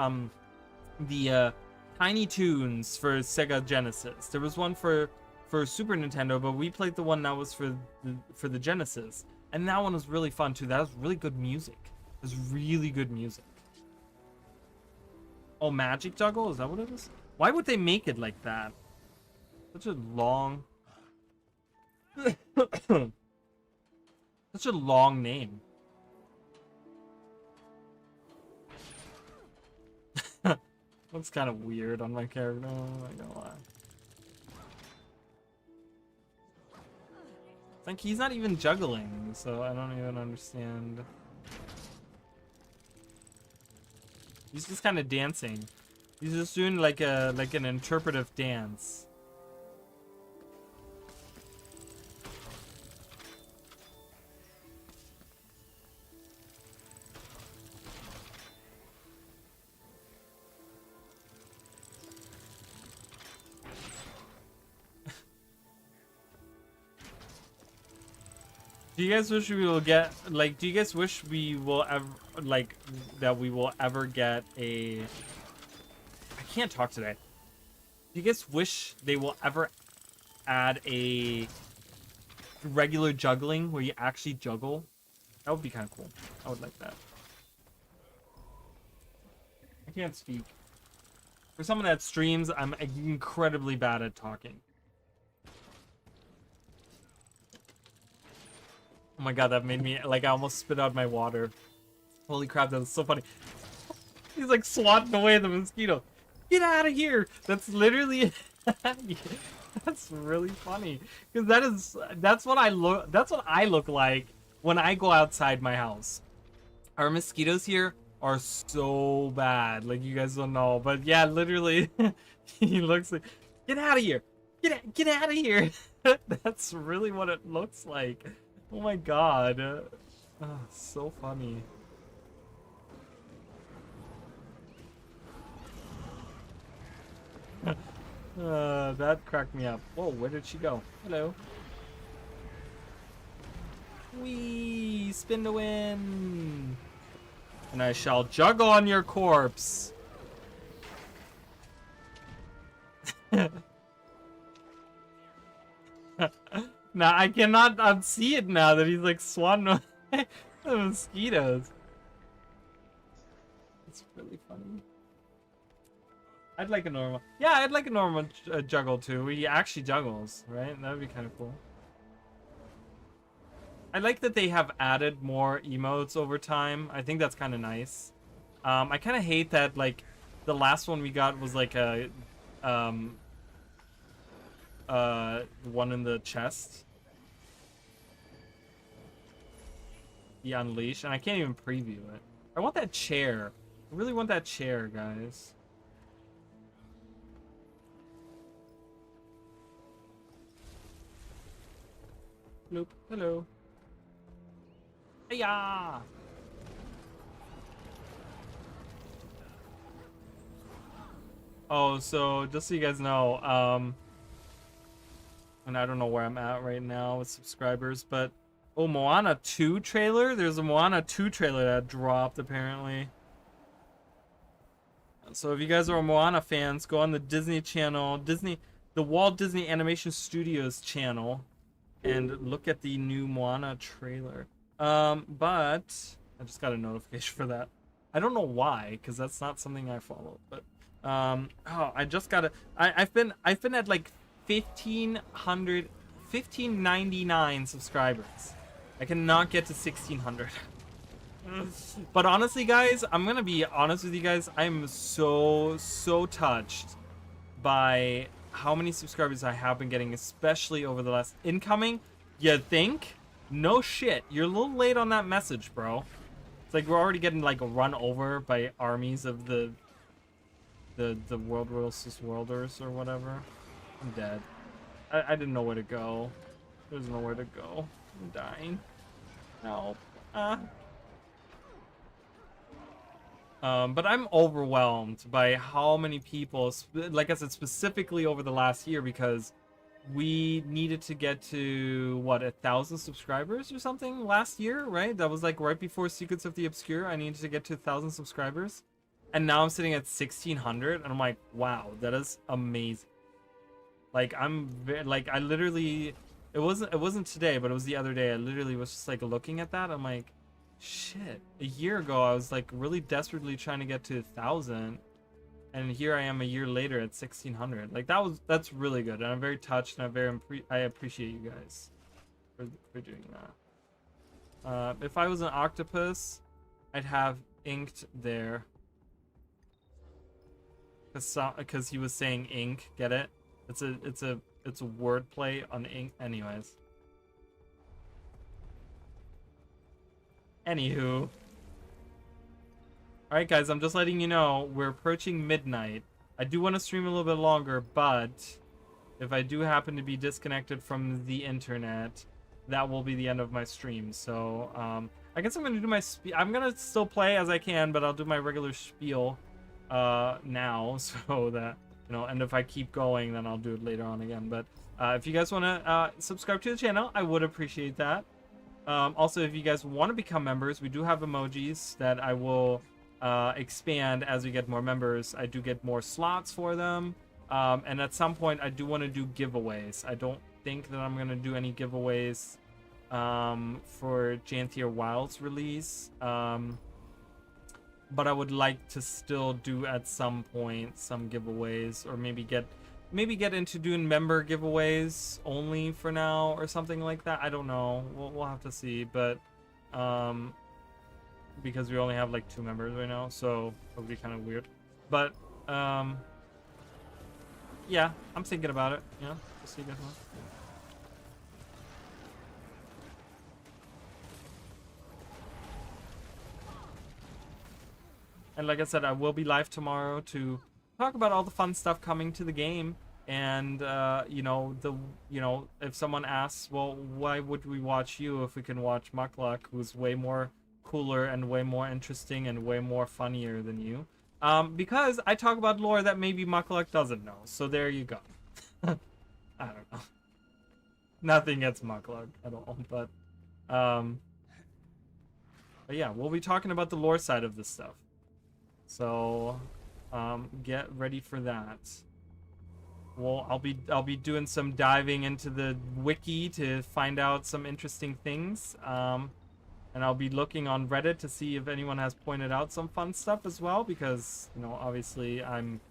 Tiny Toons for Sega Genesis. There was one for Super Nintendo, but we played the one that was for the Genesis. And that one was really fun too. That was really good music. It was really good music. Oh, Magic Juggle? Is that what it is? Why would they make it like that? Such a long... Such a long name. Looks kind of weird on my character. I'm not gonna lie. It's like he's not even juggling, so I don't even understand. He's just kind of dancing. He's just doing like an interpretive dance. Do you guys wish we will get, like, do you guys wish we will ever, like, that we will ever get a... I can't talk today. Do you guys wish they will ever add a regular juggling where you actually juggle? That would be kind of cool. I would like that. I can't speak. For someone that streams, I'm incredibly bad at talking. Oh my god, that made me, like, I almost spit out my water. Holy crap, that was so funny. He's like swatting away the mosquito. Get out of here! That's literally... That's really funny. Because that's what I look like when I go outside my house. Our mosquitoes here are so bad. Like, you guys don't know. But yeah, literally, he looks like, get out of here! Get out of here! That's really what it looks like. Oh my god. Oh, so funny. That cracked me up. Whoa, where did she go? Hello. Wee, spin to win. And I shall juggle on your corpse. Now I cannot unsee it now that he's like swatting away the mosquitoes. It's really funny. I'd like a normal. Yeah, I'd like a normal juggle too. He actually juggles, right? That would be kind of cool. I like that they have added more emotes over time. I think that's kind of nice. I kind of hate that, like, the last one we got was like a one in the chest. The Unleash, and I can't even preview it. I want that chair. I really want that chair, guys. Nope. Hello. Hiya! Oh, so just so you guys know, and I don't know where I'm at right now with subscribers, but oh, Moana 2 trailer? There's a Moana 2 trailer that dropped apparently. So if you guys are Moana fans, go on the Disney Channel, the Walt Disney Animation Studios channel, and look at the new Moana trailer. But I just got a notification for that. I don't know why, because that's not something I follow. But oh, I just got it. I've been at like 1599 subscribers. I cannot get to 1600. But honestly, guys, I'm gonna be honest with you guys. I'm so touched by how many subscribers I have been getting, especially over the last incoming. You think? No shit. You're a little late on that message, bro. It's like we're already getting like run over by armies of the World versus Worlders or whatever. I'm dead. I didn't know where to go. There's nowhere to go. I'm dying. Help. But I'm overwhelmed by how many people, like I said, specifically over the last year, because we needed to get to what, 1,000 subscribers or something last year, right? That was like right before Secrets of the Obscure. I needed to get to 1,000 subscribers, and now I'm sitting at 1,600, and I'm like, wow, that is amazing. Like I literally, it wasn't today, but it was the other day. I literally was just like looking at that. I'm like, shit. A year ago, I was like really desperately trying to get to 1,000. And here I am a year later at 1,600. Like that's really good, and I'm very touched, and I appreciate you guys for doing that. If I was an octopus, I'd have inked there, because he was saying ink. Get it? It's a wordplay on ink. Anyways. Anywho. Alright guys, I'm just letting you know, we're approaching midnight. I do want to stream a little bit longer, but if I do happen to be disconnected from the internet, that will be the end of my stream. So, I guess I'm going to do my I'm going to still play as I can, but I'll do my regular spiel now, so that, you know, and if I keep going, then I'll do it later on again. But if you guys want to subscribe to the channel, I would appreciate that. Also, if you guys want to become members, we do have emojis that I will expand as we get more members. I do get more slots for them, and at some point I do want to do giveaways. I don't think that I'm gonna do any giveaways for Janthier Wild's release, but I would like to still do at some point some giveaways, or maybe get into doing member giveaways only for now or something like that. I don't know, we'll have to see, but because we only have like 2 members right now, so it'll be kind of weird. But yeah, I'm thinking about it. Yeah, just so you guys know. And like I said, I will be live tomorrow to talk about all the fun stuff coming to the game. And you know, if someone asks, well, why would we watch you if we can watch Mukluk, who's way more cooler and way more interesting and way more funnier than you? Because I talk about lore that maybe Mukluk doesn't know. So there you go. I don't know. Nothing against Mukluk at all, but yeah, we'll be talking about the lore side of this stuff. So get ready for that. Well, I'll be doing some diving into the wiki to find out some interesting things. And I'll be looking on Reddit to see if anyone has pointed out some fun stuff as well, because, you know, obviously I don't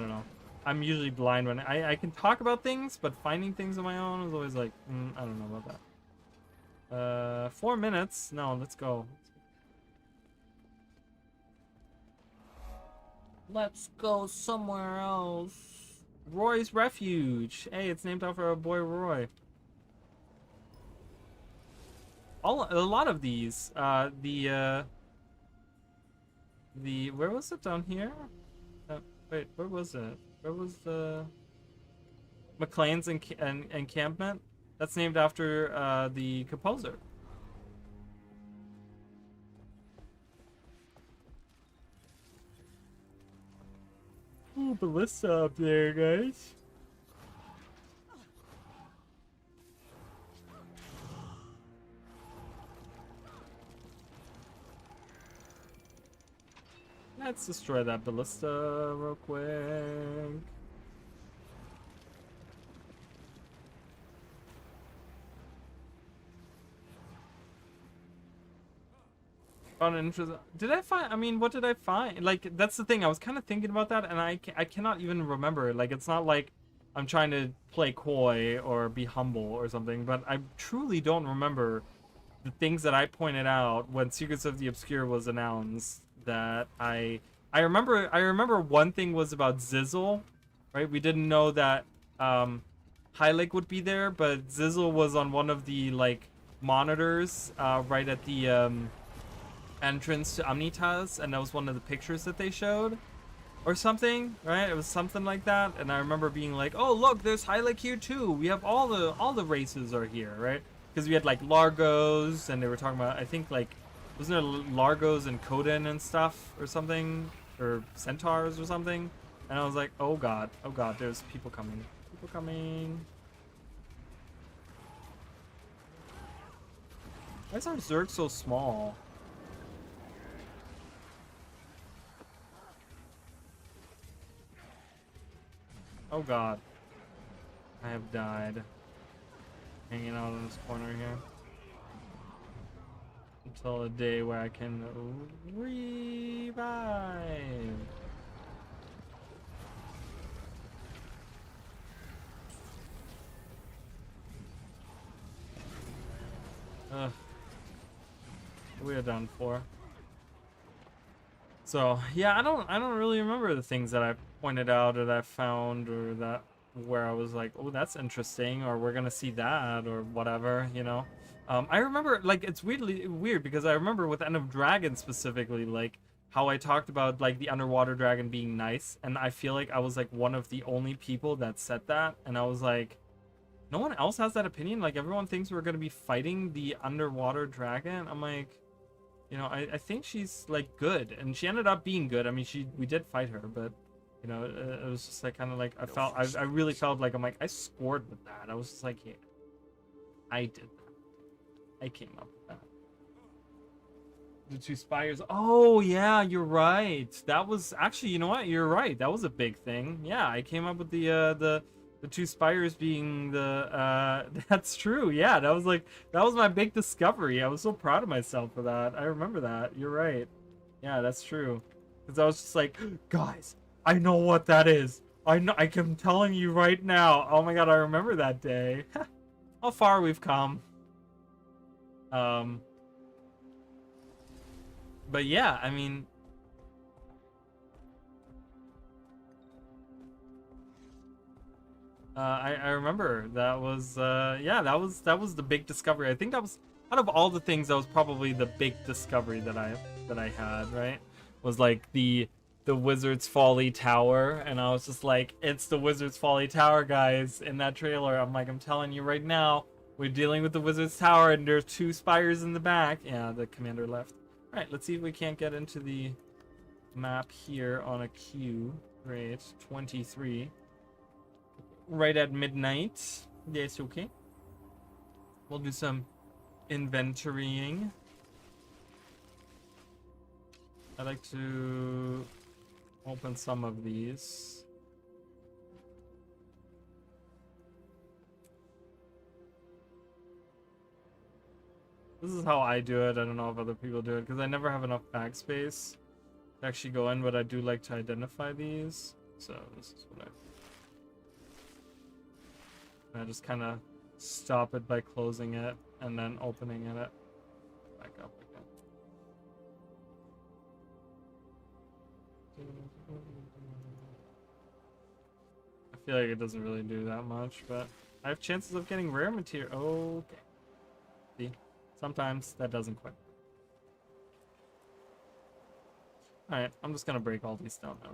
know. I'm usually blind when I can talk about things, but finding things on my own is always like, I don't know about that. 4 minutes? No, let's go. Let's go somewhere else. Roy's Refuge. Hey, it's named after our boy Roy. A lot of these. Where was it down here? Wait, where was it? Where was the McLean's encampment? That's named after the composer. Oh, ballista up there, guys. Let's destroy that ballista real quick. Found an interesting. Did I find? I mean, what did I find? Like, that's the thing. I was kind of thinking about that, and I cannot even remember. Like, it's not like I'm trying to play coy or be humble or something, but I truly don't remember the things that I pointed out when Secrets of the Obscure was announced. That I remember one thing was about Zizzle, right? We didn't know that Hylik would be there, but Zizzle was on one of the like monitors right at the entrance to Omnitas, and that was one of the pictures that they showed or something, right? It was something like that, and I remember being like, oh look, there's Hylik here too. We have all the races are here, right? Because we had like Largos, and they were talking about, I think, like, wasn't there Largos and Coden and stuff or something, or Centaurs or something? And I was like, oh god, there's people coming. We're coming. Why is our Zerg so small? Oh god. I have died. Hanging out in this corner here. Until a day where I can revive. Ugh. We are done for. So yeah, I don't really remember the things that I pointed out or that I found or that where I was like, oh, that's interesting, or we're gonna see that or whatever, you know. I remember, like, it's weird because I remember with End of Dragon specifically, like how I talked about like the underwater dragon being nice, and I feel like I was like one of the only people that said that, and I was like, no one else has that opinion. Like everyone thinks we're gonna be fighting the underwater dragon. I'm like, you know, I think she's like good, and she ended up being good. I mean, we did fight her, but you know, it was just like kind of like I really felt like I'm like I scored with that. I was just like, yeah, I did that. I came up with that. The 2 spires. Oh yeah, you're right. That was actually, you know what? You're right. That was a big thing. Yeah, I came up with the 2 spires being the that's true. Yeah, that was my big discovery. I was so proud of myself for that. I remember that. You're right. Yeah, that's true. Because I was just like, guys, I know what that is. I'm telling you right now. Oh my god, I remember that day. How far we've come. But yeah, I mean, I remember that was yeah, that was the big discovery. I think that was, out of all the things, that was probably the big discovery that I had, right? Was like the Wizard's Folly Tower, and I was just like, it's the Wizard's Folly Tower, guys. In that trailer, I'm like, I'm telling you right now, we're dealing with the Wizard's Tower, and there's 2 spires in the back. Yeah, the commander left. All right, let's see if we can't get into the map here on a queue. Great, 23. Right at midnight. Yes, okay. We'll do some inventorying. I like to open some of these. This is how I do it. I don't know if other people do it because I never have enough backspace to actually go in, but I do like to identify these. So this is what I just kind of stop it by closing it and then opening it back up again. I feel like it doesn't really do that much, but I have chances of getting rare material. Okay. See, sometimes that doesn't quite. All right, I'm just gonna break all these down now.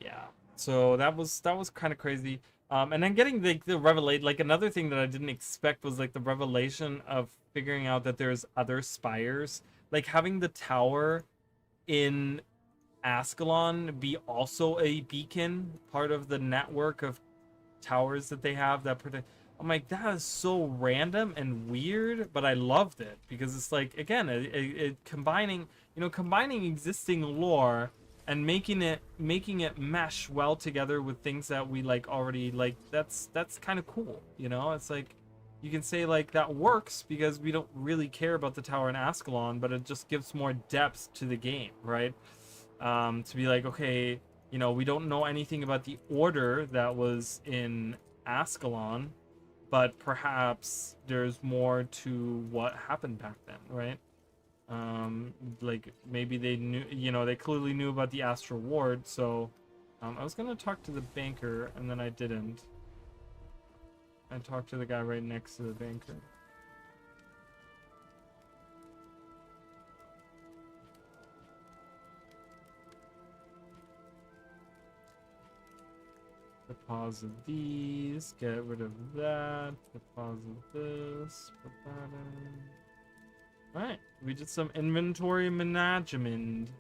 Yeah. So that was kind of crazy. And then getting the revelation, like another thing that I didn't expect was like the revelation of figuring out that there's other spires, like having the tower in Ascalon be also a beacon, part of the network of towers that they have that protect. I'm like, that is so random and weird, but I loved it because it's like, again, it combining, you know, combining existing lore and making it mesh well together with things that we like already like. That's kind of cool, you know. It's like you can say like that works because we don't really care about the tower in Ascalon, but it just gives more depth to the game, right? To be like, okay, you know, we don't know anything about the order that was in Ascalon, but perhaps there's more to what happened back then, right? Like maybe they knew, you know, they clearly knew about the Astral Ward, so I was gonna talk to the banker and then I didn't. I talked to the guy right next to the banker. Deposit these, get rid of that, deposit this, put that in. Alright, we did some inventory management.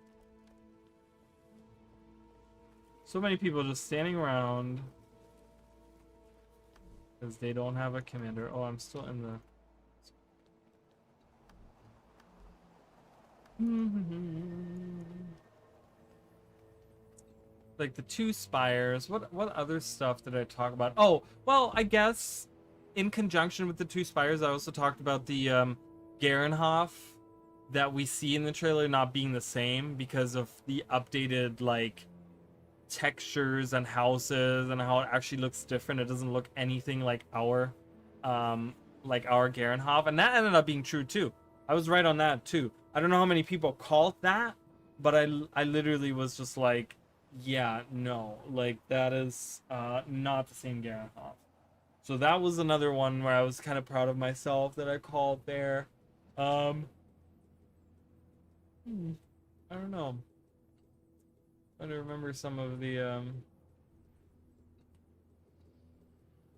So many people just standing around because they don't have a commander. Oh, I'm still in the... Like the two spires. What other stuff did I talk about? Oh, well, I guess in conjunction with the two spires, I also talked about the Garenhof that we see in the trailer not being the same because of the updated like textures and houses and how it actually looks different. It doesn't look anything like our Garenhof, and that ended up being true too. I was right on that too. I don't know how many people called that, but I literally was just like, yeah, no, like that is not the same Garenhof. So that was another one where I was kind of proud of myself that I called there. I don't know. I don't remember some of the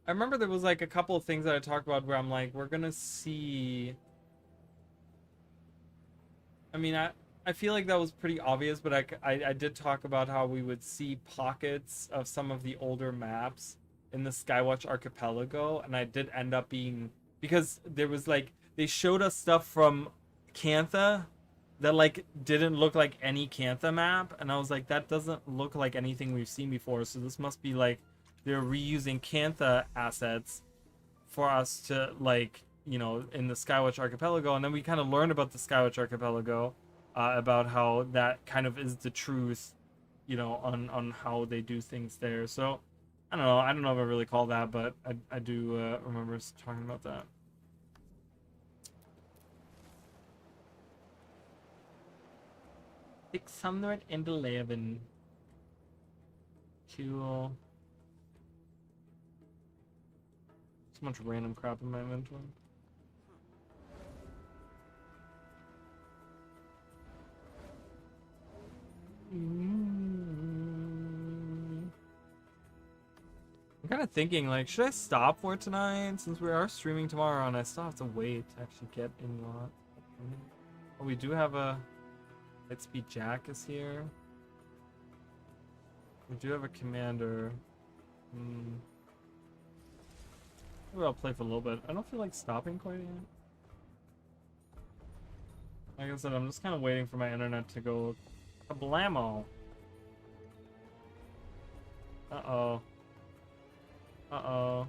I remember there was like a couple of things that I talked about where I'm like, we're gonna see. I mean, I feel like that was pretty obvious, but I did talk about how we would see pockets of some of the older maps in the Skywatch Archipelago, and I did end up being, because there was like, they showed us stuff from Cantha that like didn't look like any Cantha map, and I was like, that doesn't look like anything we've seen before, so this must be like they're reusing Cantha assets for us to like, you know, in the Skywatch Archipelago. And then we kind of learned about the Skywatch Archipelago, about how that kind of is the truth, you know, on how they do things there. So I don't know if I really call that, but I do remember us talking about that. 611. Cool. So much random crap in my inventory. I'm kind of thinking, like, should I stop for tonight since we are streaming tomorrow and I still have to wait to actually get in lot. Oh, we do have a Lightspeed Jack is here. We do have a commander. Maybe I'll play for a little bit. I don't feel like stopping quite yet. Like I said, I'm just kind of waiting for my internet to go kablamo. Uh-oh. Uh-oh.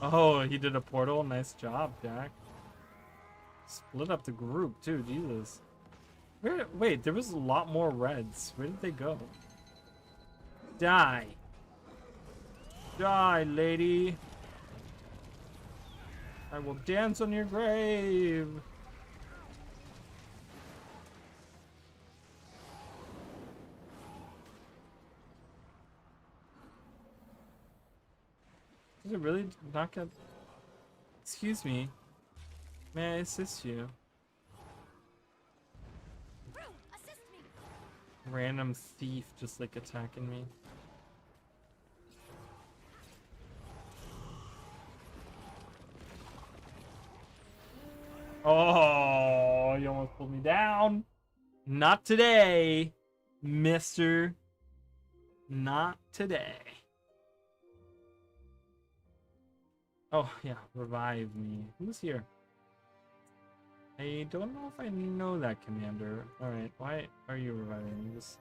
Oh, he did a portal. Nice job, Jack. Split up the group, too. Jesus. Wait, there was a lot more reds. Where did they go? Die. Die, lady. I will dance on your grave. Did it really not get... Excuse me. May I assist you? Assist me. Random thief just like attacking me. Oh, you almost pulled me down. Not today, mister. Not today. Oh, yeah, revive me. Who's here? I don't know if I know that commander. Alright, why are you reviving me? Just...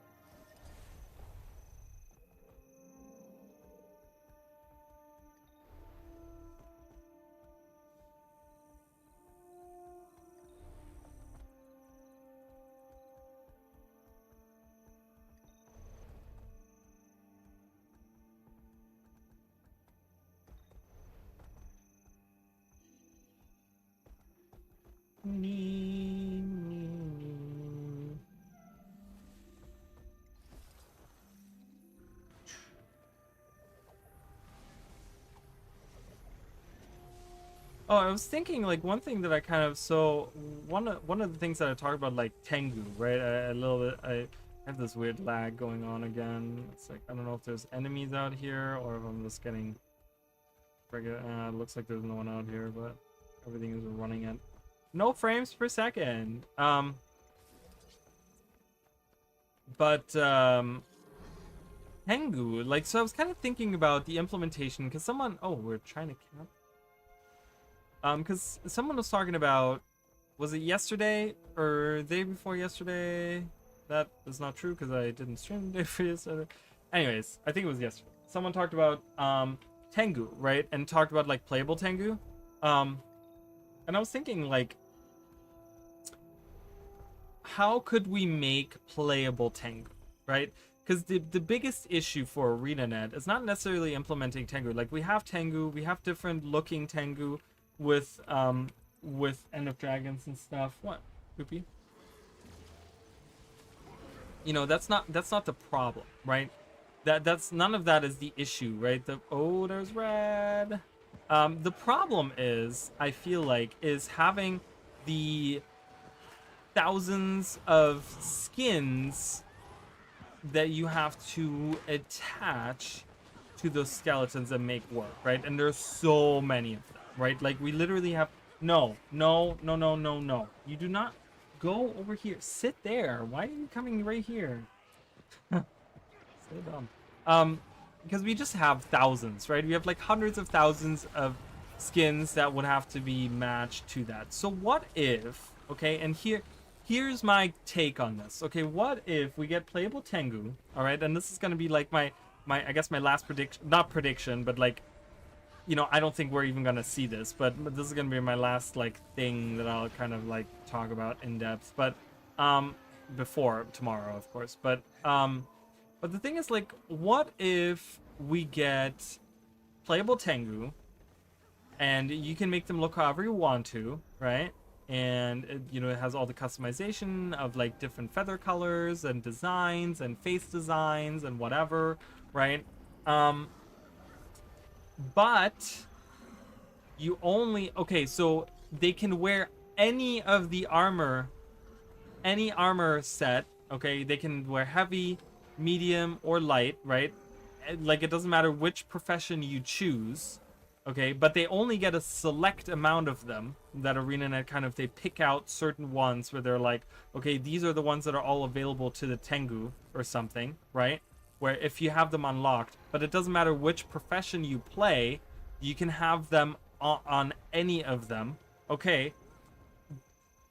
Oh, I was thinking like one thing that I kind of so one of the things that I talked about like Tengu, right? A little bit. I have this weird lag going on again. It's like I don't know if there's enemies out here or if I'm just getting. It looks like there's no one out here, but everything is running at no frames per second. But Tengu, like so I was kind of thinking about the implementation because someone. Oh, we're trying to camp. Because someone was talking about, was it yesterday or the day before yesterday? That is not true because I didn't stream the day for yesterday. Anyways, I think it was yesterday. Someone talked about Tengu, right? And talked about like playable Tengu. And I was thinking like, how could we make playable Tengu, right? Because the biggest issue for ArenaNet is not necessarily implementing Tengu. Like we have Tengu, we have different looking Tengu with End of Dragons and stuff. What? Poopy? You know, that's not the problem, right? That's none of that is the issue, right? Oh, there's red. The problem is, I feel like, is having the thousands of skins that you have to attach to those skeletons and make work, right? And there's so many of them. Right, like we literally have no. You do not go over here. Sit there. Why are you coming right here? So dumb. Because we just have thousands, right? We have like hundreds of thousands of skins that would have to be matched to that. So what if, okay? And here's my take on this. Okay, what if we get playable Tengu? All right, and this is gonna be like my I guess my last prediction, not prediction, but like. You know, I don't think we're even gonna see this, but this is gonna be my last like thing that I'll kind of like talk about in depth. But before tomorrow, of course. But the thing is, like, what if we get playable Tengu, and you can make them look however you want to, right? And you know, it has all the customization of like different feather colors and designs and face designs and whatever, right? But you only so they can wear any of the armor, any armor set. Okay, they can wear heavy, medium, or light, right? Like it doesn't matter which profession you choose. Okay, but they only get a select amount of them. That ArenaNet kind of they pick out certain ones where they're like, okay, these are the ones that are all available to the Tengu or something, right? Where if you have them unlocked, but it doesn't matter which profession you play, you can have them on any of them. Okay,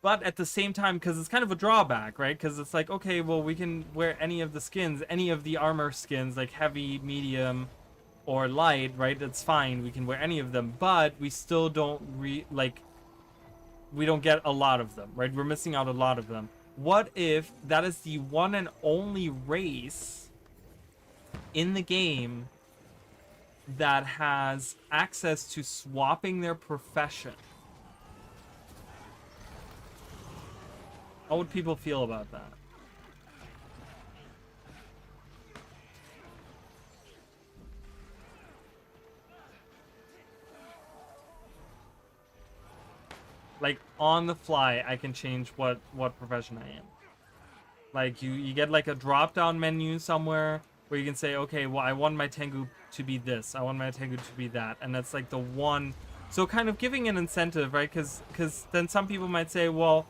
but at the same time, because it's kind of a drawback, right? Because it's like, okay, well, we can wear any of the skins, any of the armor skins, like heavy, medium, or light, right? That's fine, we can wear any of them, but we still don't we don't get a lot of them, right? We're missing out a lot of them. What if that is the one and only race in the game that has access to swapping their profession? How would people feel about that? Like on the fly, I can change what profession I am. Like you get like a drop down menu somewhere where you can say, okay, well, I want my Tengu to be this, I want my Tengu to be that, and that's like the one. So kind of giving an incentive, right? Because then some people might say, well,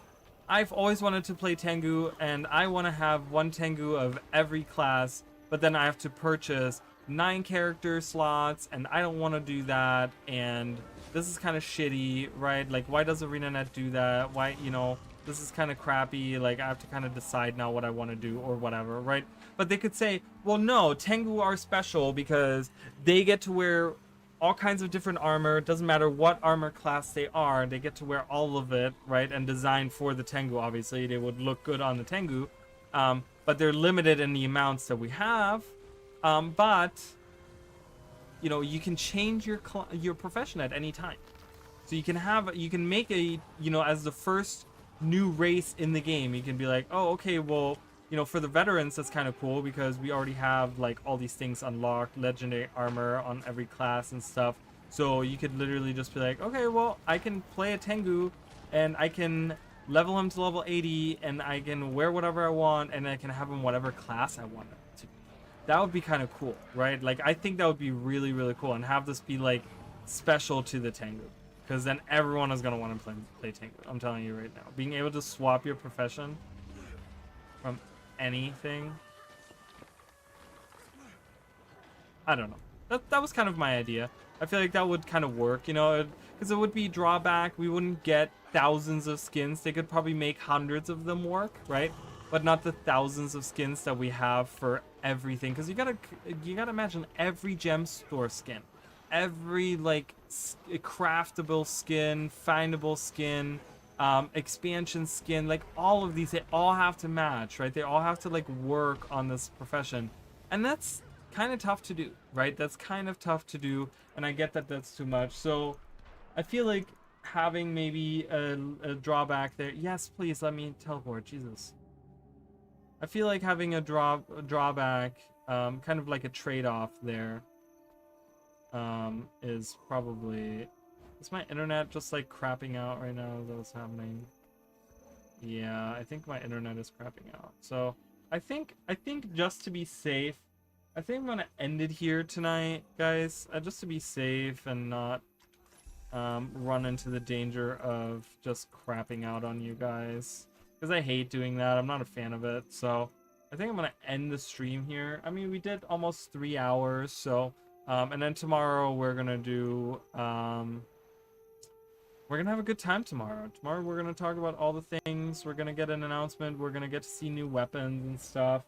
I've always wanted to play Tengu, and I want to have one Tengu of every class, but then I have to purchase 9 character slots, and I don't want to do that, and this is kind of shitty, right? Like, why does ArenaNet do that? Why, you know, this is kind of crappy, like, I have to kind of decide now what I want to do, or whatever, right? But they could say, well, no, Tengu are special because they get to wear all kinds of different armor. It doesn't matter what armor class they are, they get to wear all of it, right? And designed for the Tengu, obviously. They would look good on the Tengu. But they're limited in the amounts that we have. But, you know, you can change your profession at any time. So you can make a, you know, as the first new race in the game, you can be like, oh, okay, well, you know, for the veterans, that's kind of cool because we already have like all these things unlocked, legendary armor on every class and stuff. So you could literally just be like, okay, well, I can play a Tengu, and I can level him to level 80, and I can wear whatever I want, and I can have him whatever class I want him to. That would be kind of cool, right? Like, I think that would be really, really cool, and have this be like special to the Tengu, because then everyone is gonna want to play Tengu. I'm telling you right now, being able to swap your profession from anything. I don't know. That was kind of my idea. I feel like that would kind of work, you know, because it would be drawback. We wouldn't get thousands of skins. They could probably make hundreds of them work, right? But not the thousands of skins that we have for everything. Because you gotta imagine every gem store skin, every like craftable skin, findable skin, expansion skin, like all of these, they all have to match, right? They all have to like work on this profession, and that's kind of tough to do, right? That's kind of tough to do, and I get that that's too much. So I feel like having maybe a drawback there. Yes, please let me teleport. Jesus. I feel like having a drawback, kind of like a trade-off there, is probably. Is my internet just like crapping out right now? Is that what's happening? Yeah, I think my internet is crapping out. So I think just to be safe, I think I'm gonna end it here tonight, guys. Just to be safe and not run into the danger of just crapping out on you guys, because I hate doing that. I'm not a fan of it. So I think I'm gonna end the stream here. I mean, we did almost 3 hours, so and then tomorrow we're gonna do we're gonna have a good time tomorrow. Tomorrow we're gonna talk about all the things. We're gonna get an announcement. We're gonna get to see new weapons and stuff.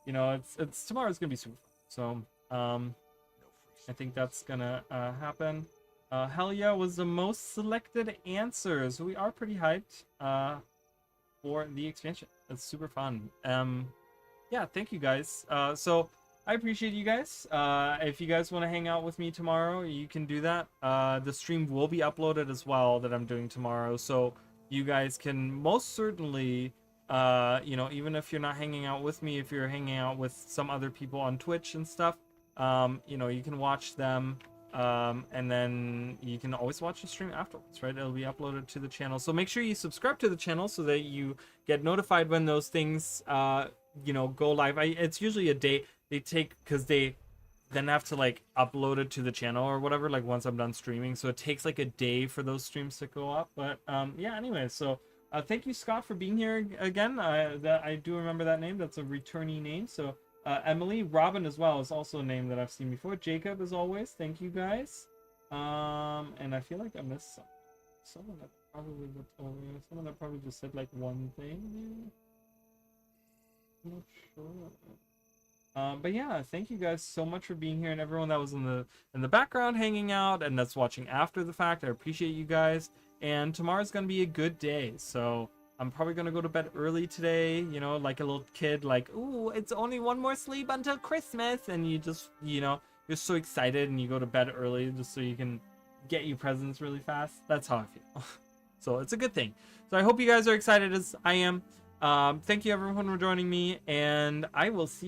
You know, it's tomorrow's gonna be super fun. So I think that's gonna happen. Hell yeah was the most selected answer, so we are pretty hyped for the expansion. It's super fun. Yeah, thank you guys. So I appreciate you guys. If you guys want to hang out with me tomorrow, you can do that. The stream will be uploaded as well that I'm doing tomorrow, so you guys can most certainly, you know, even if you're not hanging out with me, if you're hanging out with some other people on Twitch and stuff, you know, you can watch them, and then you can always watch the stream afterwards, right? It'll be uploaded to the channel, so make sure you subscribe to the channel so that you get notified when those things, you know, go live. It's usually a day they take, because they then have to like upload it to the channel or whatever, like once I'm done streaming, so it takes like a day for those streams to go up. But yeah, anyway, so thank you, Scott, for being here again. That I do remember that name. That's a returning name. So Emily, Robin as well is also a name that I've seen before. Jacob, as always, thank you guys. And I feel like I missed someone that probably someone that probably just said like one thing, maybe? I'm not sure. But yeah, thank you guys so much for being here, and everyone that was in the background hanging out and that's watching after the fact. I appreciate you guys. And tomorrow's gonna be a good day, so I'm probably gonna go to bed early today, you know, like a little kid, like, ooh, it's only one more sleep until Christmas, and you just, you know, you're so excited and you go to bed early just so you can get you presents really fast. That's how I feel. So it's a good thing. So I hope you guys are excited as I am. Thank you everyone for joining me, and I will see you